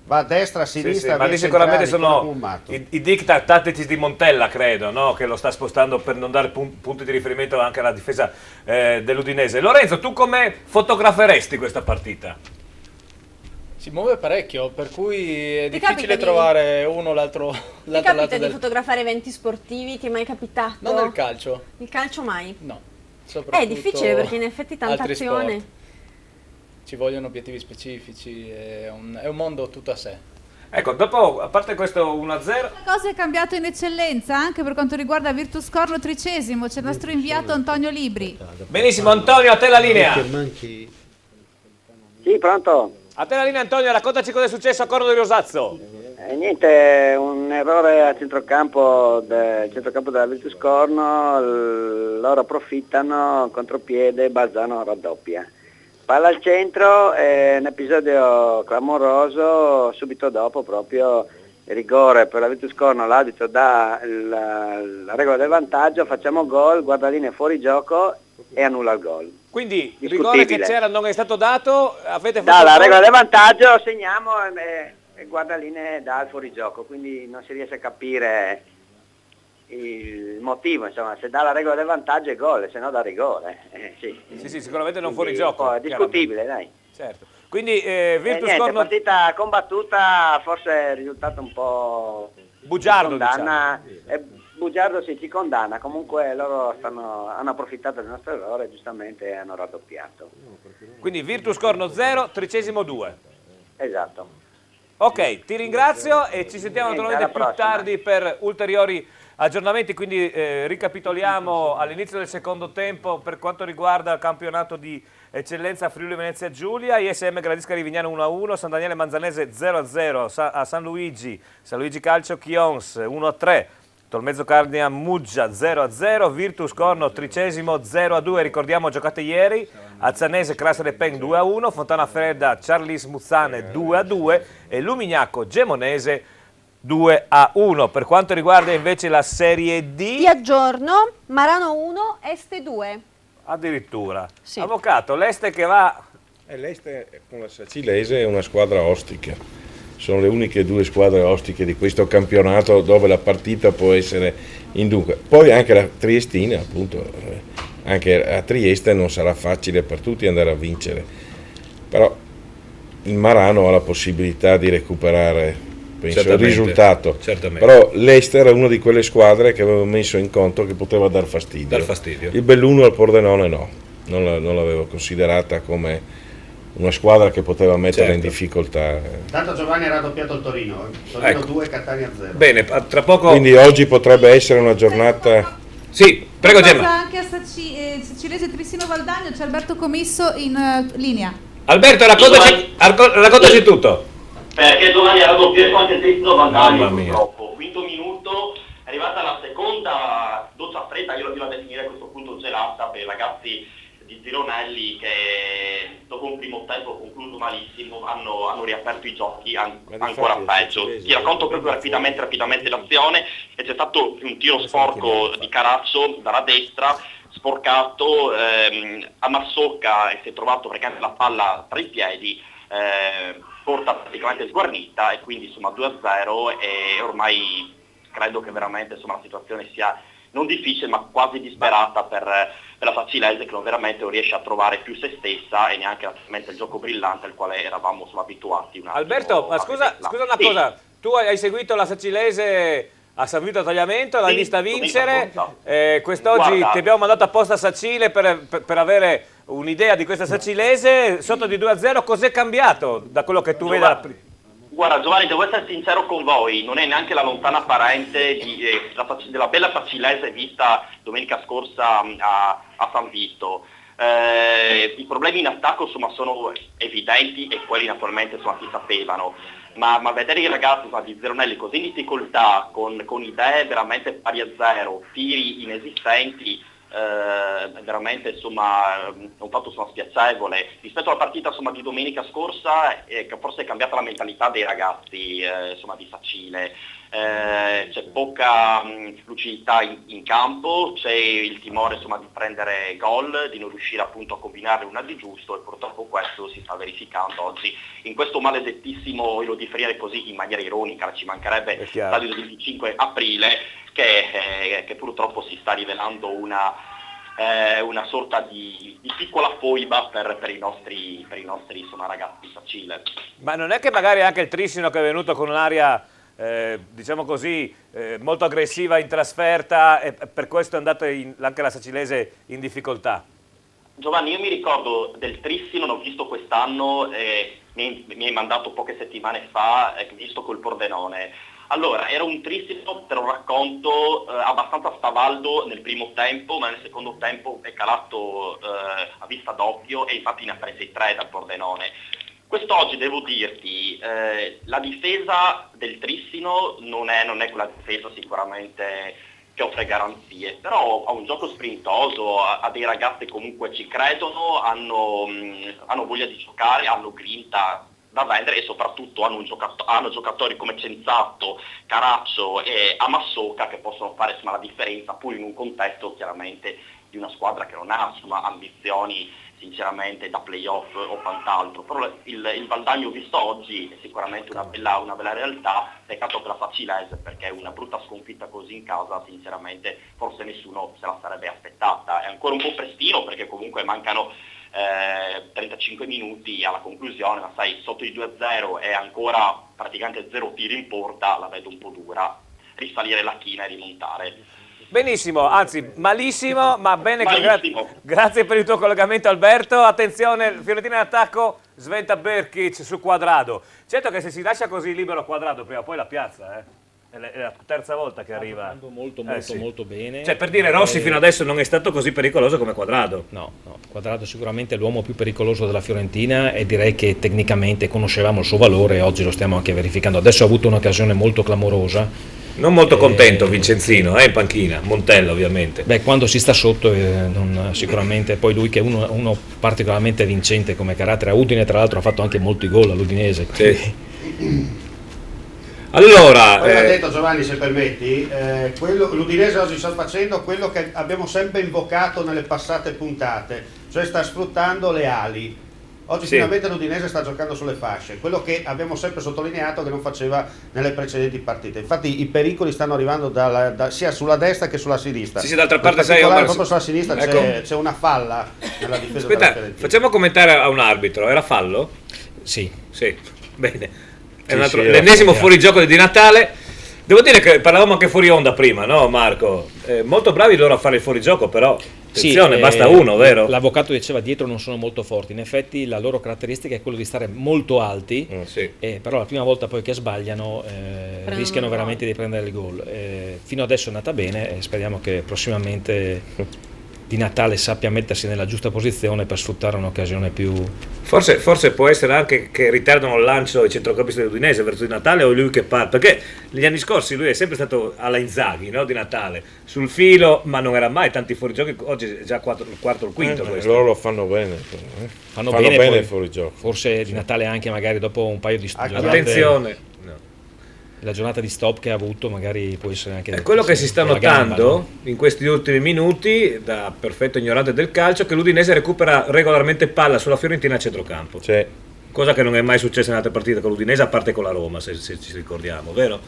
va a destra, a sinistra, ma lì sicuramente sono i diktat tattici di Montella, credo, no? Che lo sta spostando per non dare punti di riferimento anche alla difesa dell'Udinese. Lorenzo, tu come fotograferesti questa partita? Si muove parecchio, per cui è difficile trovare uno l'altro lato. Ti capita di fotografare eventi sportivi? Ti è mai capitato? Non nel calcio. Il calcio mai? No. È difficile perché in effetti tanta azione. Sport. Ci vogliono obiettivi specifici, è un mondo tutto a sé. Ecco, dopo, a parte questo 1-0... La cosa è cambiato in eccellenza anche per quanto riguarda Virtus Corno 13esimo, c'è il nostro inviato Antonio Libri. Benissimo, Antonio, a te la linea. Sì, pronto? A te la linea, Antonio, raccontaci cosa è successo a Corno di Rosazzo. Niente, un errore a centrocampo della Virtus Corno, loro approfittano, contropiede, Balzano raddoppia. palla al centro, un episodio clamoroso, subito dopo proprio rigore per la Virtus Corno, l'arbitro dà la regola del vantaggio, facciamo gol, guardaline fuori gioco e annulla il gol. Quindi il rigore che c'era non è stato dato, avete fatto dalla regola del vantaggio segniamo e guardaline dà il fuorigioco, quindi non si riesce a capire il motivo, insomma, se dà la regola del vantaggio è gol, se no dà rigore. Sì, sicuramente non fuorigioco. È discutibile, dai. Certo. Quindi Virtus Corno... partita combattuta, forse è risultato un po' bugiardo, condanna, bugiardo ci condanna, comunque loro hanno approfittato del nostro errore, giustamente hanno raddoppiato. Quindi Virtus Corno 0, Tricesimo 2. Esatto. Ok, ti ringrazio e ci sentiamo naturalmente più tardi per ulteriori aggiornamenti, quindi ricapitoliamo all'inizio del secondo tempo per quanto riguarda il campionato di eccellenza Friuli Venezia Giulia. ISM Gradisca Rivignano 1-1, San Daniele Manzanese 0-0, a San Luigi Calcio Chions 1-3, Tolmezzo Cardia Muggia 0-0, Virtus Corno Tricesimo 0-2, ricordiamo giocate ieri, Azzanese Crassere Pen 2-1, Fontana Fredda Charlis Muzzane 2-2 e Lumignacco Gemonese 2-1. Per quanto riguarda invece la Serie D, ti aggiorno, Marano 1, Este 2. Addirittura. Sì. Avvocato, l'Este che va... L'Este con la Sacilese è una squadra ostica. Sono le uniche due squadre ostiche di questo campionato dove la partita può essere in dunque. Poi anche la Triestina, appunto, anche a Trieste non sarà facile per tutti andare a vincere. Però il Marano ha la possibilità di recuperare, penso, il risultato. Certamente. Però l'Ester è una di quelle squadre che avevo messo in conto che poteva dar fastidio. Il Belluno al Pordenone no, non l'avevo considerata come una squadra che poteva mettere in difficoltà. Tanto Giovanni ha raddoppiato il Torino 2, Catania 0. Bene, tra poco... Quindi oggi potrebbe essere una giornata... Sì, prego Gemma. Anche a Sacilese Trissino Valdagno c'è Alberto Commisso in linea. Alberto, raccontaci tutto. Perché Giovanni ha raddoppiato anche il Trissino Valdagno purtroppo. Quinto minuto, è arrivata la seconda doccia fredda, io la definirei a questo punto gelata per i ragazzi di Zironelli che dopo un primo tempo concluso malissimo hanno riaperto i giochi ancora peggio. Ti racconto proprio rapidamente l'azione e c'è stato un tiro sporco di Carazzo dalla destra, sporcato, a Massocca e si è trovato praticamente la palla tra i piedi, porta praticamente sguarnita e quindi insomma 2-0 e ormai credo che veramente insomma la situazione sia non difficile ma quasi disperata per la Sacilese che veramente non riesce a trovare più se stessa e neanche naturalmente il gioco brillante al quale eravamo abituati. Alberto, ma scusa una cosa, tu hai seguito la Sacilese a San Vito a Tagliamento, l'hai vista vincere, quest'oggi ti abbiamo mandato apposta a Sacile per avere un'idea di questa Sacilese, sotto di 2-0, cos'è cambiato da quello che tu vedi? Guarda Giovanni, devo essere sincero con voi, non è neanche la lontana parente della bella Sacilese vista domenica scorsa a San Vito. I problemi in attacco insomma, sono evidenti e quelli naturalmente insomma, si sapevano, ma vedere i ragazzi di Zironelli così in difficoltà, con idee veramente pari a zero, tiri inesistenti, veramente insomma un fatto spiacevole rispetto alla partita insomma di domenica scorsa, che forse è cambiata la mentalità dei ragazzi insomma di Sacile, c'è poca lucidità in campo, c'è il timore insomma di prendere gol, di non riuscire appunto a combinare una di giusto e purtroppo questo si sta verificando oggi in questo maledettissimo, io lo definirei così in maniera ironica, ci mancherebbe il stadio del 25 aprile che purtroppo si sta rivelando una sorta di piccola foiba per i nostri insomma, ragazzi di Sacile. Ma non è che magari anche il Trissino che è venuto con un'aria diciamo così molto aggressiva in trasferta e per questo è andata anche la Sacilese in difficoltà? Giovanni, io mi ricordo del Trissino, l'ho visto quest'anno, mi hai mandato poche settimane fa, visto col Pordenone. Allora, era un Trissino, te lo racconto, abbastanza spavaldo nel primo tempo, ma nel secondo tempo è calato a vista d'occhio e infatti ne ha presi 3 dal Pordenone. Quest'oggi devo dirti, la difesa del Trissino non è quella difesa sicuramente offre garanzie, però ha un gioco sprintoso, ha dei ragazzi che comunque ci credono, hanno voglia di giocare, hanno grinta da vendere e soprattutto hanno giocatori come Cenzatto, Caraccio e Amassoka che possono fare insomma, la differenza pur in un contesto chiaramente di una squadra che non ha insomma, ambizioni sinceramente da playoff o quant'altro, però il Valdagno visto oggi è sicuramente una bella realtà, peccato per la Facilese perché una brutta sconfitta così in casa sinceramente forse nessuno se la sarebbe aspettata, è ancora un po' prestino perché comunque mancano 35 minuti alla conclusione, ma sai sotto i 2-0 e ancora praticamente 0 tiri in porta, la vedo un po' dura, risalire la china e rimontare. Benissimo, anzi malissimo, ma bene, grazie per il tuo collegamento Alberto. Attenzione, Fiorentina in attacco, sventa Berkic su Quadrado. Certo che se si lascia così libero Quadrado prima o poi la piazza, è la terza volta che arriva. Molto bene. Cioè per dire Rossi fino adesso non è stato così pericoloso come Quadrado. No, Quadrado sicuramente è l'uomo più pericoloso della Fiorentina e direi che tecnicamente conoscevamo il suo valore e oggi lo stiamo anche verificando. Adesso ha avuto un'occasione molto clamorosa. Non molto contento Vincenzino, in panchina, Montella ovviamente. Beh, quando si sta sotto sicuramente, poi lui che è uno particolarmente vincente come carattere, a Udine tra l'altro ha fatto anche molti gol all'Udinese. Sì. Allora, poi ha detto Giovanni, se permetti, l'Udinese oggi sta facendo quello che abbiamo sempre invocato nelle passate puntate, cioè sta sfruttando le ali. Oggi finalmente l'Udinese sta giocando sulle fasce, quello che abbiamo sempre sottolineato che non faceva nelle precedenti partite. Infatti i pericoli stanno arrivando sia sulla destra che sulla sinistra. Sì, d'altra parte proprio sulla sinistra c'è una falla nella difesa della Fiorentina. Facciamo commentare a un arbitro, era fallo? Sì. Bene. È l'ennesimo fuorigioco di Natale. Devo dire che parlavamo anche fuori onda prima, no Marco? Molto bravi loro a fare il fuorigioco, però attenzione, basta uno, vero? L'avvocato diceva dietro non sono molto forti, in effetti la loro caratteristica è quello di stare molto alti, però la prima volta poi che sbagliano rischiano veramente di prendere il gol. Fino adesso è andata bene e speriamo che prossimamente Di Natale sappia mettersi nella giusta posizione per sfruttare un'occasione più... Forse può essere anche che ritardano il lancio i centrocampisti dell'Udinese verso Di Natale o lui che parte, perché negli anni scorsi lui è sempre stato alla Inzaghi, no? Di Natale, sul filo, ma non era mai tanti fuorigiochi, oggi è già il quarto o il quinto. Loro lo fanno bene. Fanno bene il fuorigioco. Forse Di Natale anche magari dopo un paio di giornate. Attenzione. La giornata di stop che ha avuto magari può essere anche... È quello che si sta notando in questi ultimi minuti, da perfetto ignorante del calcio, che l'Udinese recupera regolarmente palla sulla Fiorentina a centrocampo. Cosa che non è mai successa in altre partite con l'Udinese, a parte con la Roma, se ci ricordiamo, vero?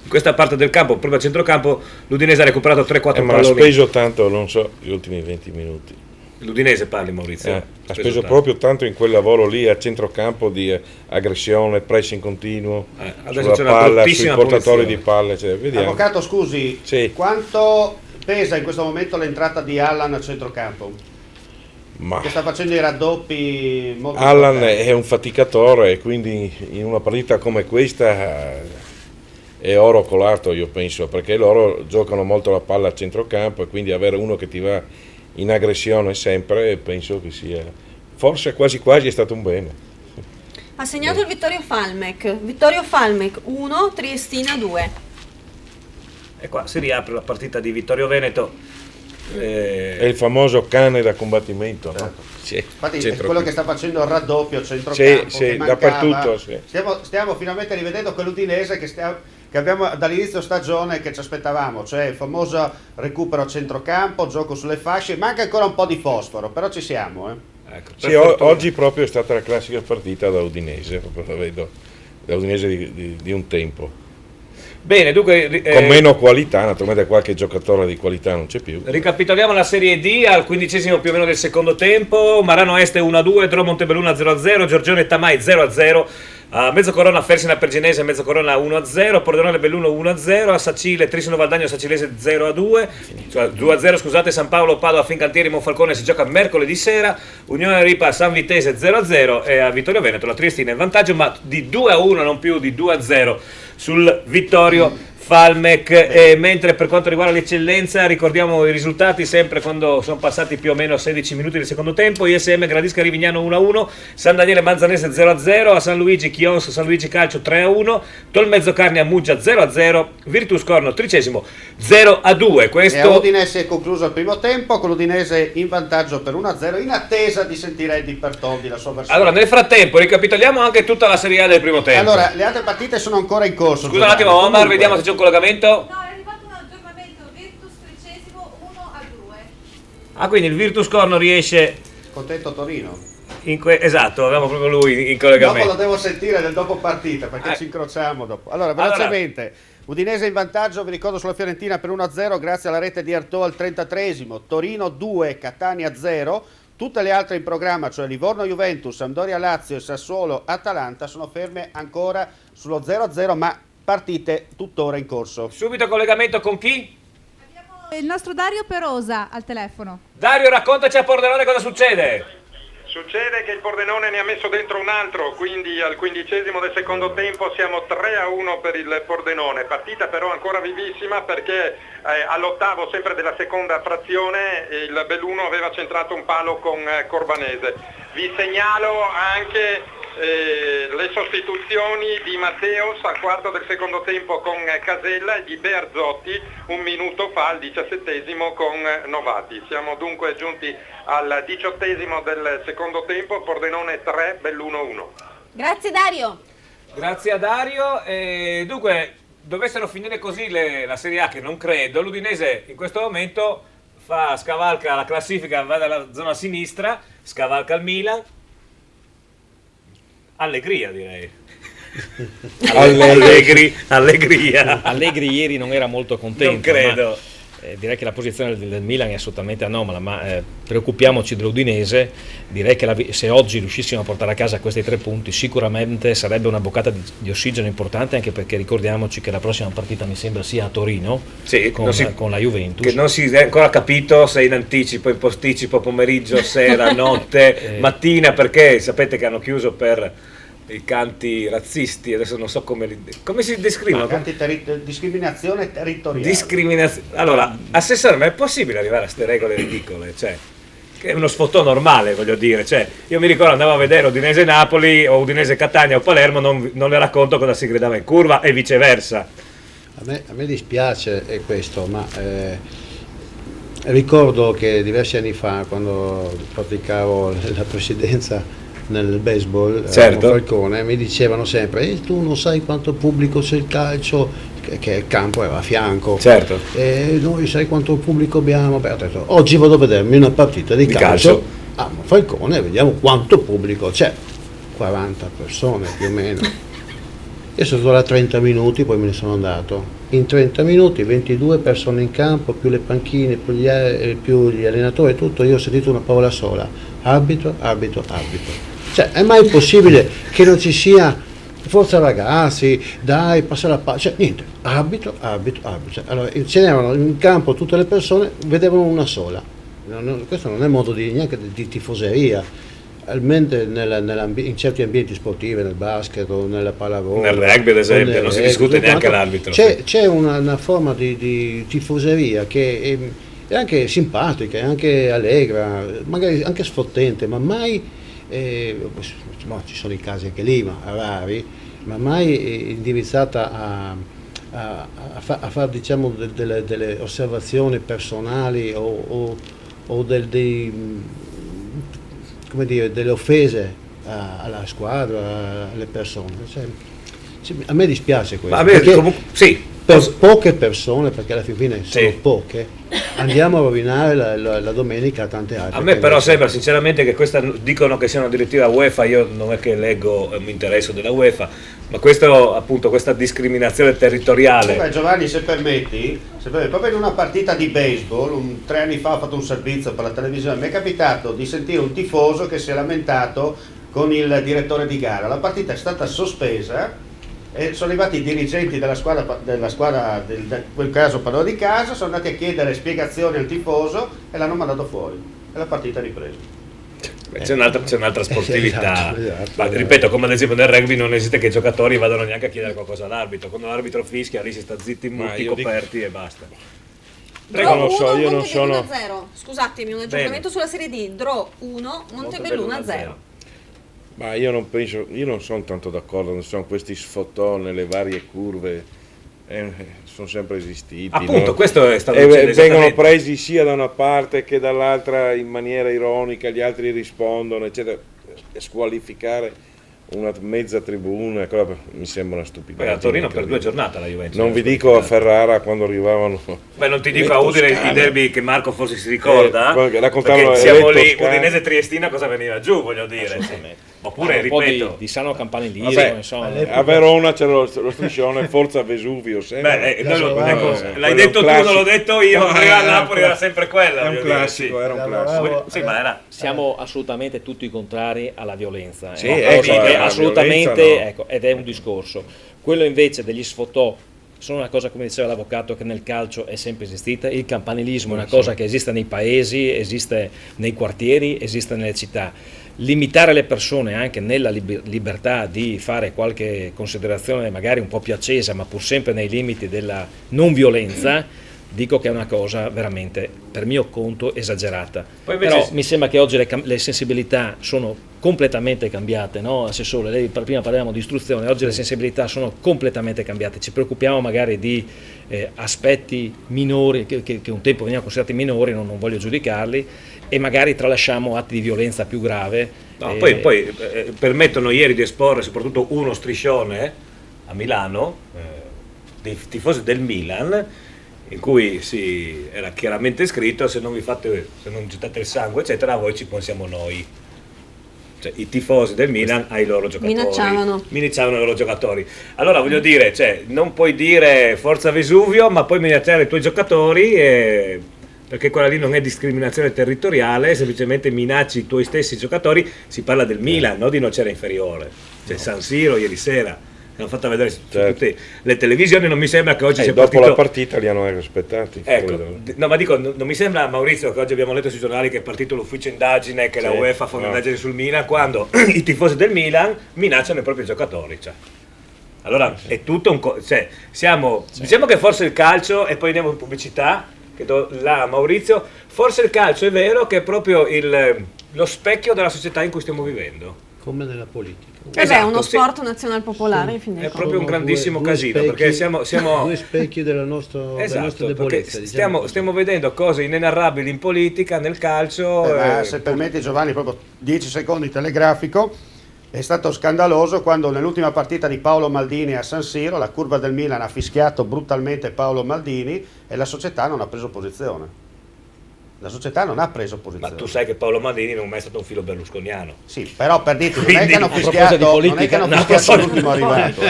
In questa parte del campo, proprio a centrocampo, l'Udinese ha recuperato 3-4 palloni. Ma ha speso tanto, non so, gli ultimi 20 minuti. L'Udinese parli, Maurizio? Ha speso proprio tanto in quel lavoro lì a centrocampo di aggressione, pressing continuo, sulla palla, sui portatori di palle. Vediamo. Avvocato, scusi, quanto pesa in questo momento l'entrata di Allan a centrocampo? Che sta facendo i raddoppi molto Allan importanti. è un faticatore e quindi in una partita come questa è oro colato, io penso, perché loro giocano molto la palla a centrocampo e quindi avere uno che ti va in aggressione sempre, penso che sia, forse quasi quasi è stato un bene. Ha segnato il Vittorio Falmec 1, Triestina 2. E qua si riapre la partita di Vittorio Veneto. È il famoso cane da combattimento, no? Infatti è quello che sta facendo il raddoppio centrocampo. Sì, dappertutto. Stiamo finalmente rivedendo quell'Udinese che abbiamo dall'inizio stagione che ci aspettavamo, cioè il famoso recupero a centrocampo, gioco sulle fasce, manca ancora un po' di fosforo, però ci siamo. Oggi proprio è stata la classica partita da Udinese, proprio la vedo, da Udinese di un tempo. Bene, dunque... con meno qualità, naturalmente qualche giocatore di qualità non c'è più. Ricapitoliamo la Serie D al 15° più o meno del secondo tempo. Marano Este 1-2, Dro Montebelluna 0-0, Giorgione Tamai 0-0. A Mezzocorona Fersina Perginese, Mezzocorona 1-0, Pordenone Belluno 1-0, a Sacile Trisino Valdagno Sacilese 0-2, cioè 2-0 scusate, San Paolo Padova Fincantieri Monfalcone si gioca mercoledì sera, Unione Ripa San Vitese 0-0 e a Vittorio Veneto la Triestina in vantaggio ma di 2-1 non più di 2-0 sul Vittorio Falmec, e mentre per quanto riguarda l'eccellenza ricordiamo i risultati sempre quando sono passati più o meno 16 minuti del secondo tempo. ISM Gradisca Rivignano 1-1, San Daniele Manzanese 0-0, a San Luigi Chions San Luigi Calcio 3-1, Tolmezzo Carnia Muggia 0-0, Virtus Corno 13° 0-2. Questo... E a Udinese è concluso il primo tempo con l'Udinese in vantaggio per 1-0 in attesa di sentire Eddie Bertoldi la sua versione. Allora nel frattempo ricapitoliamo anche tutta la Serie A del primo tempo. Allora le altre partite sono ancora in corso. Scusa un attimo Omar, vediamo se c'è un collegamento. No, è arrivato un aggiornamento, Virtus 13° 1-2. Ah, quindi il Virtus Corno riesce... Contento Torino. Esatto, avevamo proprio lui in collegamento. Dopo lo devo sentire nel dopo partita perché ci incrociamo dopo. Allora, velocemente, Udinese in vantaggio, vi ricordo, sulla Fiorentina per 1-0 grazie alla rete di Artò al 33esimo, Torino 2, Catania 0. Tutte le altre in programma, cioè Livorno Juventus, Sampdoria Lazio e Sassuolo Atalanta, sono ferme ancora sullo 0-0, ma partite tuttora in corso. Subito collegamento con chi? Il nostro Dario Perosa al telefono. Dario, raccontaci a Pordenone cosa succede. Succede che il Pordenone ne ha messo dentro un altro, quindi al 15° del secondo tempo siamo 3-1 per il Pordenone. Partita però ancora vivissima perché all'8° sempre della seconda frazione il Belluno aveva centrato un palo con Corbanese. Vi segnalo anche le sostituzioni di Matteos al 4° del secondo tempo con Casella e di Bearzotti un minuto fa al 17° con Novati. Siamo dunque giunti al 18° del secondo tempo, Pordenone 3, Belluno 1. Grazie Dario. Grazie a Dario. Dunque, dovessero finire così la Serie A, che non credo, l'Udinese in questo momento scavalca la classifica, va dalla zona sinistra, scavalca il Milan. Allegria, direi. Allegria. Allegri ieri non era molto contento. Non credo. Direi che la posizione del Milan è assolutamente anomala, ma preoccupiamoci dell'Udinese. Direi che se oggi riuscissimo a portare a casa questi 3 punti sicuramente sarebbe una boccata di ossigeno importante, anche perché ricordiamoci che la prossima partita mi sembra sia a Torino, sì, con la Juventus. Che non si è ancora capito se in anticipo, in posticipo, pomeriggio, sera, notte, mattina, perché sapete che hanno chiuso per i canti razzisti, adesso non so come si descrivono. Discriminazione territoriale. Allora, Assessore, ma è possibile arrivare a queste regole ridicole? Cioè, che è uno sfottò normale, voglio dire. Cioè, io mi ricordo andavo a vedere Udinese-Napoli o Udinese-Catania o Palermo, non le racconto cosa si gridava in curva e viceversa. A me dispiace questo, ma ricordo che diversi anni fa, quando praticavo la presidenza nel baseball, certo, con Falcone, mi dicevano sempre tu non sai quanto pubblico c'è il calcio, che il campo era a fianco, certo, e noi sai quanto pubblico abbiamo. Beh, ho detto, oggi vado a vedermi una partita di calcio a Falcone, vediamo quanto pubblico c'è, 40 persone più o meno. Io sono stato là 30 minuti, poi me ne sono andato. In 30 minuti 22 persone in campo, più le panchine, più gli allenatori e tutto. Io ho sentito una parola sola: arbitro, arbitro, arbitro. Cioè, è mai possibile che non ci sia forza ragazzi, dai, passa la palla, cioè niente, arbitro, arbitro, arbitro. Allora, ce n'erano in campo tutte le persone, vedevano una sola. Questo non è modo neanche di tifoseria. Almeno in certi ambienti sportivi, nel basket o nella pallavolo, nel rugby ad esempio, non si discute neanche l'arbitro. C'è una forma di tifoseria che è anche simpatica, è anche allegra, magari anche sfottente, ma mai ci sono i casi anche lì, ma rari, ma mai indirizzata a fare diciamo delle osservazioni personali o come dire, delle offese alla squadra, alle persone. Cioè, a me dispiace questo. Per poche persone, perché alla fine sono poche, andiamo a rovinare la domenica a tante altre. A me però sembra sinceramente che questa, dicono che sia una direttiva UEFA, io non è che leggo, mi interesso della UEFA, ma questo, appunto, questa discriminazione territoriale. Beh, Giovanni, se permetti, proprio in una partita di baseball, 3 anni fa ho fatto un servizio per la televisione, mi è capitato di sentire un tifoso che si è lamentato con il direttore di gara. La partita è stata sospesa e sono arrivati i dirigenti della squadra in quel caso parlo di casa, sono andati a chiedere spiegazioni al tifoso e l'hanno mandato fuori e la partita è ripresa. C'è un'altra sportività. Esatto. Ma ripeto, come ad esempio nel rugby non esiste che i giocatori vadano neanche a chiedere qualcosa all'arbitro. Quando l'arbitro fischia lì si sta zitti, muti, coperti e basta. Draw 1, io non sono... 1-0. Scusatemi, un aggiornamento sulla Serie D. Draw 1, Montebello 1-0. Ma io non sono tanto d'accordo, non sono questi sfotò nelle varie curve, sono sempre esistiti. Appunto, no? questo è stato vengono presi sia da una parte che dall'altra in maniera ironica, gli altri rispondono, eccetera. Squalificare una mezza tribuna, mi sembra una stupidità. A Torino per 2 giornate la Juventus. Non vi dico a Ferrara quando arrivavano. Beh, non ti dico a Udine i derby che Marco forse si ricorda. Raccontavano siamo lì, Udinese Triestina cosa veniva giù, voglio dire. Oppure, ripeto, di sano Campanile, insomma. A Verona c'era lo striscione Forza Vesuvio. L'hai detto tu, non l'ho detto io. A Napoli era sempre quella. Era un classico. Sì, ma siamo assolutamente tutti contrari alla violenza. Sì, assolutamente, violenza, no. ecco, ed è un discorso. Quello invece degli sfotò sono una cosa, come diceva l'avvocato, che nel calcio è sempre esistita. Il campanilismo è una cosa che esiste nei paesi, esiste nei quartieri, esiste nelle città. Limitare le persone anche nella libertà di fare qualche considerazione magari un po' più accesa, ma pur sempre nei limiti della non violenza, dico che è una cosa veramente, per mio conto, esagerata. Però mi sembra che oggi le sensibilità sono completamente cambiate, no? Assessore, lei prima parlavamo di istruzione, oggi le sensibilità sono completamente cambiate, ci preoccupiamo magari di aspetti minori, che un tempo venivano considerati minori, non voglio giudicarli, e magari tralasciamo atti di violenza più grave. No, poi permettono ieri di esporre soprattutto uno striscione a Milano, dei tifosi del Milan, in cui era chiaramente scritto: se non gettate il sangue eccetera, a voi ci pensiamo noi. Cioè, i tifosi del Milan ai loro giocatori minacciavano i loro giocatori. Allora voglio dire, non puoi dire Forza Vesuvio ma poi minacciare i tuoi giocatori, perché quella lì non è discriminazione territoriale, semplicemente minacci i tuoi stessi giocatori. Si parla del Milan, non di Nocera Inferiore. San Siro ieri sera hanno fatto vedere su tutte le televisioni. Non mi sembra che oggi sia dopo la partita li hanno rispettati. No, ma dico, non mi sembra, Maurizio, che oggi abbiamo letto sui giornali che è partito l'ufficio indagine, che la UEFA fa un'indagine sul Milan, quando i tifosi del Milan minacciano i propri giocatori. Allora è tutto diciamo che forse il calcio, e poi andiamo in pubblicità, che do là a Maurizio, forse il calcio è vero che è proprio lo specchio della società in cui stiamo vivendo. Come nella politica. È uno sport nazionale popolare, in fin dei conti. È proprio un grandissimo casino, perché siamo due specchi della nostra debolezza. Stiamo vedendo cose inenarrabili in politica, nel calcio. Se permetti, Giovanni, proprio 10 secondi telegrafico. È stato scandaloso quando nell'ultima partita di Paolo Maldini a San Siro la curva del Milan ha fischiato brutalmente Paolo Maldini e la società non ha preso posizione. La società non ha preso posizione. Ma tu sai che Paolo Maldini non è mai stato un filo berlusconiano. Sì, però per dirti, non è che hanno fischiato l'ultimo arrivato.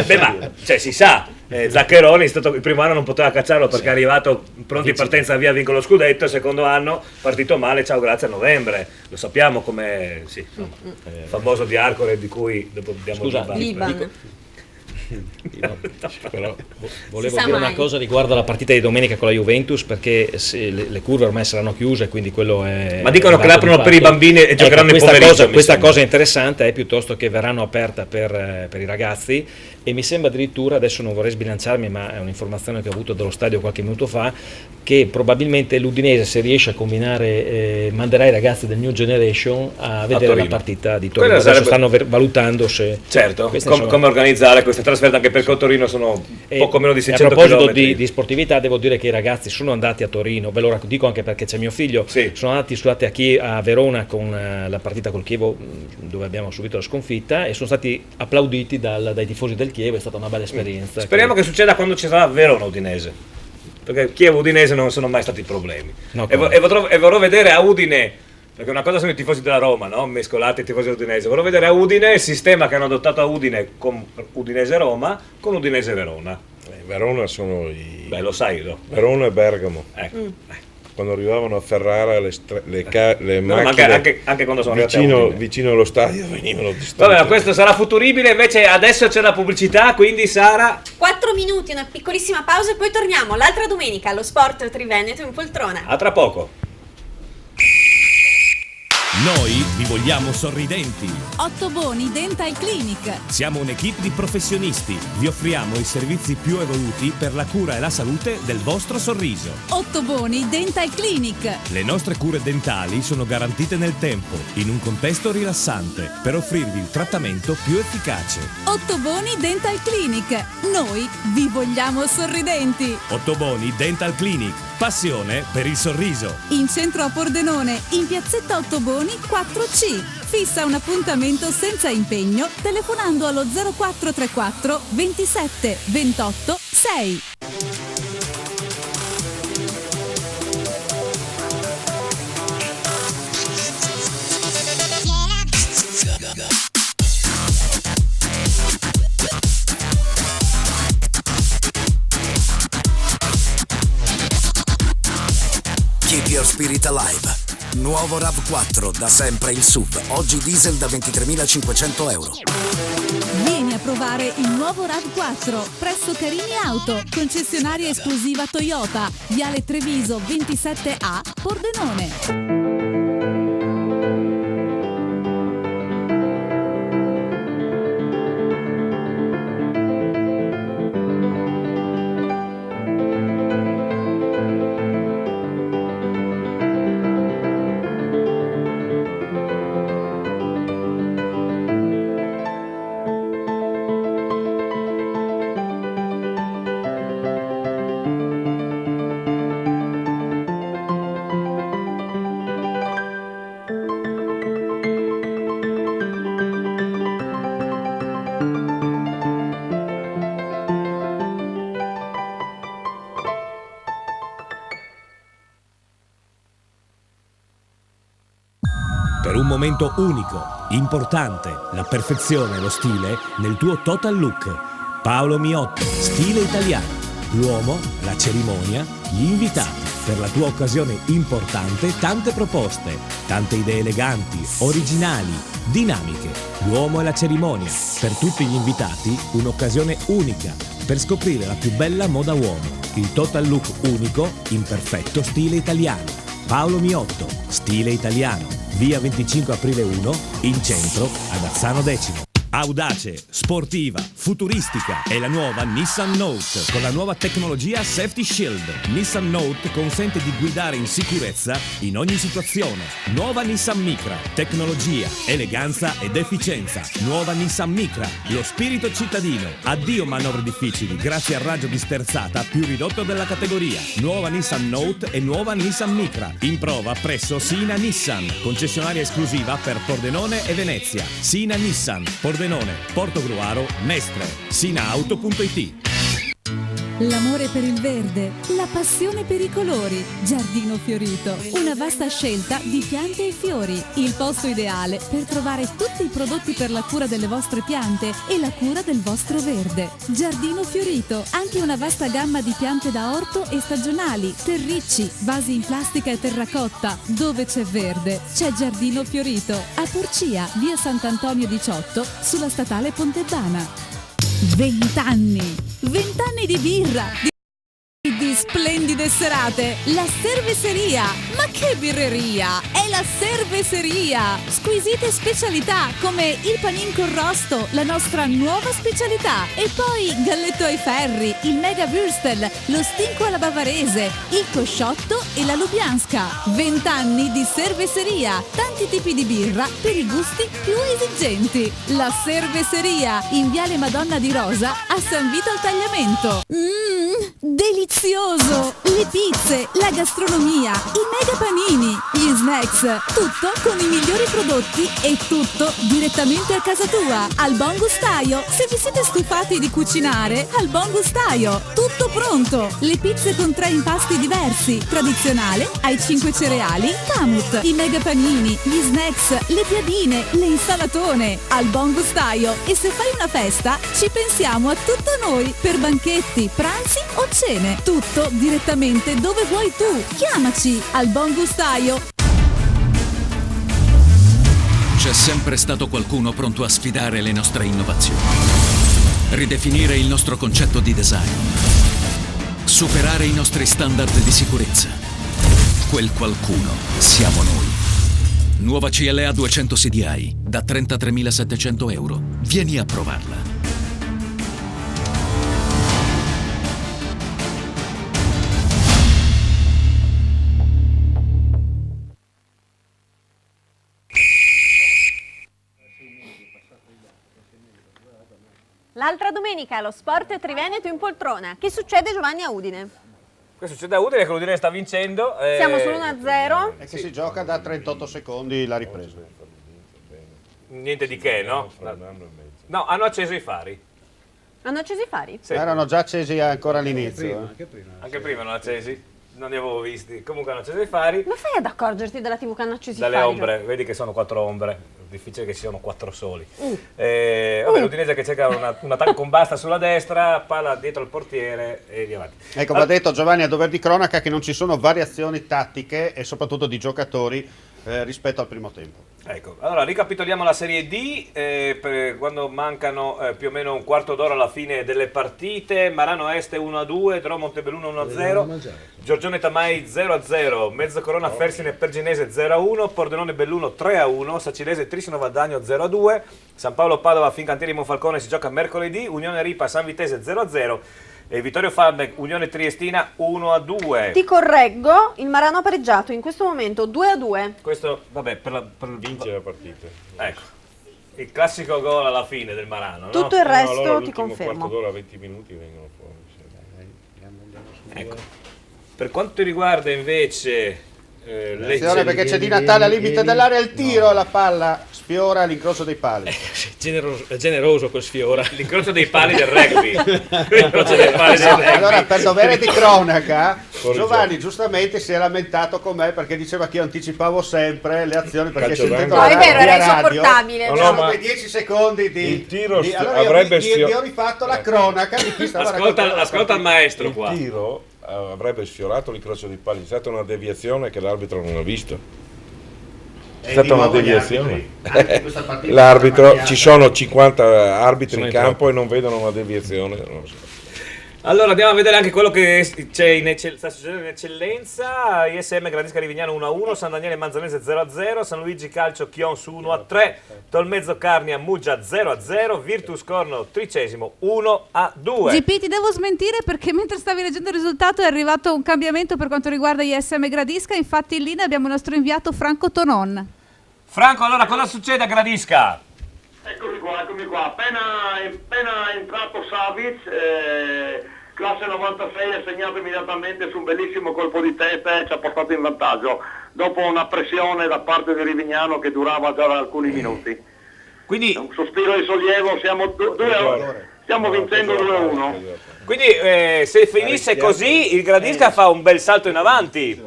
Si sa, Zaccheroni è stato il primo anno, non poteva cacciarlo perché è arrivato pronto in partenza, via, vinco lo scudetto. Il secondo anno partito male, ciao, grazie, a novembre. Lo sappiamo come famoso di Arcore, di cui dopo abbiamo però volevo dire una cosa riguardo alla partita di domenica con la Juventus, perché le curve ormai saranno chiuse, quindi quello è. Ma dicono che l'aprono per i bambini e giocheranno il pomeriggio. Questa cosa interessante è piuttosto che verranno aperte per i ragazzi, e mi sembra addirittura, adesso non vorrei sbilanciarmi, ma è un'informazione che ho avuto dallo stadio qualche minuto fa, che probabilmente l'Udinese, se riesce a combinare, manderà i ragazzi del New Generation a vedere la partita di Torino. Adesso stanno valutando se come organizzare queste trasferte, anche perché a Torino sono poco meno di 600 km. A proposito di sportività, devo dire che i ragazzi sono andati a Torino, ve lo dico anche perché c'è mio figlio, sono andati a Verona con la partita col Chievo, dove abbiamo subito la sconfitta, e sono stati applauditi dai tifosi del Chievo. È stata una bella esperienza. Speriamo che succeda quando ci sarà Verona Udinese, perché Chievo Udinese non sono mai stati problemi. E vorrò vedere a Udine, perché una cosa sono i tifosi della Roma, no? Mescolati ai tifosi udinese. Vorrò vedere a Udine il sistema che hanno adottato a Udine con Udinese Roma, con Udinese Verona. Verona sono i. Beh, lo sai, no? Verona e Bergamo. Quando arrivavano a Ferrara le macchine anche quando sono arrivati vicino allo stadio venivano distrutte. Vabbè, questo sarà futuribile, invece adesso c'è la pubblicità, quindi Sara 4 minuti, una piccolissima pausa e poi torniamo l'altra domenica allo Sport Triveneto in poltrona. A tra poco. Noi vi vogliamo sorridenti. Ottoboni Dental Clinic. Siamo un'equipe di professionisti. Vi offriamo i servizi più evoluti per la cura e la salute del vostro sorriso. Ottoboni Dental Clinic. Le nostre cure dentali sono garantite nel tempo, in un contesto rilassante, per offrirvi il trattamento più efficace. Ottoboni Dental Clinic. Noi vi vogliamo sorridenti. Ottoboni Dental Clinic. Passione per il sorriso. In centro a Pordenone, in piazzetta Ottoboni 4C. Fissa un appuntamento senza impegno telefonando allo 0434 27 28 6. Keep your spirit alive. Nuovo RAV4, da sempre il SUV. Oggi diesel da 23.500 euro. Vieni a provare il nuovo RAV4 presso Carini Auto, concessionaria esclusiva Toyota, Viale Treviso 27A, Pordenone. Per un momento unico, importante, la perfezione e lo stile nel tuo total look. Paolo Miotto, stile italiano. L'uomo, la cerimonia, gli invitati. Per la tua occasione importante, tante proposte, tante idee eleganti, originali, dinamiche. L'uomo e la cerimonia. Per tutti gli invitati, un'occasione unica per scoprire la più bella moda uomo. Il total look unico in perfetto stile italiano. Paolo Miotto, stile italiano. Via 25 aprile 1, in centro, ad Azzano X. Audace, sportiva, futuristica è la nuova Nissan Note con la nuova tecnologia Safety Shield. Nissan Note consente di guidare in sicurezza in ogni situazione. Nuova Nissan Micra, tecnologia, eleganza ed efficienza. Nuova Nissan Micra, lo spirito cittadino. Addio manovre difficili grazie al raggio di sterzata più ridotto della categoria. Nuova Nissan Note e nuova Nissan Micra. In prova presso Sina Nissan, concessionaria esclusiva per Pordenone e Venezia. Sina Nissan, Pordenone, Portogruaro, Mestre, Sinaauto.it. L'amore per il verde, la passione per i colori. Giardino Fiorito, una vasta scelta di piante e fiori. Il posto ideale per trovare tutti i prodotti per la cura delle vostre piante e la cura del vostro verde. Giardino Fiorito, anche una vasta gamma di piante da orto e stagionali, terricci, vasi in plastica e terracotta. Dove c'è verde, c'è Giardino Fiorito. A Porcia, via Sant'Antonio 18, sulla statale Pontebana. 20 anni di birra, di splendide serate. La Cerveseria, ma che birreria, è la Cerveseria. Squisite specialità come il panin con rosto, la nostra nuova specialità, e poi galletto ai ferri, il mega würstel, lo stinco alla bavarese, il cosciotto e la lubianska. 20 anni di Cerveseria, tanti tipi di birra per i gusti più esigenti. La Cerveseria, in viale Madonna di Rosa a San Vito al Tagliamento. Delizioso! Le pizze, la gastronomia, i mega panini, gli snacks, tutto con i migliori prodotti e tutto direttamente a casa tua. Al Buon Gustaio, se vi siete stufati di cucinare, al Buon Gustaio, tutto pronto. Le pizze con 3 impasti diversi, tradizionale, ai 5 cereali, Camut, i mega panini, gli snacks, le piadine, le insalatone. Al Buon Gustaio, e se fai una festa, ci pensiamo a tutto noi, per banchetti, pranzi o cene. Tutto direttamente dove vuoi tu. Chiamaci al Buon Gustaio. C'è sempre stato qualcuno pronto a sfidare le nostre innovazioni, ridefinire il nostro concetto di design, superare i nostri standard di sicurezza. Quel qualcuno siamo noi. Nuova CLA 200 CDI da 33.700 euro. Vieni a provarla. L'altra domenica allo Sport Triveneto in poltrona. Che succede, Giovanni, a Udine? Questo succede a Udine, che l'Udine sta vincendo. Siamo sull'1-0. E che si gioca da 38 secondi la ripresa. Niente di che, no? No, hanno acceso i fari. Hanno acceso i fari? Sì. Erano già accesi ancora all'inizio. Anche prima non accesi. Non li avevo visti. Comunque hanno acceso i fari. Ma fai ad accorgerti dalla TV che hanno acceso i Dalle fari? ombre, vedi che sono 4 ombre. Difficile che siano 4 soli. Vabbè, l'Udinese che cerca un attacco con Basta sulla destra, palla dietro al portiere e via avanti. Ecco, va detto Giovanni a dover di cronaca che non ci sono variazioni tattiche e soprattutto di giocatori rispetto al primo tempo. Ecco, allora ricapitoliamo la Serie D, quando mancano più o meno un quarto d'ora alla fine delle partite. Marano Este 1-2, Dro Montebelluno 1-0, Giorgione Tamai 0-0, Mezzocorona Fersine Perginese 0-1, Pordenone Belluno 3-1, Sacilese Trissino Valdagno 0-2, San Paolo Padova Fincantieri Monfalcone si gioca mercoledì, Unione Ripa San Vitese 0-0 e Vittorio Farbec Unione Triestina 1-2. Ti correggo, il Marano ha pareggiato in questo momento 2-2. Questo, vabbè, per vince la partita. Ecco, il classico gol alla fine del Marano, no? Tutto il resto allora, ti confermo. quarto d'ora, 20 minuti vengono fuori. Ecco. Per quanto riguarda invece attenzione perché c'è Di Natale al limite dell'area, il tiro, la palla sfiora l'incrocio dei pali. Generoso quel sfiora. L'incrocio dei pali del rugby. L'incrocio dei pali del rugby. Allora, per dovere di cronaca, Giovanni giustamente si è lamentato con me perché diceva che io anticipavo sempre le azioni perché sentendo no, è vero, era insopportabile. Sono quei 10 secondi di il tiro allora avrebbe io ho rifatto la cronaca di chi stava ascolta il maestro qua. Il tiro avrebbe sfiorato l'incrocio dei pali, è stata una deviazione che l'arbitro non ha visto. È stata una deviazione. L'arbitro, ci sono 50 arbitri in campo e non vedono una deviazione. Non so. Allora andiamo a vedere anche quello che sta succedendo in eccellenza. ISM Gradisca Rivignano 1-1, San Daniele Manzanese 0-0, San Luigi Calcio Chions 1-3, Tolmezzo Carnia Muggia 0-0, Virtus Corno Tricesimo 1-2. GP, ti devo smentire perché mentre stavi leggendo il risultato è arrivato un cambiamento per quanto riguarda ISM Gradisca, infatti in linea abbiamo il nostro inviato Franco Tonon. Franco, allora cosa succede a Gradisca? Eccomi qua, appena entrato Savic, classe 96 ha segnato immediatamente su un bellissimo colpo di testa e ci ha portato in vantaggio, dopo una pressione da parte di Rivignano che durava già da alcuni minuti. Quindi un sospiro di sollievo, stiamo vincendo 2-1. Quindi se finisse così il Gradisca fa un bel salto in avanti.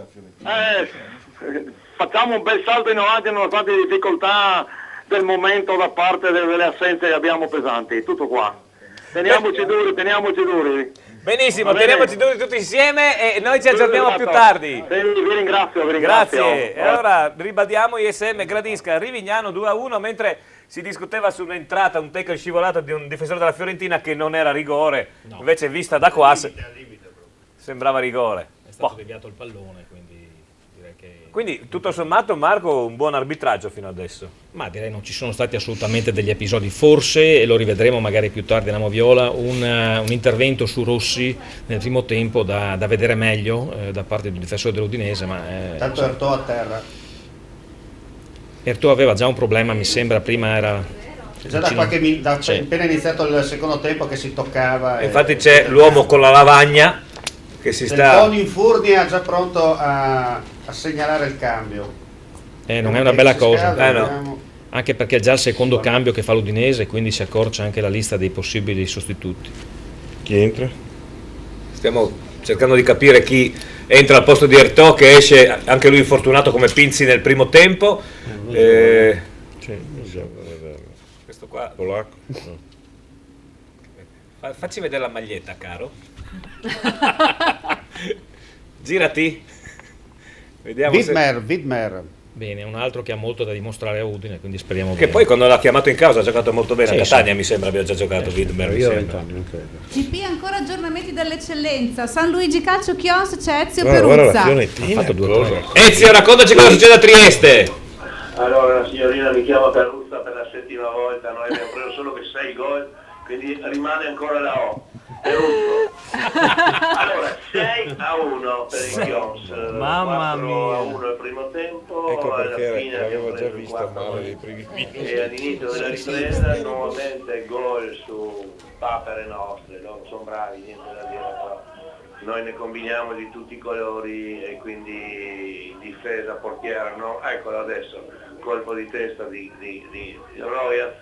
Facciamo un bel salto in avanti nonostante le difficoltà del momento da parte delle assenze che abbiamo pesanti, tutto qua. Teniamoci duri. Benissimo, teniamoci duri tutti insieme e noi ci aggiorniamo più tardi. Vi ringrazio. Grazie. E allora ribadiamo ISM Gradisca Rivignano 2-1, mentre si discuteva su un'entrata, un tackle scivolato di un difensore della Fiorentina che non era rigore, invece vista da qua sembrava rigore. È stato deviato il pallone, quindi direi che... Quindi tutto sommato Marco un buon arbitraggio fino adesso. Ma direi non ci sono stati assolutamente degli episodi, forse, e lo rivedremo magari più tardi nella Moviola, un intervento su Rossi nel primo tempo da vedere meglio da parte del difensore dell'Udinese. Tanto Ertò a terra. Ertò aveva già un problema, mi sembra, prima era... Già da appena iniziato il secondo tempo che si toccava. Infatti c'è l'uomo con la lavagna che si sta... Toni Infurnia già pronto a segnalare il cambio. Non è una bella cosa, anche perché è già il secondo cambio che fa l'Udinese, quindi si accorcia anche la lista dei possibili sostituti. Chi entra? Stiamo cercando di capire chi entra al posto di Ertò, che esce anche lui infortunato come Pinzi nel primo tempo. Questo qua polacco. Facci vedere la maglietta, caro. Girati. Vediamo Widmer. Bene, un altro che ha molto da dimostrare a Udine, quindi speriamo che bene. poi quando l'ha chiamato in causa ha giocato molto bene, sì, a Catania mi sembra abbia già giocato Widmer. GP ancora aggiornamenti dall'eccellenza. San Luigi Calcio Chios c'è Ezio Peruzza. Ezio, raccontaci cosa succede a Trieste. Allora la signorina mi chiama Perruzza per la 7ª volta, noi abbiamo preso solo che 6 gol, quindi rimane ancora la O. Allora 6-1 per i Lions, 4-1 il primo tempo, ecco alla perché fine l'avevo già vista male nei primi minuti. E all'inizio della ripresa nuovamente gol su papere nostre, loro sono bravi, niente da dire, però noi ne combiniamo di tutti i colori e quindi difesa, portiera, no? Eccolo adesso, colpo di testa di Royal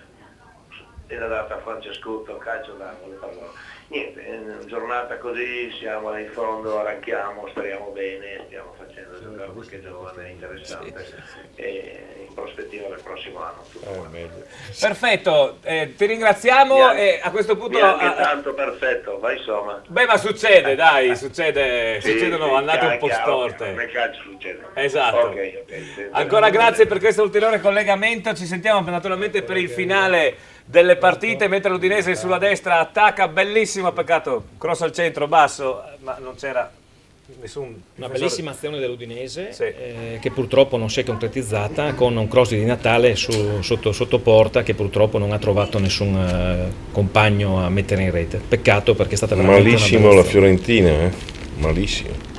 e l'ha data a Francescotto, calcio d'angolo. Niente, una giornata così, siamo in fondo, arranchiamo, speriamo bene, stiamo facendo giocare qualche giovane interessante e in prospettiva del prossimo anno. Perfetto, ti ringraziamo e a questo punto... tanto perfetto, ma insomma... Beh, ma succede, dai, succedono annate un po' storte. Nel calcio succede. Esatto. Okay. Ancora grazie per questo ulteriore collegamento, ci sentiamo naturalmente per il finale delle partite, mentre l'Udinese sulla destra attacca, bellissimo, peccato, cross al centro, basso, ma non c'era nessun... Una bellissima azione dell'Udinese che purtroppo non si è concretizzata con un cross di Natale sotto porta che purtroppo non ha trovato nessun compagno a mettere in rete. Peccato perché è stata veramente malissimo una la Fiorentina, malissimo.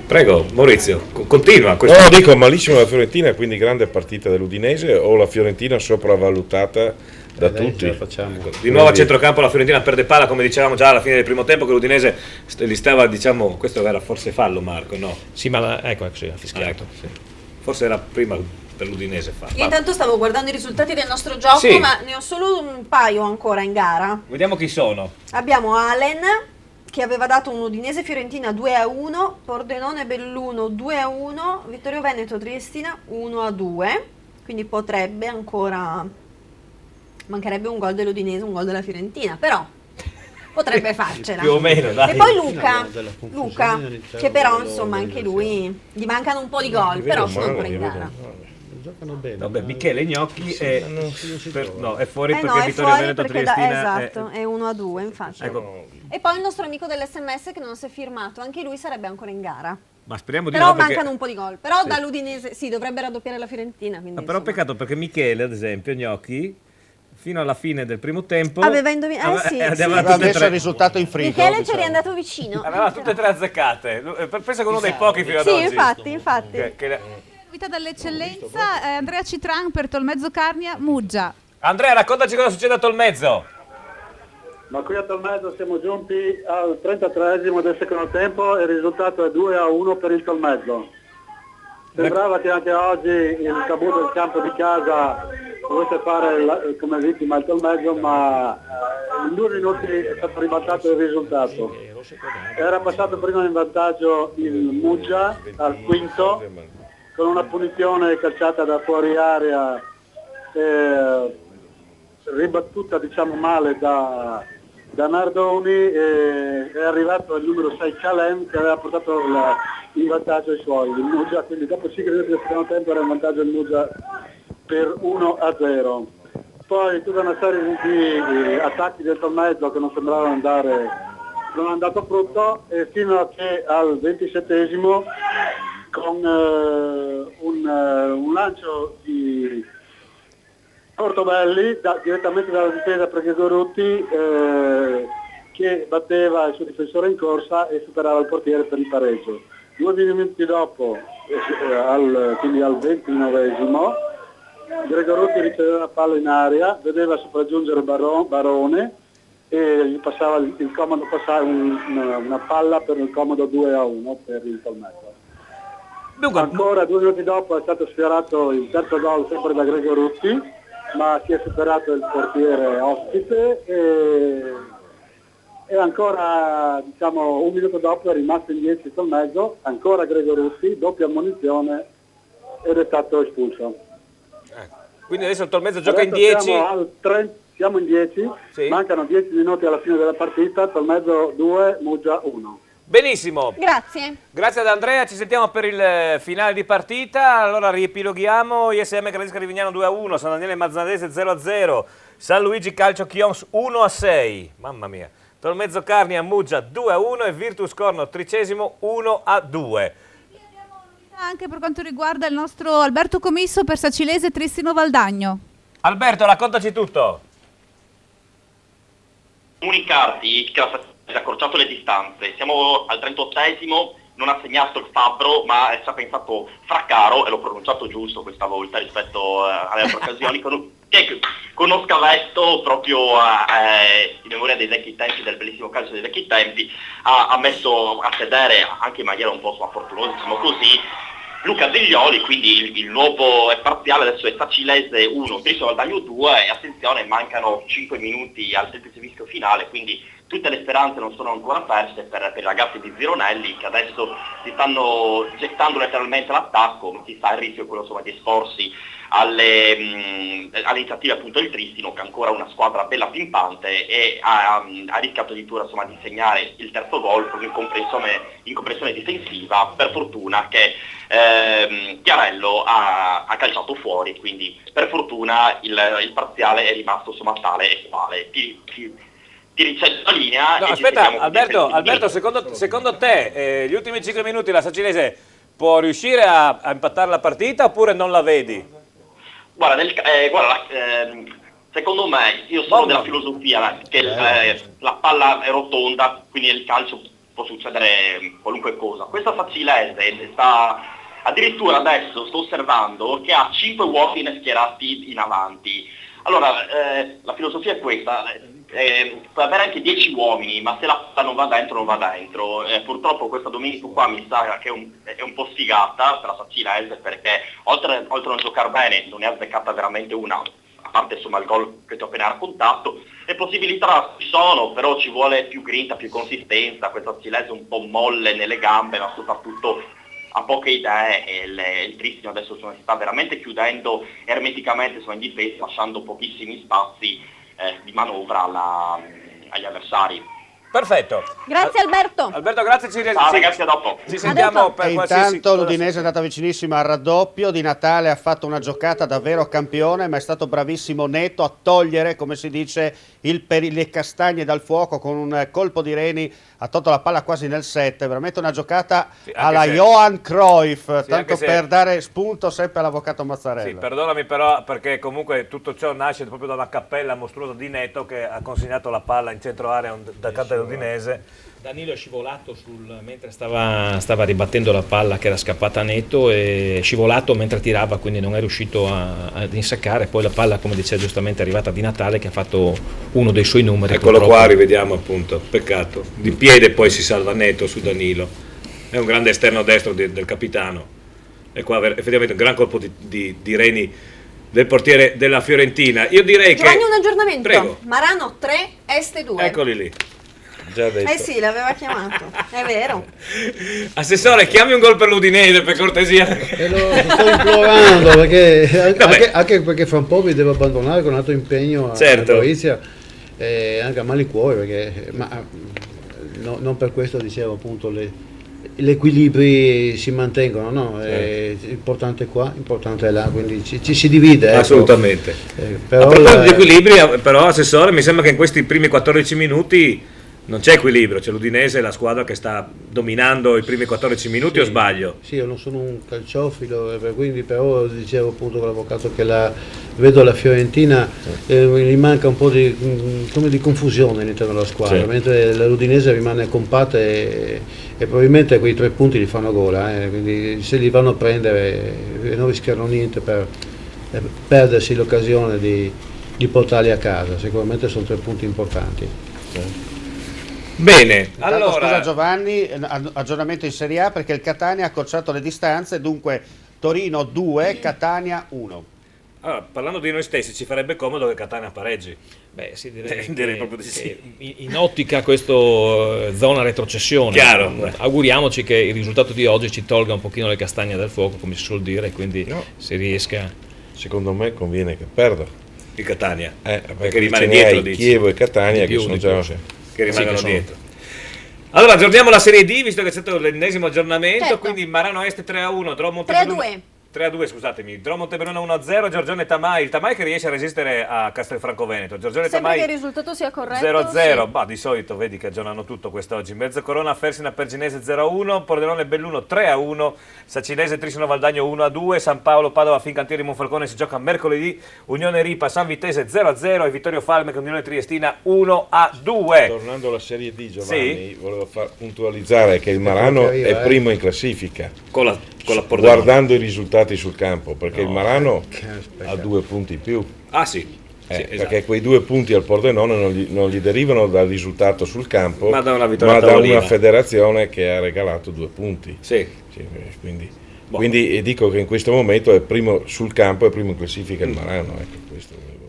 Prego Maurizio, continua. No, dico malissimo la Fiorentina, quindi grande partita dell'Udinese o la Fiorentina sopravvalutata da tutti. Di nuovo a centrocampo la Fiorentina perde palla, come dicevamo già alla fine del primo tempo, che l'Udinese li stava, diciamo, questo era forse fallo, Marco, no? Sì, ma ecco sì, ha fischiato. Sì. Forse era prima per l'Udinese fallo. Io intanto stavo guardando i risultati del nostro gioco, Sì. ma ne ho solo un paio ancora in gara. Vediamo chi sono. Abbiamo Allen, che aveva dato un Udinese Fiorentina 2-1, Pordenone Belluno 2-1, Vittorio Veneto Triestina 1-2, quindi potrebbe ancora... Mancherebbe un gol dell'Udinese, un gol della Fiorentina, però potrebbe farcela. Più o meno, dai. E poi Luca, che però insomma anche lui, gli mancano un po' di gol, però sono ancora in gara. Giocano bene. Vabbè, Michele Gnocchi è fuori perché no, è Vittorio fuori Veneto perché Triestina esatto, è 1-2 infatti. Ecco. E poi il nostro amico dell'SMS che non si è firmato, anche lui sarebbe ancora in gara. Ma speriamo di Però no, perché... mancano un po' di gol. Però Sì. dall'Udinese sì, dovrebbe raddoppiare la Fiorentina. Quindi, Però peccato perché Michele, ad esempio, Gnocchi, fino alla fine del primo tempo aveva indovinato. Sì, aveva messo il risultato in frigo. Michele ci è riandato vicino. Aveva tutte e tre azzeccate. Penso che uno dei pochi fino ad oggi. Sì, infatti. Vita dall'eccellenza, Andrea Citran per Tolmezzo Carnia, Muggia. Andrea, raccontaci cosa succede a Tolmezzo. Ma qui a Tolmezzo siamo giunti al 33esimo del secondo tempo e il risultato è 2-1 per il Tolmezzo. Sembrava che anche oggi il tabù del campo di casa volesse fare come vittima il Tolmezzo, ma in 2 minuti è stato ribaltato il risultato. Era passato prima in vantaggio il Muggia al quinto con una punizione calciata da fuori area ribattuta diciamo male da Nardoni, è arrivato il numero 6 Calem che aveva portato in vantaggio i suoi, il Muggia, quindi dopo 5 minuti del secondo tempo era in vantaggio il Muggia per 1-0. Poi tutta una serie di attacchi del Tolmezzo che non sembravano andare, non è andato frutto, e fino a che al 27esimo con un lancio di Ortobelli direttamente dalla difesa per Gregorutti che batteva il suo difensore in corsa e superava il portiere per il pareggio. 2 minuti dopo, quindi al 29esimo, Gregorutti riceveva la palla in aria, vedeva sopraggiungere Barone e gli passava il comodo una palla per il comodo 2-1 per il Tolmezzo. Ancora 2 minuti dopo è stato sfiorato il terzo gol sempre da Gregorutti, ma si è superato il portiere ospite e ancora diciamo 1 minuto dopo è rimasto in 10 sul mezzo, ancora Gregorutti, doppia ammonizione ed è stato espulso. Quindi adesso il Tolmezzo gioca in 10. Siamo in 10, sì. Mancano 10 minuti alla fine della partita, Tolmezzo 2, Muggia 1. Benissimo. Grazie. Grazie ad Andrea, ci sentiamo per il finale di partita. Allora riepiloghiamo: ISM Gradisca Rivignano 2-1, San Daniele Mazzanadese 0-0, San Luigi Calcio Chions 1-6, mamma mia, Tolmezzo Carnia Muggia 2-1 e Virtus Corno 13° 1-2. Anche per quanto riguarda il nostro Alberto Commisso per Sacilese Tristino Valdagno. Alberto, raccontaci tutto. Comunicarti che la Sacilese ha accorciato le distanze, siamo al 38esimo, non ha segnato il fabbro, ma è stato pensato Fraccaro, e l'ho pronunciato giusto questa volta rispetto alle altre occasioni, che con uno scavetto proprio in memoria dei vecchi tempi, del bellissimo calcio dei vecchi tempi, ha messo a sedere anche in maniera un po' fortunosa, diciamo così, Luca Deglioli, quindi il nuovo è parziale, adesso è Sacilese 1, Tristino Valdagno 2, e attenzione, mancano 5 minuti al semplice fischio finale, quindi tutte le speranze non sono ancora perse per i ragazzi di Zironelli, che adesso si stanno gettando letteralmente all'attacco, ma si sa il rischio è quello insomma, di esporsi alle iniziative appunto del Tristino, che è ancora una squadra bella pimpante e ha rischiato addirittura insomma, di segnare il terzo gol proprio in comprensione difensiva, per fortuna che Chiarello ha calciato fuori, quindi per fortuna il parziale è rimasto insomma tale e quale. Ti ricevo la linea. No, aspetta, Alberto, secondo te gli ultimi 5 minuti la Sacilese può riuscire a impattare la partita oppure non la vedi? Guarda, secondo me, io sono della filosofia che la palla è rotonda, quindi nel calcio può succedere qualunque cosa. Questa Sacilese addirittura adesso sto osservando che ha 5 uomini schierati in avanti. Allora, la filosofia è questa, puoi avere anche 10 uomini, ma se la palla non va dentro, non va dentro. Purtroppo questa domenica qua mi sa che è un po' sfigata per la Sacilese, perché oltre a non giocare bene, non ne ha azzeccata veramente una, a parte insomma il gol che ti ho appena raccontato. Le possibilità ci sono, però ci vuole più grinta, più consistenza. Questa Sacilese è un po' molle nelle gambe, ma soprattutto ha poche idee, e il Tristino adesso si sta veramente chiudendo ermeticamente in difesa, lasciando pochissimi spazi di manovra agli avversari. Perfetto. Grazie Alberto. Alberto, grazie, ragazzi, a dopo. Ci sentiamo per qualsiasi intanto l'Udinese è andata vicinissima al raddoppio. Di Natale ha fatto una giocata davvero campione, ma è stato bravissimo Neto a togliere, come si dice, le castagne dal fuoco con un colpo di Reni. Ha tolto la palla quasi nel 7, veramente una giocata alla Johan Cruyff, tanto per dare spunto sempre all'avvocato Mazzarella. Sì, perdonami però, perché comunque tutto ciò nasce proprio da una cappella mostruosa di Neto, che ha consegnato la palla in centro area da canto dell'Udinese. Danilo è scivolato mentre stava ribattendo la palla che era scappata a Neto, e scivolato mentre tirava, quindi non è riuscito ad insaccare. Poi la palla, come diceva giustamente, è arrivata Di Natale, che ha fatto uno dei suoi numeri. Eccolo qua, rivediamo appunto, peccato. Di piede poi si salva Neto su Danilo. È un grande esterno destro del capitano. E qua effettivamente un gran colpo di Reni del portiere della Fiorentina. Io direi Giovanni, un aggiornamento. Prego. Marano 3, Este 2. Eccoli lì. Già detto. Eh sì, l'aveva chiamato, è vero. Assessore, chiami un gol per l'Udinese, per cortesia. Lo sto implorando, anche perché fra un po' mi devo abbandonare con un altro impegno a Gorizia, anche a malincuore, non per questo dicevo appunto gli equilibri si mantengono, no? Importante qua, importante là, quindi ci si divide. Assolutamente. Però a proposito di equilibri, però Assessore, mi sembra che in questi primi 14 minuti non c'è equilibrio, c'è l'Udinese, la squadra che sta dominando i primi 14 minuti, o sbaglio? Sì, io non sono un calciofilo, quindi però dicevo appunto con l'avvocato che vedo la Fiorentina, gli manca un po' di confusione all'interno della squadra, mentre l'Udinese rimane compatta e probabilmente quei 3 punti li fanno gola, quindi se li vanno a prendere non rischiano niente per perdersi l'occasione di portarli a casa. Sicuramente sono 3 punti importanti. Bene, allora scusa Giovanni, aggiornamento in Serie A, perché il Catania ha accorciato le distanze, dunque Torino 2, Catania 1. Allora, parlando di noi stessi, ci farebbe comodo che Catania pareggi. Beh, sì, direi proprio di sì. In ottica questo zona retrocessione. Chiaro. Auguriamoci che il risultato di oggi ci tolga un pochino le castagne dal fuoco, come si suol dire, quindi si riesca. Secondo me conviene che perda il Catania, perché rimane dietro, Chievo e Catania che sono già che rimangono dietro. Allora aggiorniamo la Serie D, visto che è stato l'ennesimo aggiornamento, quindi Marano Est 3-1, Montebelluna 3-2. 3-2, scusatemi. Dro Montebelluna 1-0, Giorgione Tamai. Il Tamai che riesce a resistere a Castelfranco Veneto. Giorgione Sempre Tamai che il risultato sia corretto. 0-0. Sì. Bah, di solito vedi che aggiornano tutto quest'oggi. Mezzo Corona Fersina Perginese 0-1, Pordenone Belluno 3-1, Sacinese Trisino Valdagno 1-2, San Paolo Padova Fincantieri Monfalcone si gioca mercoledì, Unione Ripa San Vitese 0-0 e Vittorio Falme con Unione Triestina 1-2. Tornando alla Serie D, Giovanni, volevo puntualizzare che il Marano è primo in classifica. Con la guardando i risultati sul campo, perché il Marano ha 2 punti in più. Ah sì. Perché quei 2 punti al Pordenone non gli derivano dal risultato sul campo, ma da una vittoria ma da tavolina. una federazione che ha regalato 2 punti. Quindi dico che in questo momento è primo sul campo, è primo in classifica il Marano.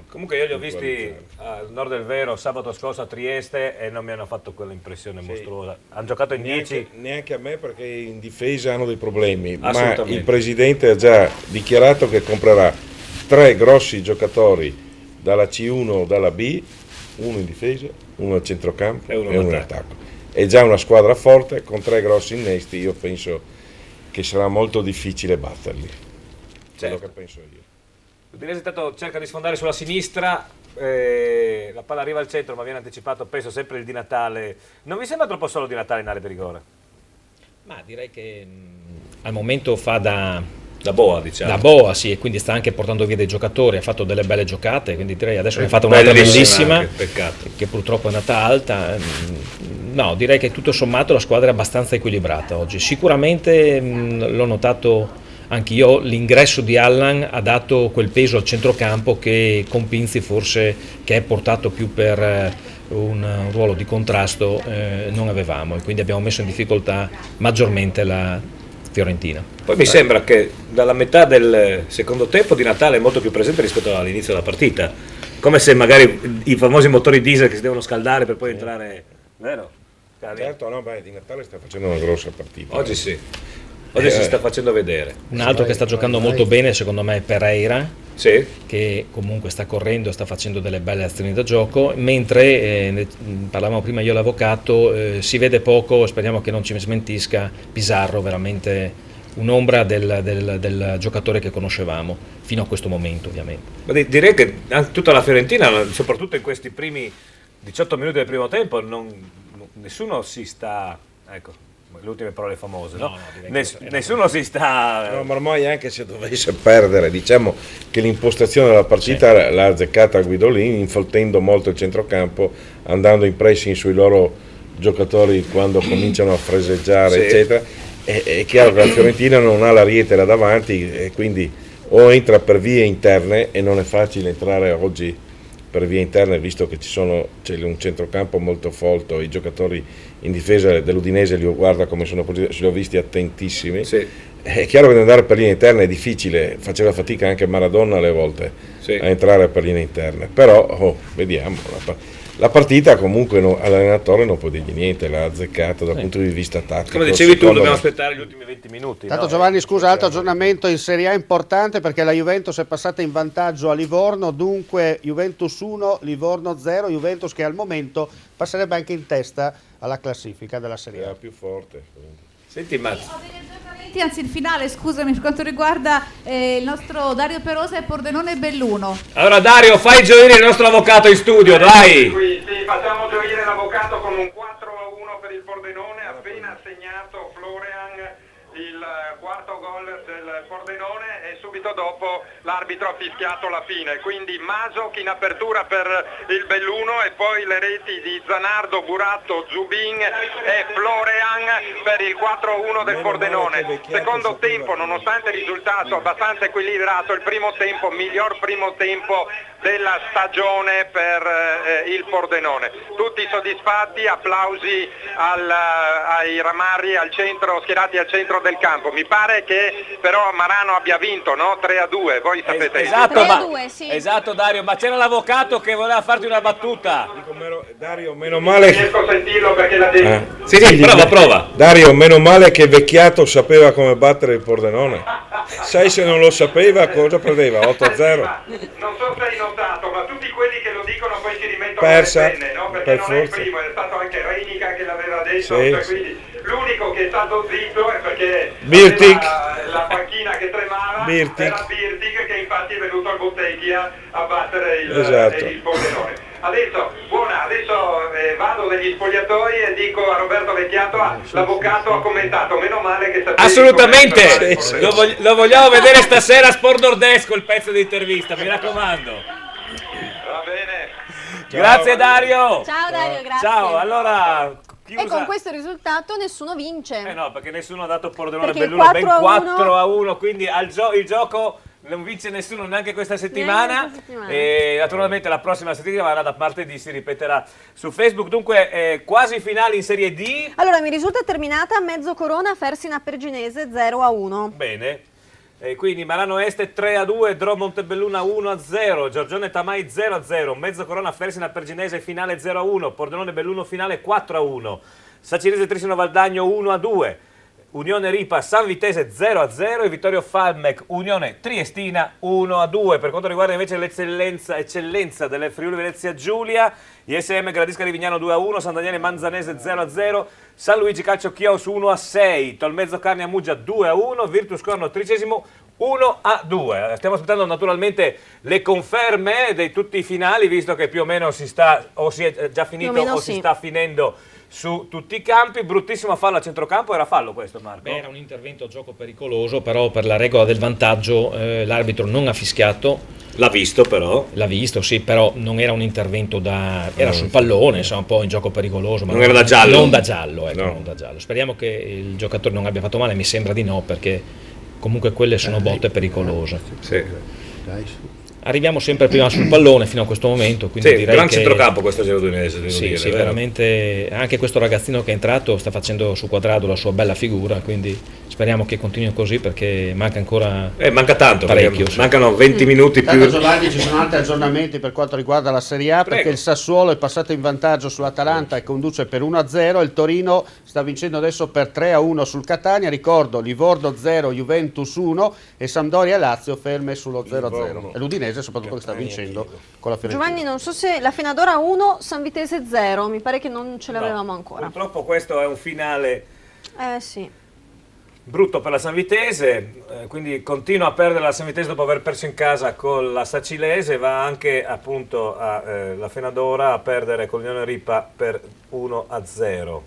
Comunque io li ho visti al Nord del Vero sabato scorso a Trieste e non mi hanno fatto quell'impressione mostruosa. Hanno giocato in 10. Neanche a me, perché in difesa hanno dei problemi, ma Assolutamente. il presidente ha già dichiarato che comprerà 3 grossi giocatori dalla C1 o dalla B, uno in difesa, uno al centrocampo e uno in attacco. È già una squadra forte con 3 grossi innesti, io penso che sarà molto difficile batterli. Quello che penso io. L'Udinese intanto cerca di sfondare sulla sinistra, la palla arriva al centro ma viene anticipato, penso sempre il Di Natale. Non vi sembra troppo solo Di Natale in area di rigore? Ma direi che al momento fa da boa, diciamo. Da boa, sì, e quindi sta anche portando via dei giocatori, ha fatto delle belle giocate, quindi direi adesso ne ha fatto un'altra bellissima, peccato. Che purtroppo è andata alta. No, direi che tutto sommato la squadra è abbastanza equilibrata oggi. Sicuramente l'ho notato anch'io, l'ingresso di Allan ha dato quel peso al centrocampo che con Pinzi forse, che è portato più per un ruolo di contrasto, non avevamo, e quindi abbiamo messo in difficoltà maggiormente la Fiorentina. Poi mi sembra che dalla metà del secondo tempo Di Natale è molto più presente rispetto all'inizio della partita, come se magari i famosi motori diesel che si devono scaldare per poi entrare, vero? Certo, no, Di Natale sta facendo una grossa partita. Oggi sì. Oggi si sta facendo vedere. Un altro che sta giocando molto bene secondo me è Pereira, sì, che comunque sta correndo, sta facendo delle belle azioni da gioco, mentre parlavamo prima io e l'avvocato, si vede poco, speriamo che non ci smentisca, Pizarro, veramente un'ombra del giocatore che conoscevamo fino a questo momento, ovviamente. Ma direi che tutta la Fiorentina, soprattutto in questi primi 18 minuti del primo tempo, nessuno si sta, ecco, le ultime parole famose, no? Nessuno si sta... No, ma ormai anche se dovesse perdere, diciamo che l'impostazione della partita l'ha azzeccata Guidolin, infoltendo molto il centrocampo, andando in pressing sui loro giocatori quando cominciano a freseggiare, eccetera. È chiaro che la Fiorentina non ha l'ariete là davanti e quindi o entra per vie interne, e non è facile entrare oggi per vie interne, visto che c'è un centrocampo molto folto, i giocatori in difesa dell'Udinese li guarda come sono, li ho visti attentissimi. Sì. È chiaro che andare per linee interne è difficile, faceva fatica anche Maradona alle volte a entrare per linee interne, però vediamo. La partita comunque all'allenatore non può dirgli niente, l'ha azzeccata dal punto di vista tattico. Come dicevi tu, dobbiamo aspettare gli ultimi 20 minuti. Tanto Giovanni, scusa, altro aggiornamento in Serie A importante, perché la Juventus è passata in vantaggio a Livorno, dunque Juventus 1, Livorno 0, Juventus che al momento passerebbe anche in testa alla classifica della Serie A. È più forte. Senti Mazzi. Anzi, il finale, scusami, per quanto riguarda il nostro Dario Perosa e Pordenone Belluno. Allora Dario, fai gioire il nostro avvocato in studio, dai! Sì, facciamo gioire l'avvocato con un 4-1 per il Pordenone, appena segnato Florian il quarto gol del Pordenone e subito dopo l'arbitro ha fischiato la fine, quindi Masok in apertura per il Belluno e poi le reti di Zanardo, Buratto, Zubin e Florian per il 4-1 del Pordenone. Secondo tempo, nonostante il risultato abbastanza equilibrato, il primo tempo, miglior primo tempo della stagione per il Pordenone. Tutti soddisfatti, applausi ai Ramarri al centro, schierati al centro del campo. Mi pare che però Marano abbia vinto, no? 3-2, voi sapete. Esatto, 3-2, sì. Esatto Dario, ma c'era l'avvocato che voleva farti una battuta. Dario, meno male. Riesco a sentirlo perché la devo. Sì, prova. Dario, meno male che Vecchiato sapeva come battere il Pordenone. Sai, se non lo sapeva cosa perdeva? 8-0. Non so se hai notato, ma tutti quelli che lo dicono poi si rimettono Persa, le penne, no? Perché per non forza. è il primo, è stato anche Reinica che l'aveva detto, Sì, cioè, sì. quindi l'unico che è stato zitto è perché Birtic. aveva la panchina che tremava Birtic, che infatti è venuto al Bottecchia a battere il Pordenone. Adesso vado negli spogliatoi e dico a Roberto Vecchiato, l'avvocato ha commentato, meno male che sapete. Assolutamente, lo vogliamo vedere stasera a Sport Nordesco, il pezzo di intervista, mi raccomando. Va bene. Grazie Dario. Ciao Dario, grazie. Ciao, allora... E con questo risultato nessuno vince. No, perché nessuno ha dato Pordenone Perché Belluno, ben 4-1. 4-1, quindi il gioco non vince nessuno neanche questa settimana. E naturalmente la prossima settimana, da martedì, si ripeterà su Facebook. Dunque, quasi finali in Serie D. Allora, mi risulta terminata Mezzocorona Fersina Perginese 0-1. Bene. Quindi Marano Este 3-2, Dro Montebelluna 1-0, Giorgione Tamai 0-0, Mezzocorona Fersina Perginese finale 0-1, Pordenone Belluno finale 4-1, Sacirese Trissino Valdagno 1-2, Unione Ripa San Vitese 0-0 e Vittorio Falmec Unione Triestina 1-2. Per quanto riguarda invece l'eccellenza delle Friuli Venezia Giulia, ISM Gradisca Rivignano 2-1, San Daniele Manzanese 0-0, San Luigi Calcio Chios 1-6, Tolmezzo Carnia Muggia 2-1, Virtus Corno Tricesimo 1-2. Stiamo aspettando naturalmente le conferme di tutti i finali, visto che più o meno si sta, o si è già finito o si sta finendo su tutti i campi. Bruttissimo fallo a centrocampo, era fallo questo, Marco? Beh, era un intervento a gioco pericoloso, però per la regola del vantaggio l'arbitro non ha fischiato. L'ha visto però? L'ha visto, sì, però non era un intervento era sul pallone, insomma, un po' in gioco pericoloso. Ma non era da giallo? Non da giallo, ecco, No. non da giallo. Speriamo che il giocatore non abbia fatto male, mi sembra di no, perché comunque quelle sono botte pericolose. Sì. Arriviamo sempre prima sul pallone fino a questo momento, quindi Sì, direi gran che centrocampo questo giro udinese, devo sì, dire, sì, vero? veramente anche questo ragazzino che è entrato sta facendo su quadrato la sua bella figura, quindi speriamo che continui così perché manca ancora manca tanto, parecchio. perché mancano 20 minuti più. Tanto, Giovanni, ci sono altri aggiornamenti per quanto riguarda la Serie A, perché il Sassuolo è passato in vantaggio sull'Atalanta e conduce per 1-0, il Torino sta vincendo adesso per 3-1 sul Catania, ricordo Livorno 0, Juventus 1 e Sampdoria e Lazio ferme sullo 0-0 e l'Udinese soprattutto che sta vincendo con la Fiorentina. Giovanni, non so se la Fenadora 1, San Vitese 0, mi pare che non ce l'avevamo ancora. Purtroppo questo è un finale Sì. brutto per la San Vitese, quindi continua a perdere la San Vitese dopo aver perso in casa con la Sacilese, va anche appunto la Fenadora a perdere con l'Unione Ripa per 1-0.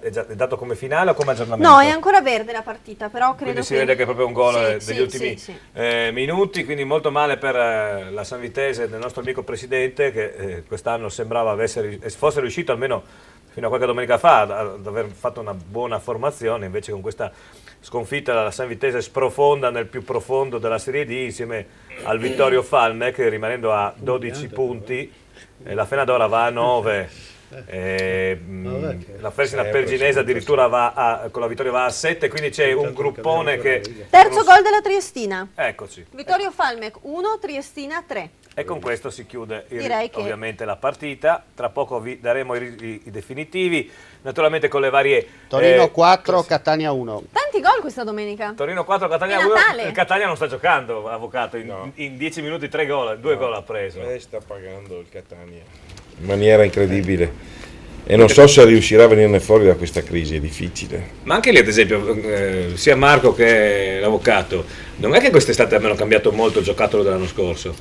È dato come finale o come aggiornamento? No, è ancora verde la partita, però credo Quindi si vede che è proprio un gol degli ultimi sì. minuti, quindi molto male per la San Vitese del nostro amico presidente che quest'anno sembrava fosse riuscito almeno fino a qualche domenica fa ad aver fatto una buona formazione, invece con questa sconfitta la San Vitese sprofonda nel più profondo della Serie D insieme al Vittorio Falmec, rimanendo a 12 punti, e la Fenadora va a 9. La Fersina Perginese addirittura con la vittoria va a 7, quindi c'è un gruppone che... Terzo gol della Triestina. Eccoci. Vittorio Falmec 1, Triestina 3. E con questo si chiude Direi che- ovviamente la partita. Tra poco vi daremo i definitivi, naturalmente con le varie... Torino 4, Catania 1. Tanti gol questa domenica. Torino 4, Catania È 1. Natale. Il Catania non sta giocando, avvocato. In 10 minuti 3 gol, 2 gol ha preso. Sta pagando il Catania in maniera incredibile e non so se riuscirà a venirne fuori da questa crisi, è difficile. Ma anche lì, ad esempio, sia Marco che l'avvocato, non è che quest'estate abbiano cambiato molto il giocattolo dell'anno scorso?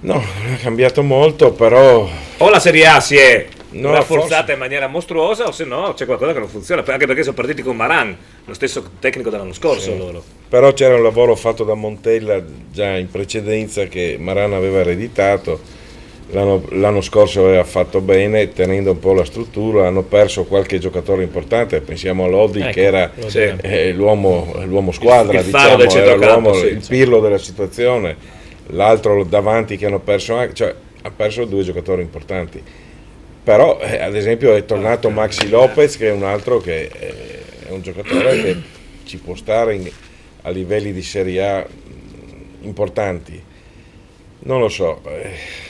No, non è cambiato molto, però... O la Serie A si è No, rafforzata forse- in maniera mostruosa, o se no c'è qualcosa che non funziona, anche perché sono partiti con Maran, lo stesso tecnico dell'anno scorso Sì. loro. Però c'era un lavoro fatto da Montella già in precedenza che Maran aveva ereditato. L'anno scorso aveva fatto bene tenendo un po' la struttura, hanno perso qualche giocatore importante, pensiamo a Lodi, Ecco, che era Lodi. l'uomo squadra, Il faro del era centrocampo, sì, il pirlo della situazione, l'altro davanti che hanno perso anche, cioè ha perso 2 giocatori importanti, però ad esempio è tornato Maxi Lopez, che è un altro che è un giocatore che ci può stare a livelli di Serie A importanti. Non lo so.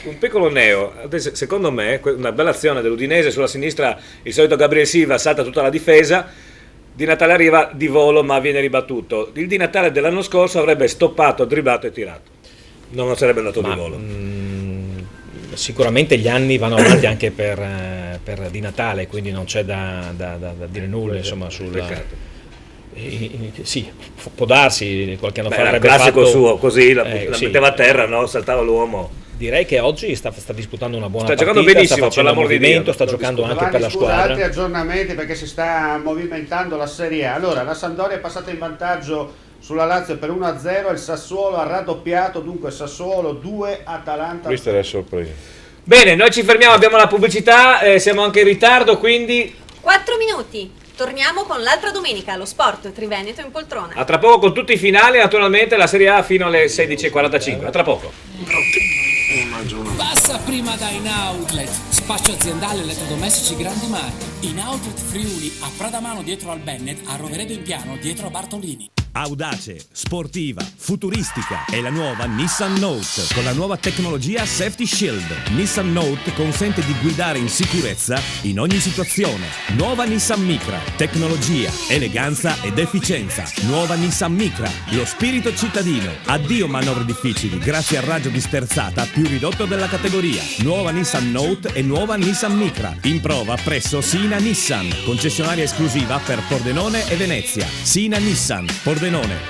Un piccolo neo, secondo me, una bella azione dell'Udinese sulla sinistra, il solito Gabriel Silva salta tutta la difesa, Di Natale arriva di volo ma viene ribattuto. Il Di Natale dell'anno scorso avrebbe stoppato, dribblato e tirato. Non sarebbe andato di volo. Sicuramente gli anni vanno avanti anche per Di Natale, quindi non c'è da dire nulla insomma, Sì, può darsi, qualche anno fa Era avrebbe classico fatto suo, così la sì. metteva a terra, no? Saltava l'uomo. Direi che oggi sta disputando una buona sta partita, giocando benissimo, sta facendo per l'amor di movimento, Dio, sta giocando anche Giovanni, per la scusa, squadra. altri aggiornamenti perché si sta movimentando la Serie A. Allora, la Sampdoria è passata in vantaggio sulla Lazio per 1-0, il Sassuolo ha raddoppiato, dunque Sassuolo 2, Atalanta. Questa è la sorpresa. Bene, noi ci fermiamo, abbiamo la pubblicità, siamo anche in ritardo, quindi 4 minuti. Torniamo con l'altra domenica, lo sport Triveneto in poltrona. a tra poco con tutti i finali, naturalmente la Serie A fino alle 16:45. A tra poco. Passa prima da In Outlet, spazio aziendale elettrodomestici grandi marchi. In Outlet Friuli, a Pradamano dietro al Bennett, a Roveredo in Piano dietro a Bartolini. Audace, sportiva, futuristica è la nuova Nissan Note con la nuova tecnologia Safety Shield. Nissan Note consente di guidare in sicurezza in ogni situazione. Nuova Nissan Micra, tecnologia, eleganza ed efficienza. Nuova Nissan Micra, lo spirito cittadino. Addio manovre difficili grazie al raggio di sterzata più ridotto della categoria. Nuova Nissan Note e nuova Nissan Micra. In prova presso Sina Nissan, concessionaria esclusiva per Pordenone e Venezia. Sina Nissan, Pordenone,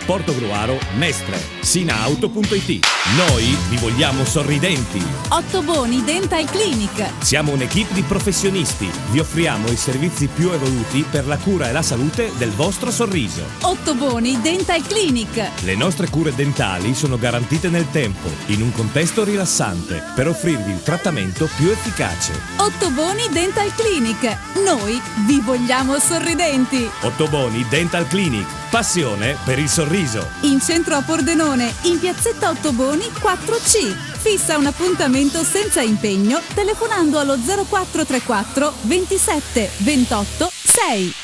Portogruaro, Mestre. Sinaauto.it. Noi vi vogliamo sorridenti. Ottoboni Dental Clinic. Siamo un'equipe di professionisti. Vi offriamo i servizi più evoluti per la cura e la salute del vostro sorriso. Ottoboni Dental Clinic. Le nostre cure dentali sono garantite nel tempo, in un contesto rilassante, per offrirvi il trattamento più efficace. Ottoboni Dental Clinic. Noi vi vogliamo sorridenti. Ottoboni Dental Clinic. Passione per il sorriso. In centro a Pordenone, in piazzetta Ottoboni 4C. Fissa un appuntamento senza impegno telefonando allo 0434 27 28 6.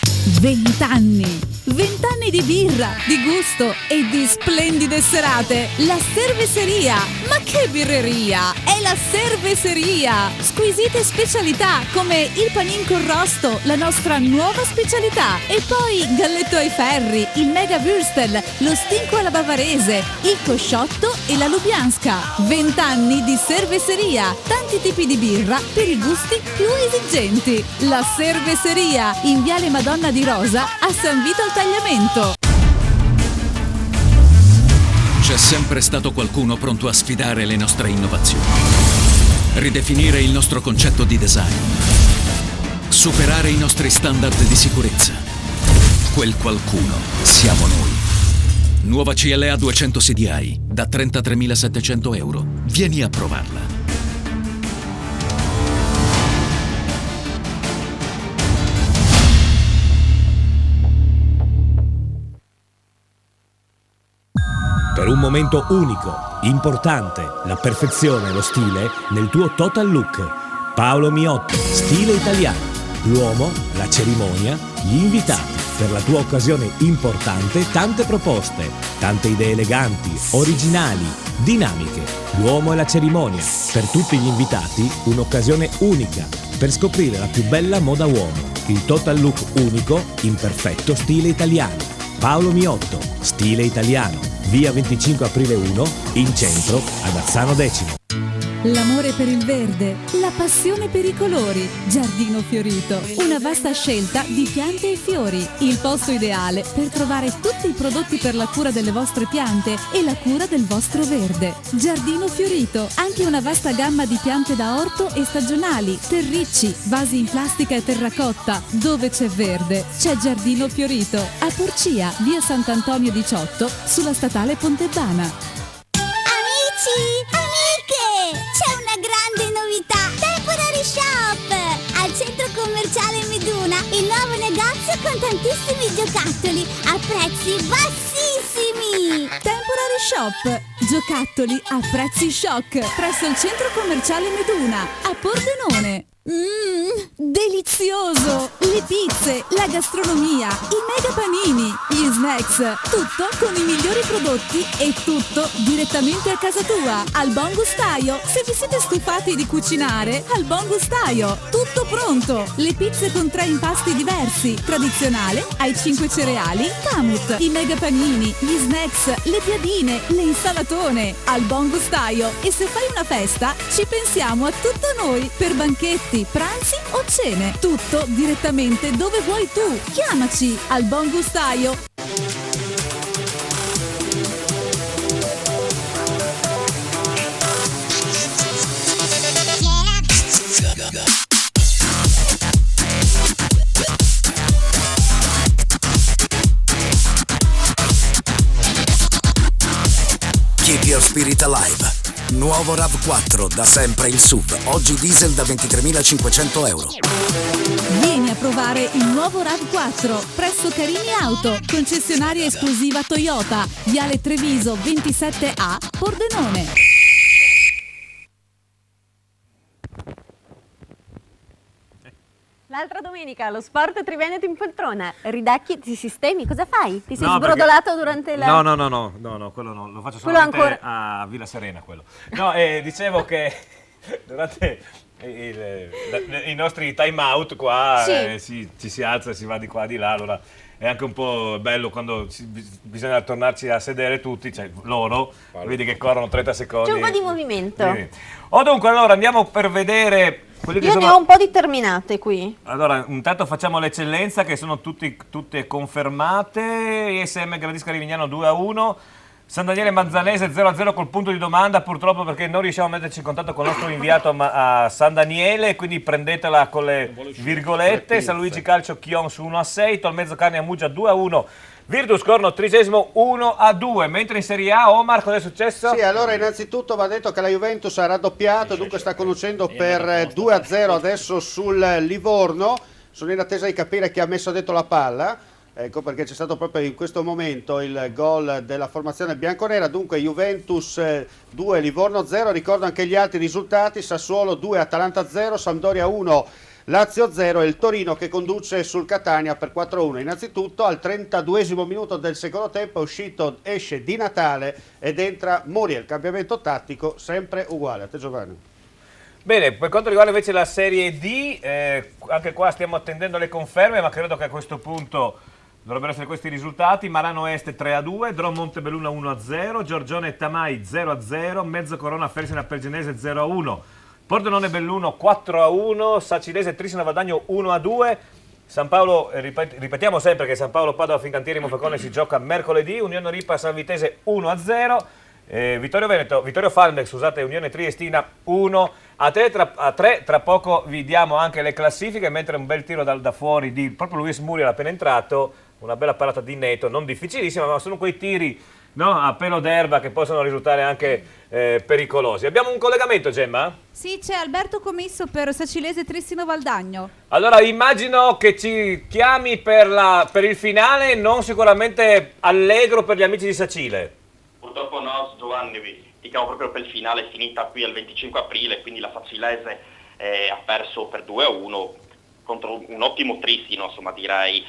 20 anni. 20 anni di birra, di gusto e di splendide serate. La Cerveseria. Ma che birreria! È la Cerveseria. Squisite specialità come il panin con rosto, la nostra nuova specialità. E poi galletto ai ferri, il mega würstel, lo stinco alla bavarese, il cosciotto e la lubianska. 20 anni di Cerveseria. Tanti tipi di birra per i gusti più esigenti. La Cerveseria in Viale Madonna di Rosa a San Vito al Tagliamento. C'è sempre stato qualcuno pronto a sfidare le nostre innovazioni, ridefinire il nostro concetto di design, superare i nostri standard di sicurezza. Quel qualcuno siamo noi. Nuova CLA 200 CDI da 33.700 euro. Vieni a provarla. Per un momento unico, importante, la perfezione e lo stile nel tuo total look. Paolo Miotto, stile italiano. L'uomo, la cerimonia, gli invitati. Per la tua occasione importante, tante proposte, tante idee eleganti, originali, dinamiche. L'uomo e la cerimonia. Per tutti gli invitati, un'occasione unica per scoprire la più bella moda uomo. Il total look unico in perfetto stile italiano. Paolo Miotto, stile italiano, via 25 aprile 1, in centro ad Azzano X. L'amore per il verde, la passione per i colori. Giardino Fiorito, una vasta scelta di piante e fiori. Il posto ideale per trovare tutti i prodotti per la cura delle vostre piante e la cura del vostro verde. Giardino Fiorito, anche una vasta gamma di piante da orto e stagionali, terricci, vasi in plastica e terracotta. Dove c'è verde, c'è Giardino Fiorito. A Porcia, via Sant'Antonio 18, sulla statale Pontebana. C'è una grande novità! Temporary Shop! Al centro commerciale Meduna, il nuovo negozio con tantissimi giocattoli a prezzi bassissimi! Temporary Shop, giocattoli a prezzi shock presso il centro commerciale Meduna a Pordenone. Delizioso! Le pizze, la gastronomia, i mega panini, gli snacks, tutto con i migliori prodotti e tutto direttamente a casa tua, al Buon Gustaio. Se vi siete stufati di cucinare, al Buon Gustaio, tutto pronto. Le pizze con 3 impasti diversi, tradizionale, ai 5 cereali, Kamut, i mega panini, gli snacks, le piadine, le insalatone, al Buon Gustaio. E se fai una festa, ci pensiamo a tutto noi per banchetti, pranzi o cene. Tutto direttamente dove vuoi tu. Chiamaci al Buon Gustaio. Spirit Alive. Nuovo RAV4, da sempre il SUV. Oggi diesel da 23.500 euro. Vieni a provare il nuovo RAV4 presso Carini Auto, concessionaria esclusiva Toyota, Viale Treviso 27A, Pordenone. L'altra domenica allo Sport Triveneto in poltrona. Ridacchi, ti sistemi, cosa fai? Ti sei sbrodolato durante la... No, quello no, lo faccio solamente a Villa Serena quello. No, dicevo che durante i nostri time out qua ci si alza e si va di qua di là, allora è anche un po' bello quando bisogna tornarci a sedere tutti, cioè loro, vedi che corrono 30 secondi. C'è un po' di movimento. Dunque, allora andiamo per vedere... Io ne ho un po' di terminate qui. Allora, intanto facciamo l'eccellenza che sono tutte confermate. ISM Gradisca Rivignano 2-1. San Daniele Manzanese 0-0 col punto di domanda, purtroppo perché non riusciamo a metterci in contatto con il nostro inviato a San Daniele, quindi prendetela con le virgolette. San Luigi Calcio Chion su 1-6, Tolmezzo Carni a Muggia 2-1. Virtus Corno 30° 1-2, mentre in Serie A, Omar, cosa è successo? Sì, allora innanzitutto va detto che la Juventus ha raddoppiato, dunque sta conducendo per 2-0 adesso sul Livorno. Sono in attesa di capire chi ha messo dentro la palla, ecco perché c'è stato proprio in questo momento il gol della formazione bianconera. Dunque Juventus 2, Livorno 0, ricordo anche gli altri risultati: Sassuolo 2, Atalanta 0, Sampdoria 1, Lazio 0 e il Torino che conduce sul Catania per 4-1. Innanzitutto al 32esimo minuto del secondo tempo esce Di Natale ed entra Muriel, cambiamento tattico sempre uguale. A te Giovanni. Bene, per quanto riguarda invece la Serie D, anche qua stiamo attendendo le conferme, ma credo che a questo punto dovrebbero essere questi i risultati: Marano Est 3-2, Drom Montebelluna 1-0, Giorgione Tamai 0-0, Mezzo Corona Fersina Pergenese 0-1, Pordenone Belluno 4-1, Sacilese Trissino Vadagno 1-2, San Paolo, ripetiamo sempre che San Paolo Padova Fincantieri Monfalcone si gioca mercoledì, Unione Ripa San Vitese 1-0, Vittorio Falmex, scusate, Unione Triestina 1-3, tra poco vi diamo anche le classifiche, mentre un bel tiro da fuori di proprio Luis Muriel appena entrato, una bella parata di Neto, non difficilissima, ma sono quei tiri a pelo d'erba che possono risultare anche pericolosi. Abbiamo un collegamento, Gemma? Sì, c'è Alberto Commisso per Sacilese Trissino Valdagno. Allora immagino che ci chiami per il finale, non sicuramente allegro per gli amici di Sacile. Purtroppo no, Giovanni, ti chiamo proprio per il finale, è finita qui al 25 aprile, quindi la Sacilese ha perso per 2-1 contro un ottimo Trissino, insomma direi.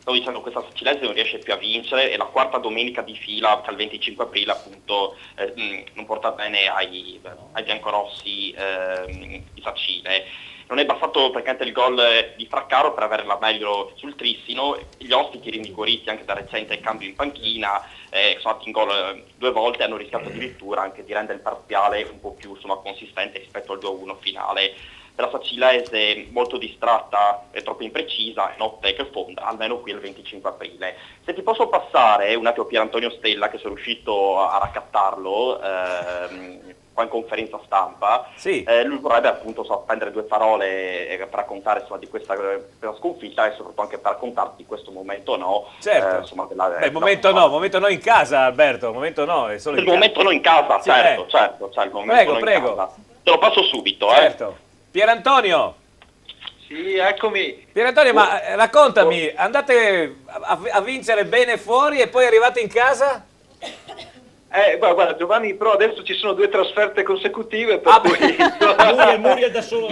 Stavo dicendo che questa Sacilese non riesce più a vincere, e la quarta domenica di fila, al 25 aprile appunto, non porta bene ai biancorossi di Sacile. Non è bastato praticamente il gol di Fraccaro per averla meglio sul Trissino, gli ospiti rinvigoriti anche da recente cambio in panchina, sono andati in gol 2 volte e hanno rischiato addirittura anche di rendere il parziale un po' più consistente rispetto al 2-1 finale. Per la Sacilese molto distratta e troppo imprecisa, notte che fonda, almeno qui il 25 aprile. Se ti posso passare un attimo Pier Antonio Stella, che sono riuscito a raccattarlo qua in conferenza stampa, sì. Lui vorrebbe appunto prendere 2 parole per raccontare di questa sconfitta e soprattutto anche per raccontarti questo momento Certo. Momento no in casa, Alberto, momento no, è solo in casa. Momento no in casa, sì, certo, il momento prego. In casa. Te lo passo subito, Certo. Pier Antonio. Sì, eccomi. Pier Antonio, ma raccontami, andate a vincere bene fuori e poi arrivate in casa? Guarda Giovanni, però adesso ci sono 2 trasferte consecutive, per cui Muriel da solo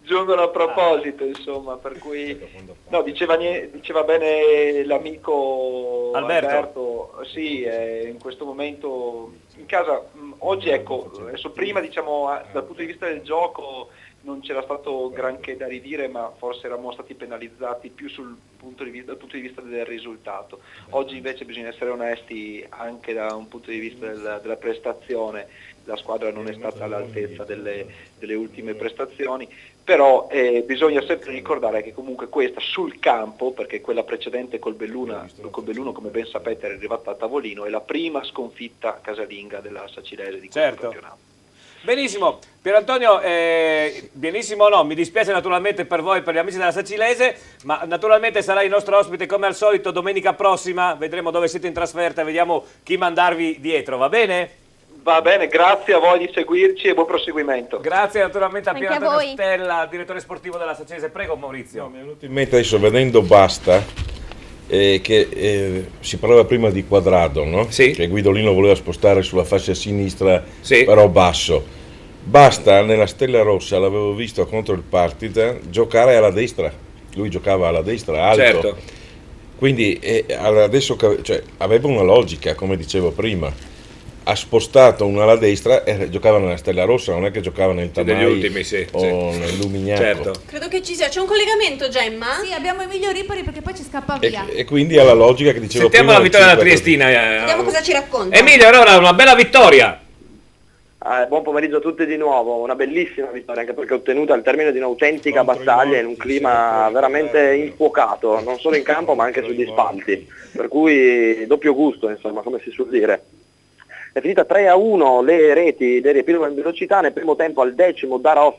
giungono a proposito, insomma, per cui no, diceva bene l'amico Alberto, sì, in questo momento in casa oggi, ecco, adesso prima dal punto di vista del gioco non c'era stato granché da ridire, ma forse eravamo stati penalizzati più dal punto di vista del risultato. Oggi invece bisogna essere onesti anche da un punto di vista della prestazione. La squadra non è stata all'altezza delle ultime prestazioni, però bisogna sempre ricordare che comunque questa sul campo, perché quella precedente col Belluno, come ben sapete, era arrivata a tavolino, è la prima sconfitta casalinga della Sacilese di questo campionato. Benissimo, Pierantonio, benissimo no, mi dispiace naturalmente per voi, per gli amici della Sacilese, ma naturalmente sarai il nostro ospite come al solito domenica prossima, vedremo dove siete in trasferta, vediamo chi mandarvi dietro, va bene? Va bene, grazie a voi di seguirci e buon proseguimento. Grazie naturalmente a Anche Pierantonio a voi. Stella, direttore sportivo della Sacilese. Prego Maurizio. No, mi è venuto in mente adesso vedendo Basta, che si parlava prima di Quadrado, no? Sì. Che Guidolino voleva spostare sulla fascia sinistra, Sì. però basso. Basta nella Stella Rossa, l'avevo visto contro il Partizan, giocare alla destra. Lui giocava alla destra, alto. Certo. Quindi adesso cioè, aveva una logica, come dicevo prima. Ha spostato uno alla destra e giocava nella Stella Rossa, non è che giocava nel Tamai degli ultimi, sì, o sì. nel Lumignaco. Certo. Credo che ci sia. C'è un collegamento, Gemma? Sì, abbiamo Emilio Ripari perché poi ci scappa via. E quindi ha la logica che dicevo Sentiamo prima. la vittoria della del 5 Triestina. Vediamo cosa ci racconta. Emilio, allora una bella vittoria. Buon pomeriggio a tutti di nuovo, una bellissima vittoria anche perché ottenuta al termine di un'autentica battaglia in un clima veramente infuocato, non solo in campo ma anche sugli spalti, per cui doppio gusto insomma, come si suol dire. È finita 3-1 le reti del riepilogo in velocità, nel primo tempo al 10° Daros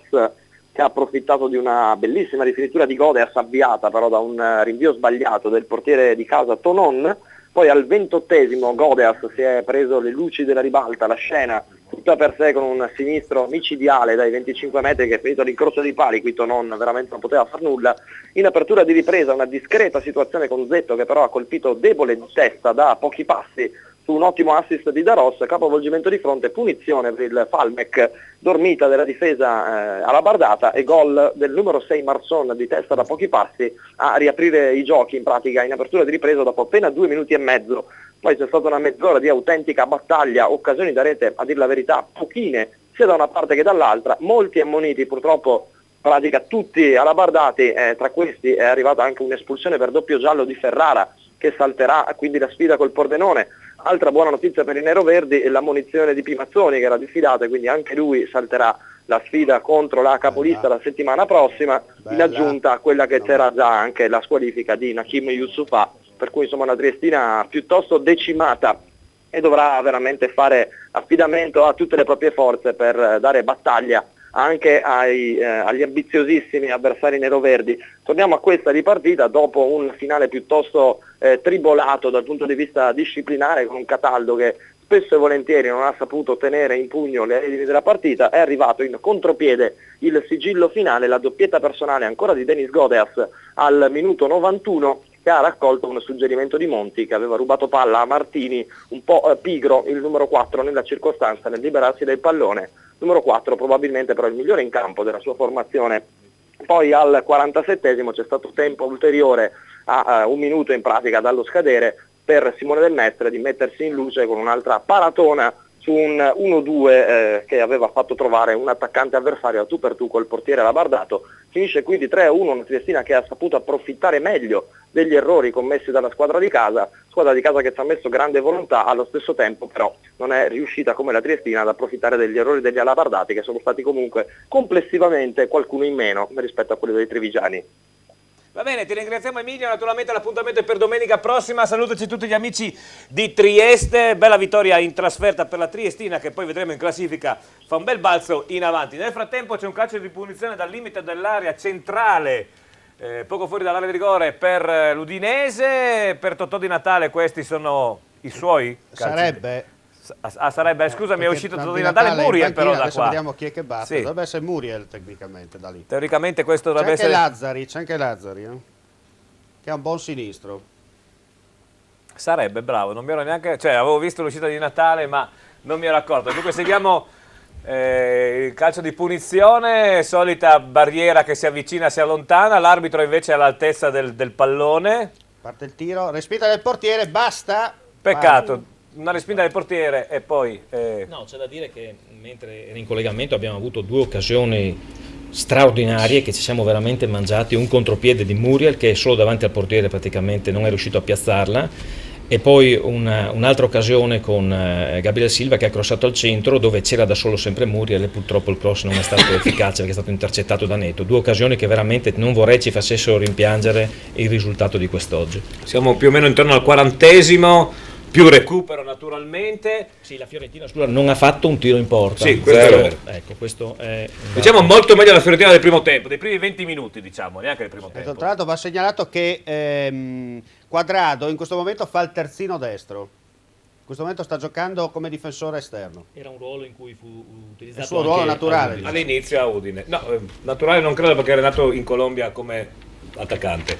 che ha approfittato di una bellissima rifinitura di Godeas avviata però da un rinvio sbagliato del portiere di casa Tonon. Poi al 28° Godeas si è preso le luci della ribalta, la scena tutta per sé con un sinistro micidiale dai 25 metri che è finito all'incrocio dei pali, qui Tonon veramente non poteva far nulla. In apertura di ripresa una discreta situazione con Zetto che però ha colpito debole di testa da pochi passi su un ottimo assist di Daros, capovolgimento di fronte, punizione per il Falmec, dormita della difesa alla bardata e gol del numero 6 Marson di testa da pochi passi a riaprire i giochi in pratica in apertura di ripresa dopo appena 2 minuti e mezzo. Poi c'è stata una mezz'ora di autentica battaglia, occasioni da rete a dir la verità pochine sia da una parte che dall'altra, molti ammoniti purtroppo pratica tutti alabardati, tra questi è arrivata anche un'espulsione per doppio giallo di Ferrara che salterà quindi la sfida col Pordenone. Altra buona notizia per i neroverdi è l'ammonizione di Pimazzoni che era diffidato e quindi anche lui salterà la sfida contro la capolista la settimana prossima, in aggiunta a quella che c'era già anche la squalifica di Nakim Yusufa, per cui insomma una Triestina piuttosto decimata e dovrà veramente fare affidamento a tutte le proprie forze per dare battaglia anche agli ambiziosissimi avversari neroverdi. Torniamo a questa ripartita dopo un finale piuttosto tribolato dal punto di vista disciplinare, con un Cataldo che spesso e volentieri non ha saputo tenere in pugno le redini della partita. È arrivato in contropiede il sigillo finale, la doppietta personale ancora di Denis Godeas al minuto 91, che ha raccolto un suggerimento di Monti che aveva rubato palla a Martini, un po' pigro il numero 4 nella circostanza nel liberarsi del pallone. Numero 4 probabilmente però il migliore in campo della sua formazione. Poi al 47° c'è stato tempo ulteriore a 1 minuto in pratica dallo scadere per Simone Del Mestre di mettersi in luce con un'altra paratona su un 1-2 che aveva fatto trovare un attaccante avversario a tu per tu col portiere alabardato. Finisce quindi 3-1, una Triestina che ha saputo approfittare meglio degli errori commessi dalla squadra di casa che ci ha messo grande volontà, allo stesso tempo però non è riuscita come la Triestina ad approfittare degli errori degli alabardati, che sono stati comunque complessivamente qualcuno in meno rispetto a quelli dei trevigiani. Va bene, ti ringraziamo Emilio, naturalmente l'appuntamento è per domenica prossima, salutaci tutti gli amici di Trieste, bella vittoria in trasferta per la Triestina che poi vedremo in classifica, fa un bel balzo in avanti. Nel frattempo c'è un calcio di punizione dal limite dell'area centrale, poco fuori dall'area di rigore per l'Udinese, per Totò Di Natale questi sono i suoi calci. Sarebbe, scusami, è uscito Totò Di Natale, Muriel però da adesso qua. Vediamo chi è che batte, Sì. dovrebbe essere Muriel tecnicamente da lì. Teoricamente questo dovrebbe C'è essere... anche Lazzari, che ha un buon sinistro. Sarebbe, bravo, non mi ero neanche... cioè avevo visto l'uscita di Natale ma non mi ero accorto. Dunque seguiamo il calcio di punizione, solita barriera che si avvicina, si allontana, l'arbitro invece è all'altezza del pallone. Parte il tiro, respinta del portiere, basta. Peccato. Una respinta del portiere e poi... No, c'è da dire che mentre era in collegamento abbiamo avuto 2 occasioni straordinarie che ci siamo veramente mangiati, un contropiede di Muriel che solo davanti al portiere praticamente non è riuscito a piazzarla e poi un'altra occasione con Gabriel Silva che ha crossato al centro dove c'era da solo sempre Muriel e purtroppo il cross non è stato efficace perché è stato intercettato da Neto. 2 occasioni che veramente non vorrei ci facessero rimpiangere il risultato di quest'oggi. Siamo più o meno intorno al 40°. più recupero naturalmente. Sì, la Fiorentina non ha fatto un tiro in porta. Sì, questo è vero. Ecco, questo è diciamo molto meglio la Fiorentina del primo tempo, dei primi 20 minuti, diciamo, neanche del primo tempo. Tra l'altro va segnalato che Quadrado in questo momento fa il terzino destro. In questo momento sta giocando come difensore esterno. Era un ruolo in cui fu utilizzato il suo ruolo naturale. All'inizio a Udine. No, naturale non credo, perché era nato in Colombia come attaccante.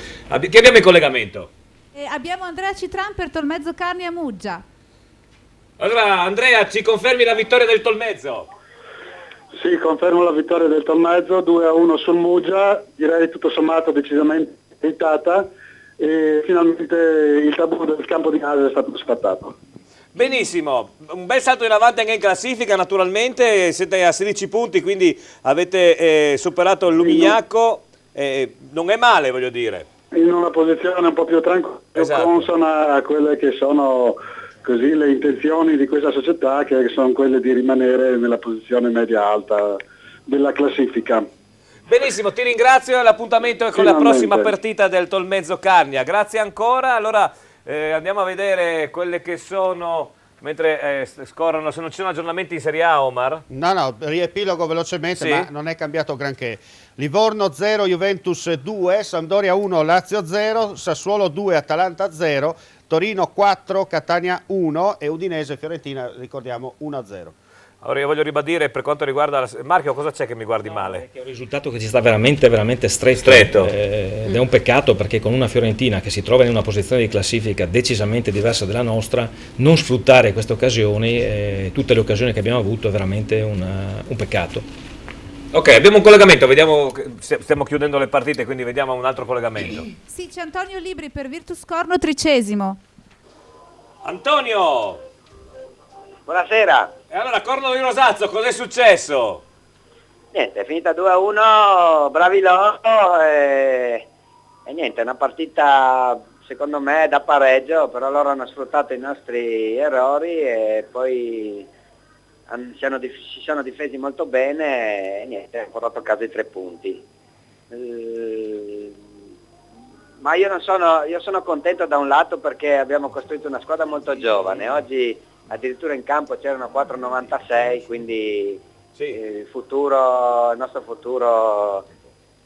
Chi abbiamo in collegamento? Abbiamo Andrea Citran per Tolmezzo Carnia Muggia. Allora Andrea, ci confermi la vittoria del Tolmezzo? Sì, confermo la vittoria del Tolmezzo, 2-1 sul Muggia, direi tutto sommato decisamente meritata, e finalmente il tabù del campo di casa è stato scattato. Benissimo, un bel salto in avanti anche in classifica, naturalmente siete a 16 punti, quindi avete superato il Lumignacco, non è male, voglio dire. In una posizione un po' più tranquilla, esatto, consona a quelle che sono così le intenzioni di questa società, che sono quelle di rimanere nella posizione media-alta della classifica. Benissimo, ti ringrazio, l'appuntamento è con la prossima partita del Tolmezzo Carnia. Grazie ancora. Allora andiamo a vedere quelle che sono, mentre scorrono, se non ci sono aggiornamenti in Serie A, Omar. No, riepilogo velocemente, sì, ma non è cambiato granché. Livorno 0, Juventus 2, Sampdoria 1, Lazio 0, Sassuolo 2, Atalanta 0, Torino 4, Catania 1 e Udinese Fiorentina, ricordiamo, 1-0. Allora io voglio ribadire per quanto riguarda Marchio, cosa c'è che mi guardi male? È un risultato che ci sta veramente stretto. Ed è un peccato, perché con una Fiorentina che si trova in una posizione di classifica decisamente diversa dalla nostra, non sfruttare queste occasioni, tutte le occasioni che abbiamo avuto, è veramente un peccato. Ok, abbiamo un collegamento, vediamo, stiamo chiudendo le partite, quindi vediamo un altro collegamento. Sì, c'è Antonio Libri per Virtus Corno 13°. Antonio! Buonasera. E allora, Corno di Rosazzo, cos'è successo? Niente, è finita 2-1, bravi loro, e niente, è una partita secondo me da pareggio, però loro hanno sfruttato i nostri errori e poi si sono difesi molto bene e niente, hanno portato a casa i 3 punti. Ma io sono contento da un lato, perché abbiamo costruito una squadra molto giovane. Oggi addirittura in campo c'erano 4,96, quindi sì, il nostro futuro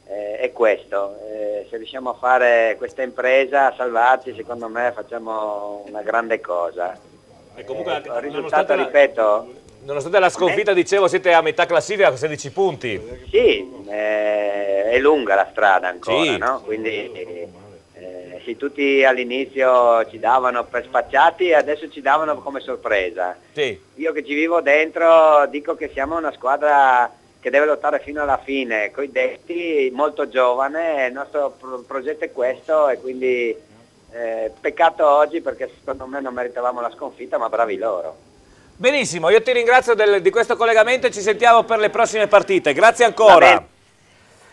è questo. Se riusciamo a fare questa impresa, a salvarci, secondo me facciamo una grande cosa. E comunque il risultato, ripeto, nonostante la sconfitta, dicevo, siete a metà classifica con 16 punti. Sì, è lunga la strada ancora, sì, no? Quindi sì, tutti all'inizio ci davano per spacciati e adesso ci davano come sorpresa. Sì. Io che ci vivo dentro dico che siamo una squadra che deve lottare fino alla fine, coi detti, molto giovane, il nostro progetto è questo, e quindi peccato oggi, perché secondo me non meritavamo la sconfitta, ma bravi loro. Benissimo, io ti ringrazio di questo collegamento e ci sentiamo per le prossime partite. Grazie ancora.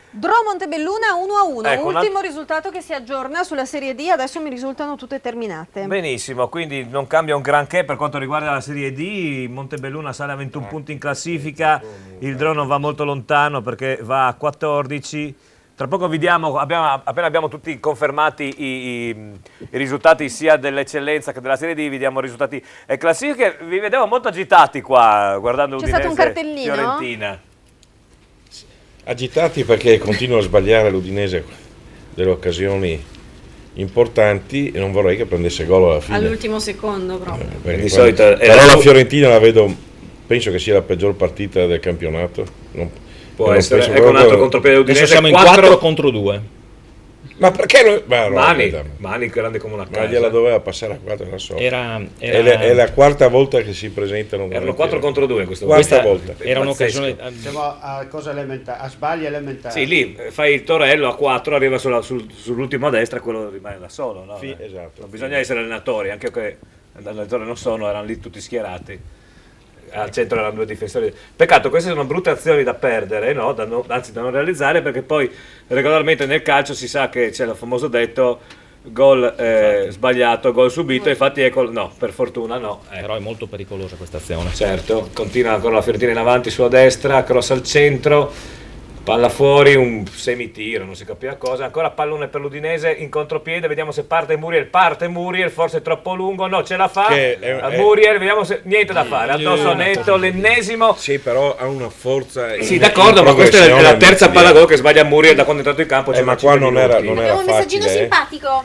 Dro Montebelluna 1-1, ecco, ultimo risultato che si aggiorna sulla Serie D, adesso mi risultano tutte terminate. Benissimo, quindi non cambia un granché per quanto riguarda la Serie D. Montebelluna sale a 21 punti in classifica, il Dro non va molto lontano perché va a 14. Tra poco vediamo, appena abbiamo tutti confermati i risultati sia dell'eccellenza che della Serie D, vediamo i risultati e classifiche. Vi vedevo molto agitati qua guardando Udinese. C'è stato un cartellino? Fiorentina. Agitati perché continua a sbagliare l'Udinese delle occasioni importanti e non vorrei che prendesse gol alla fine. All'ultimo secondo proprio. Di solito però la Fiorentina la vedo, penso che sia la peggior partita del campionato. Può essere, ecco un altro contropiede dell'Udinese. Adesso siamo in 4 contro 2. Ma perché Mani grande come una casa. Ma gliela doveva passare a 4 da solo. È la quarta volta che si presentano. Erano 4 contro 2 in questo momento. Quarta volta. Era un'occasione. Siamo a cosa elementare, a sbagli elementari. Sì, lì fai il torello a 4, arriva sull'ultimo a destra e quello rimane da solo. No? Sì, esatto. Non bisogna essere allenatori, anche che allenatori non sono, erano lì tutti schierati. Al centro erano 2 difensori. Peccato, queste sono brutte azioni da perdere, no? Anzi da non realizzare, perché poi regolarmente nel calcio si sa che c'è il famoso detto gol sbagliato, gol subito, infatti ecco, no, per fortuna no. Però è molto pericolosa questa azione. Certo, continua ancora la Fiorentina in avanti sulla destra, cross al centro, Palla fuori, un semitiro, non si capiva cosa, ancora pallone per l'Udinese in contropiede, vediamo se parte Muriel, forse è troppo lungo, no, ce la fa, Muriel, vediamo se niente da fare, addosso a netto, l'ennesimo. Sì, però ha una forza. Sì, d'accordo, ma questa è la terza palla gol che sbaglia Muriel da quando è entrato in campo. Ma qua non era Abbiamo un messaggino facile. simpatico.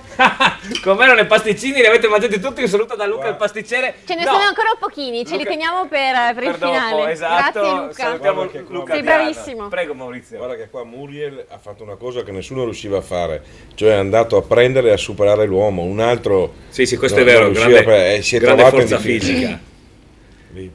Come erano i pasticcini, li avete mangiati tutti, un saluto da Luca il pasticcere. Ce ne sono ancora pochini, ce li teniamo per il dopo, finale. esatto. Grazie Luca. Salutiamo Luca Sei Diana. bravissimo. Prego Maurizio. Guarda che qua Muriel ha fatto una cosa che nessuno riusciva a fare, cioè è andato a prendere e a superare l'uomo, un altro. Sì, questo è vero, si è grande trovato forza in fisica.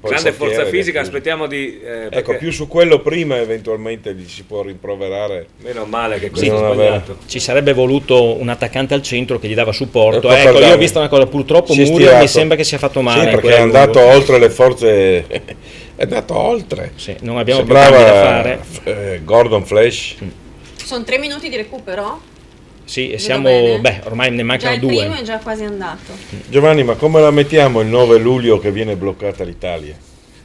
Grande forza fisica, aspettiamo di... ecco, più su quello prima eventualmente gli si può rimproverare. Meno male che Sì, così è sbagliato. ci sarebbe voluto un attaccante al centro che gli dava supporto. Per Ecco, dare- io ho visto una cosa, purtroppo si è Muriel stirato. mi sembra che sia fatto male. Sì, in perché quel è andato lungo. oltre le forze, è andato oltre. Sì, non abbiamo più cambi da fare. Gordon Flash. Sono 3 minuti di recupero? Sì, e Vedo siamo, bene. ormai ne Già mancano il 2. primo è già quasi andato. Giovanni, ma come la mettiamo il 9 luglio che viene bloccata l'Italia?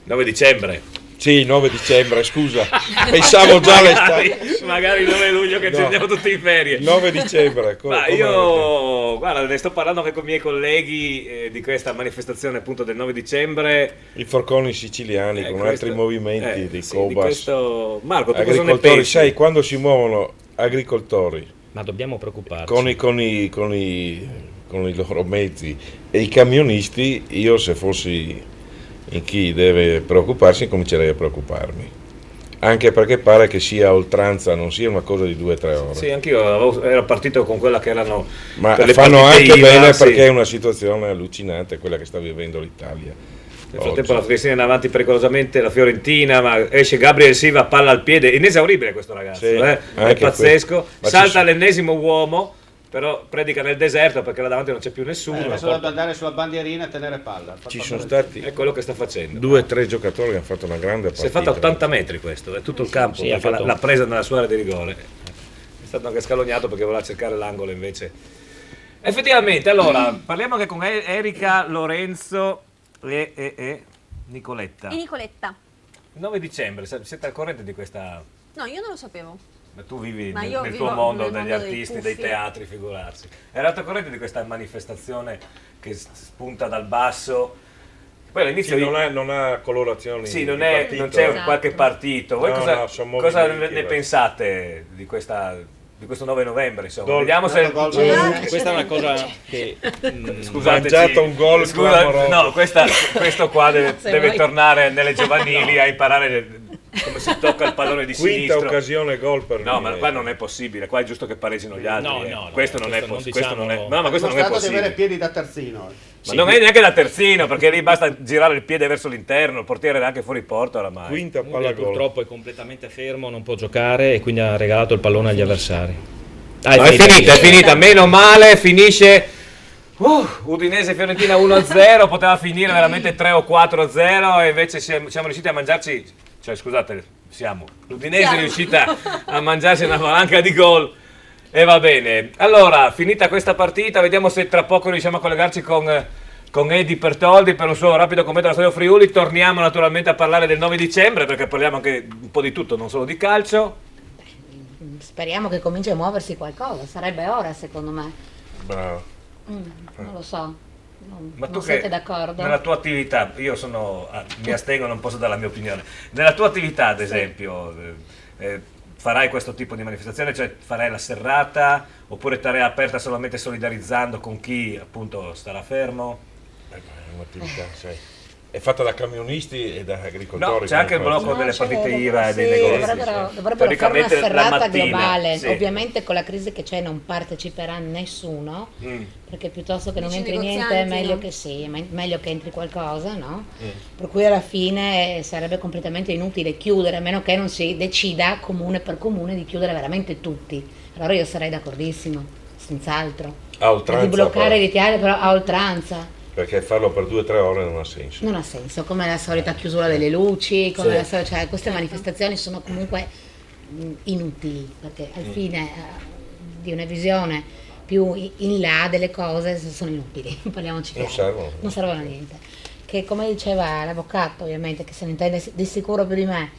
9 dicembre. Sì, 9 dicembre, scusa. Pensavo già l'estate. Magari il 9 luglio che ci No. andiamo tutti in ferie. 9 dicembre. Ma io, guarda, ne sto parlando anche con i miei colleghi di questa manifestazione appunto del 9 dicembre. I forconi siciliani con questo- altri movimenti di sì, Cobas. di questo... Marco, tu cosa ne agricoltori, pensi? sai, quando si muovono agricoltori Ma dobbiamo preoccuparci. con i loro mezzi e i camionisti, io se fossi in chi deve preoccuparsi comincerei a preoccuparmi, anche perché pare che sia a oltranza, non sia una cosa di 2 o 3 ore. Sì, anch'io ero partito con quella che erano Ma per le fanno partite anche IVA, bene sì. perché è una situazione allucinante quella che sta vivendo l'Italia. Nel frattempo la Fiorentina è in avanti pericolosamente, la Fiorentina, ma esce Gabriel Silva, palla al piede, inesauribile questo ragazzo, Sì, è anche pazzesco, ma ci salta sono- l'ennesimo uomo, però predica nel deserto perché là davanti non c'è più nessuno. Adesso dovrebbe andare sulla bandierina e tenere palla. Ci sono stati È quello che sta facendo. 2 o 3 giocatori che hanno fatto una grande Si è partita. fatta 80 metri questo, è tutto il campo, Sì, ha perché fatto- l'ha presa nella sua area di rigore. È stato anche scalognato perché voleva cercare l'angolo invece. Effettivamente, allora, parliamo anche con Erika, Lorenzo e Nicoletta. E Nicoletta? Il 9 dicembre, siete al corrente di questa... No, io non lo sapevo. Ma tu vivi Ma nel, io nel vivo tuo mondo nel degli mondo dei artisti, dei puffi. teatri, figurarsi. Eravate al corrente di questa manifestazione che spunta dal basso? Poi all'inizio... Sì, non ha colorazioni. Sì, non di c'è partito. qualche partito. Voi No, cosa, no, sono cosa movimenti, ne beh. pensate di questo 9 novembre? Insomma? Gol. Vediamo se... Questa è una cosa che Scusateci, Mangiato un gol clamoroso. no, questo qua deve Se vuoi. tornare nelle giovanili a imparare come si tocca il pallone di Quinta sinistro. occasione gol per No, me. ma qua non è possibile, qua è giusto che pareggino gli altri. No, questo non è questo non questo non è. diciamo- No, ma questo non è Dimostrato di avere possibile. piedi da terzino. Ma non è neanche da terzino, perché lì basta girare il piede verso l'interno, il portiere è anche fuori porta oramai. Quinta Muriel purtroppo è completamente fermo, non può giocare e quindi ha regalato il pallone agli avversari. Ah, No, è finita, meno male, finisce Udinese Fiorentina 1-0, poteva finire veramente 3 o 4-0 e invece siamo riusciti a mangiarci, cioè scusate, l'Udinese è riuscita a mangiarsi una valanga di gol e va bene. Allora, finita questa partita, vediamo se tra poco riusciamo a collegarci con Edi Pertoldi per un suo rapido commento alla Stadio Friuli. Torniamo naturalmente a parlare del 9 dicembre perché parliamo anche un po' di tutto, non solo di calcio. Speriamo che cominci a muoversi qualcosa, sarebbe ora secondo me. Bravo. Non lo so, Ma tu non che siete d'accordo? nella tua attività, io mi astengo, non posso dare la mia opinione, nella tua attività ad esempio farai questo tipo di manifestazione, cioè farai la serrata oppure terrai aperta solamente solidarizzando con chi appunto starà fermo? È un'attività, sai. È fatta da camionisti e da agricoltori. No, c'è anche il blocco delle partite IVA e dei Sì, negozi. dovrebbero fare una Teoricamente la serrata mattina, globale. sì. Ovviamente con la crisi che c'è non parteciperà nessuno, perché piuttosto che non Dici entri niente è negozianti, meglio no? che sì, meglio che entri qualcosa, no? Per cui alla fine sarebbe completamente inutile chiudere, a meno che non si decida comune per comune di chiudere veramente tutti. Allora io sarei d'accordissimo, senz'altro. A oltranza, Di bloccare però. l'Italia però a oltranza. Perché farlo per 2 o 3 ore non ha senso. Non ha senso, come la solita chiusura delle luci, come Sì. la solita, cioè, queste manifestazioni sono comunque inutili, perché al fine di una visione più in là delle cose sono inutili, parliamoci Non chiaro. servono. Non servono a niente. Che come diceva l'avvocato, ovviamente, che se ne intende di sicuro più di me,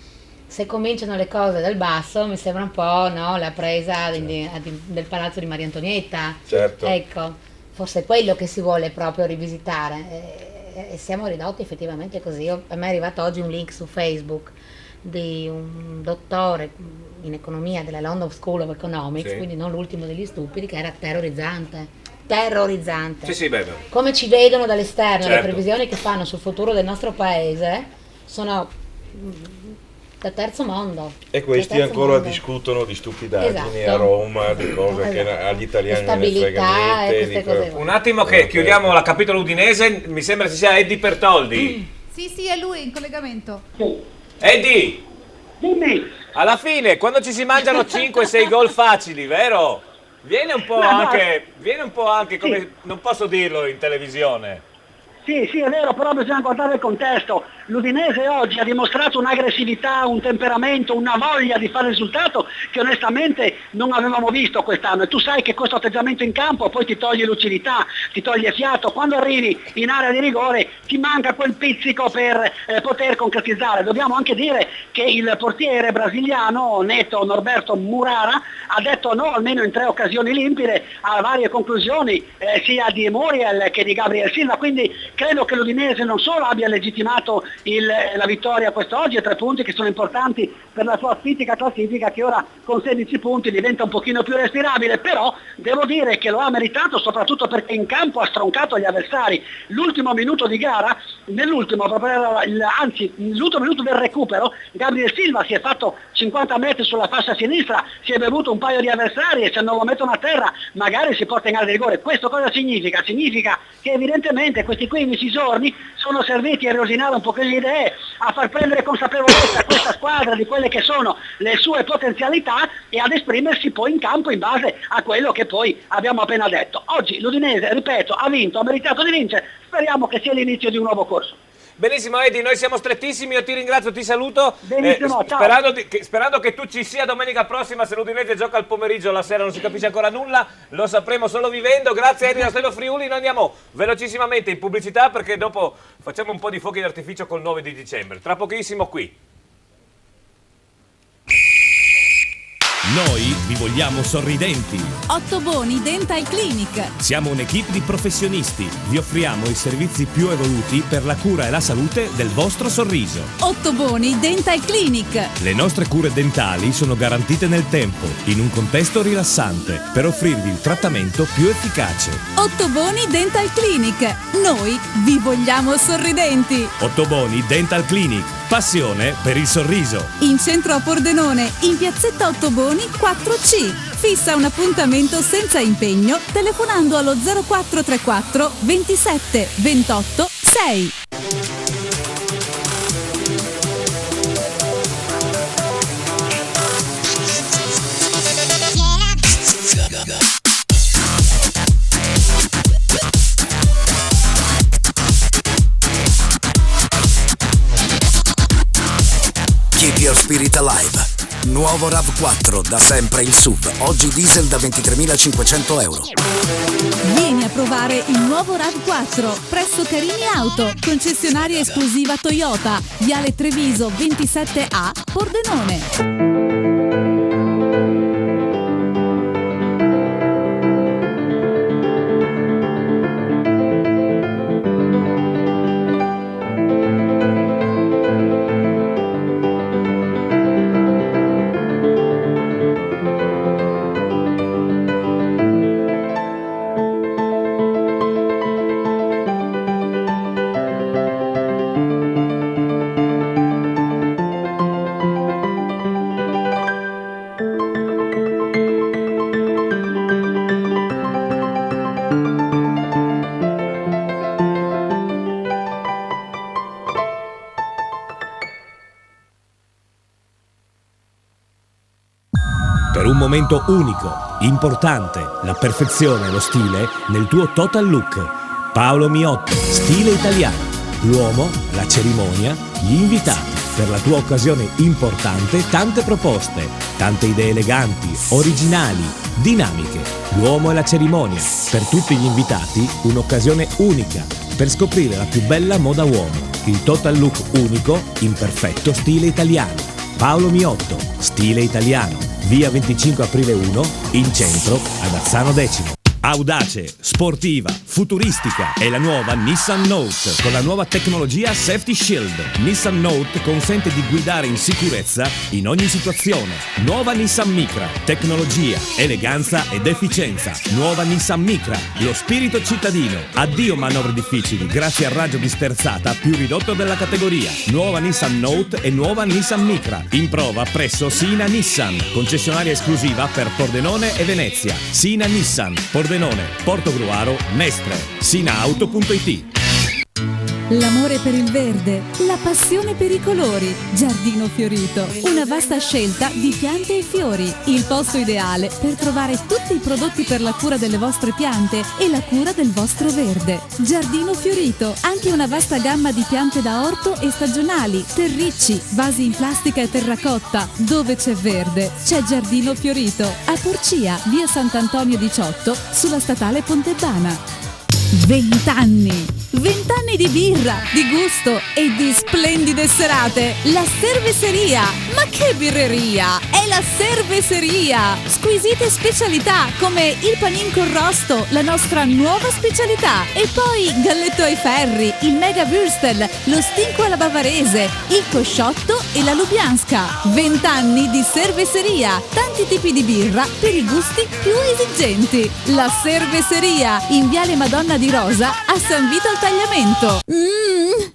se cominciano le cose dal basso mi sembra un po', no, la presa del palazzo di Maria Antonietta. Certo. Ecco, forse è quello che si vuole proprio rivisitare. E siamo ridotti effettivamente così. A me è arrivato oggi un link su Facebook di un dottore in economia della London School of Economics, Sì. quindi non l'ultimo degli stupidi, che era terrorizzante. Sì, beh. Come ci vedono dall'esterno, le Certo. previsioni che fanno sul futuro del nostro paese sono da terzo mondo. E questi Da terzo ancora mondo. discutono di stupidaggini Esatto. a Roma, di cose che agli italiani non ne frega Stabilità e niente. queste cose qua. Un attimo che chiudiamo la capitolo udinese, mi sembra ci sia Eddie Pertoldi. Sì, è lui in collegamento. Eddie! Dimmi! Alla fine, quando ci si mangiano 5-6 gol facili, vero? Viene un po' anche come, non posso dirlo in televisione. Sì, è vero, però bisogna guardare il contesto. L'Udinese oggi ha dimostrato un'aggressività, un temperamento, una voglia di fare risultato che onestamente non avevamo visto quest'anno. E tu sai che questo atteggiamento in campo poi ti toglie lucidità, ti toglie fiato. Quando arrivi in area di rigore ti manca quel pizzico per poter concretizzare. Dobbiamo anche dire che il portiere brasiliano, Neto Norberto Murara, ha detto no almeno in 3 occasioni limpide a varie conclusioni, sia di Muriel che di Gabriel Silva. Quindi credo che l'Udinese non solo abbia legittimato la vittoria quest'oggi e 3 punti che sono importanti per la sua fitica classifica, che ora con 16 punti diventa un pochino più respirabile, però devo dire che lo ha meritato soprattutto perché in campo ha stroncato gli avversari. L'ultimo minuto di gara, nell'ultimo minuto del recupero, Gabriel Silva si è fatto 50 metri sulla fascia sinistra, si è bevuto un paio di avversari e se non lo mettono a terra magari si porta in area di rigore. Questo cosa significa? Significa che evidentemente questi 15 giorni sono serviti a erosinare un po' le idee, a far prendere consapevolezza a questa squadra di quelle che sono le sue potenzialità e ad esprimersi poi in campo in base a quello che poi abbiamo appena detto. Oggi l'Udinese, ripeto, ha vinto, ha meritato di vincere, speriamo che sia l'inizio di un nuovo corso. Benissimo Eddie, noi siamo strettissimi, io ti ringrazio, ti saluto. Benissimo, ciao. Sperando che tu ci sia domenica prossima, se l'Udinese gioca al pomeriggio, la sera non si capisce ancora nulla, lo sapremo solo vivendo. Grazie Eddie da Stelo Friuli, noi andiamo velocissimamente in pubblicità perché dopo facciamo un po' di fuochi d'artificio col 9 di dicembre. Tra pochissimo qui. Noi vi vogliamo sorridenti. Ottoboni Dental Clinic. Siamo un'equipe di professionisti. Vi offriamo i servizi più evoluti per la cura e la salute del vostro sorriso. Ottoboni Dental Clinic. Le nostre cure dentali sono garantite nel tempo, in un contesto rilassante, per offrirvi il trattamento più efficace. Ottoboni Dental Clinic. Noi vi vogliamo sorridenti. Ottoboni Dental Clinic. Passione per il sorriso. In centro a Pordenone, in piazzetta Ottoboni 4C. Fissa un appuntamento senza impegno telefonando allo 0434 27 28 6. Keep your spirit alive. Nuovo RAV4, da sempre il SUV. Oggi diesel da 23.500 euro. Vieni a provare il nuovo RAV4 presso Carini Auto, concessionaria esclusiva Toyota, Viale Treviso 27A, Pordenone. Per un momento unico, importante, la perfezione e lo stile nel tuo total look. Paolo Miotti, stile italiano. L'uomo, la cerimonia, gli invitati. Per la tua occasione importante, tante proposte, tante idee eleganti, originali, dinamiche. L'uomo e la cerimonia. Per tutti gli invitati, un'occasione unica per scoprire la più bella moda uomo. Il total look unico in perfetto stile italiano. Paolo Miotto, stile italiano, via 25 aprile 1, in centro ad Azzano Decimo. Audace, sportiva, futuristica è la nuova Nissan Note con la nuova tecnologia Safety Shield. Nissan Note consente di guidare in sicurezza in ogni situazione. Nuova Nissan Micra, tecnologia, eleganza ed efficienza. Nuova Nissan Micra, lo spirito cittadino. Addio manovre difficili grazie al raggio di sterzata più ridotto della categoria. Nuova Nissan Note e nuova Nissan Micra. In prova presso Sina Nissan, concessionaria esclusiva per Pordenone e Venezia. Sina Nissan, Pordenone, Portogruaro, Mestre, Sinaauto.it. L'amore per il verde, la passione per i colori. Giardino Fiorito, una vasta scelta di piante e fiori. Il posto ideale per trovare tutti i prodotti per la cura delle vostre piante e la cura del vostro verde. Giardino Fiorito, anche una vasta gamma di piante da orto e stagionali, terricci, vasi in plastica e terracotta. Dove c'è verde, c'è Giardino Fiorito. A Porcia, via Sant'Antonio 18, sulla statale Pontebana. 20 anni! 20 anni di birra, di gusto e di splendide serate. La Cerveseria! Ma che birreria! È la Cerveseria! Squisite specialità come il panin con rosto, la nostra nuova specialità. E poi galletto ai ferri, il mega würstel, lo stinco alla bavarese, il cosciotto e la lubianska. 20 anni di Cerveseria! Tanti tipi di birra per i gusti più esigenti. La Cerveseria, in Viale Madonna di Rosa, a San Vito al Tagliamento.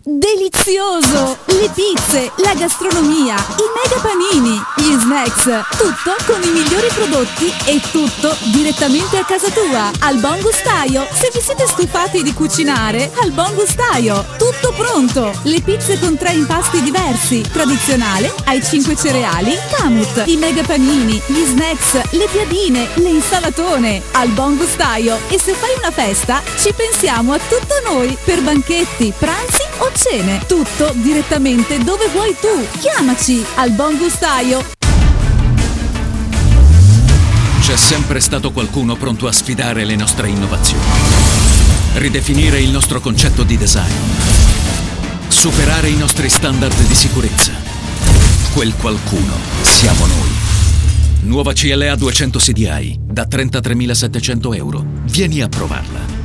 Delizioso! Le pizze, la gastronomia, i mega panini, gli snacks, tutto con i migliori prodotti e tutto direttamente a casa tua. Al Buon Gustaio, se vi siete stufati di cucinare, al Buon Gustaio, tutto pronto. Le pizze con 3 impasti diversi, tradizionale, ai 5 cereali, Kamut, i mega panini, gli snacks, le piadine, le insalatone. Al Buon Gustaio. E se fai una festa, ci pensiamo a tutto noi, per banchetti, pranzi o cene. Tutto direttamente dove vuoi tu. Chiamaci al Buon Gustaio. C'è sempre stato qualcuno pronto a sfidare le nostre innovazioni. Ridefinire il nostro concetto di design. Superare i nostri standard di sicurezza. Quel qualcuno siamo noi. Nuova CLA 200 CDI da 33.700 euro. Vieni a provarla.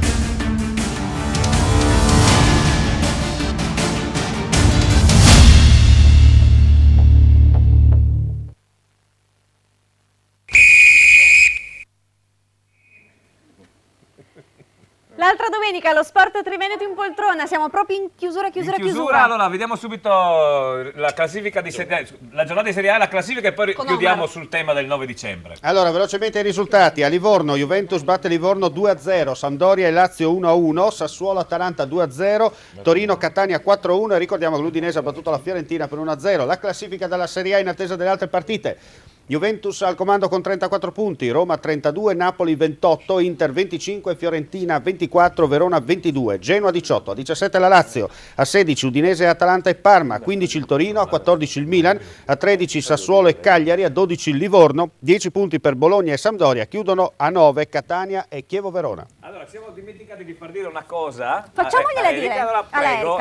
L'altra domenica allo Sport Triveneto in poltrona, siamo proprio in chiusura. Allora, vediamo subito la classifica di Serie A, la giornata di Serie A, la classifica e poi chiudiamo sul tema del 9 dicembre. Allora, velocemente i risultati. A Livorno, Juventus batte Livorno 2-0, Sampdoria e Lazio 1-1, Sassuolo Atalanta 2-0, Torino Catania 4-1 e ricordiamo che l'Udinese ha battuto la Fiorentina per 1-0. La classifica della Serie A in attesa delle altre partite. Juventus al comando con 34 punti, Roma 32, Napoli 28, Inter 25, Fiorentina 24, Verona 22, Genoa 18, a 17 la Lazio, a 16 Udinese, Atalanta e Parma, a 15 il Torino, a 14 il Milan, a 13 Sassuolo e Cagliari, a 12 il Livorno, 10 punti per Bologna e Sampdoria, chiudono a 9 Catania e Chievo Verona. Allora, siamo dimenticati di far dire una cosa. Facciamogliela dire. Allora, prego,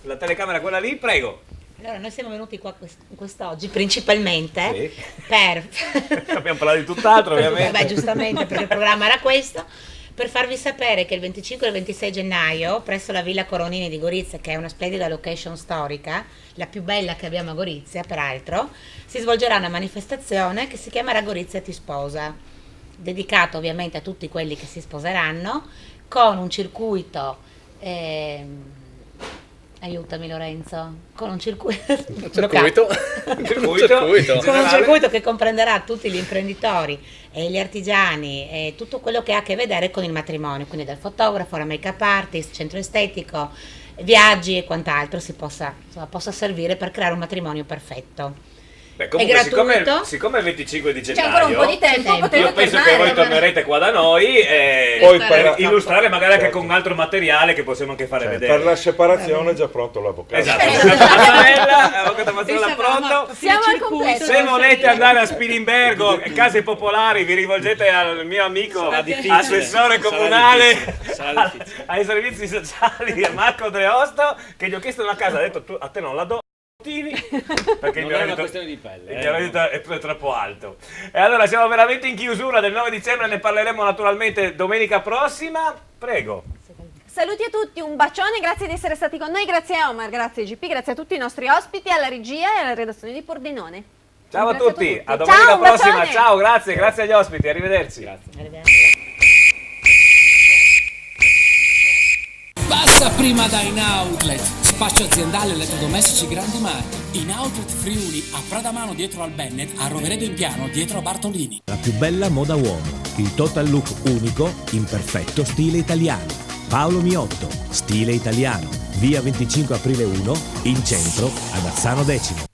la telecamera quella lì, prego. Allora, noi siamo venuti qua quest'oggi principalmente per... Abbiamo parlato di tutt'altro, ovviamente. Vabbè, giustamente, perché il programma era questo, per farvi sapere che il 25 e il 26 gennaio, presso la Villa Coronini di Gorizia, che è una splendida location storica, la più bella che abbiamo a Gorizia, peraltro, si svolgerà una manifestazione che si chiamerà Gorizia ti sposa, dedicato ovviamente a tutti quelli che si sposeranno, con un circuito... Aiutami Lorenzo, con un circuito che comprenderà tutti gli imprenditori e gli artigiani e tutto quello che ha a che vedere con il matrimonio, quindi dal fotografo alla make up artist, centro estetico, viaggi e quant'altro possa servire per creare un matrimonio perfetto. Beh, comunque, siccome è il 25 di gennaio, c'è ancora un po' di tempo, io penso che voi tornerete qua da noi poi per illustrare magari anche con altro materiale che possiamo anche fare vedere. Per la separazione è già pronto l'avvocato. Esatto, l'avvocato Mazzarella pronto. Siamo al completo. Se volete andare a Spilimbergo, case popolari, vi rivolgete al mio amico assessore comunale ai servizi sociali, a Marco Dreosto, che gli ho chiesto una casa, ha detto a te non la do. sportivi, perché il Non mio è una reddito, questione di pelle, il mio reddito è troppo alto. E allora siamo veramente in chiusura del 9 dicembre, ne parleremo naturalmente domenica prossima. Prego. Saluti a tutti, un bacione, grazie di essere stati con noi, grazie a Omar, grazie a GP, grazie a tutti i nostri ospiti, alla regia e alla redazione di Pordenone. Ciao a Grazie tutti, a domenica Ciao, un prossima, bacione. ciao, grazie agli ospiti, arrivederci. Passa prima da In Outlet, spazio aziendale elettrodomestici grandi marchi. In Outlet Friuli, a Pradamano dietro al Bennett, a Roveredo in Piano dietro a Bartolini. La più bella moda uomo, il total look unico in perfetto stile italiano. Paolo Miotto, stile italiano, via 25 aprile 1, in centro ad Azzano X.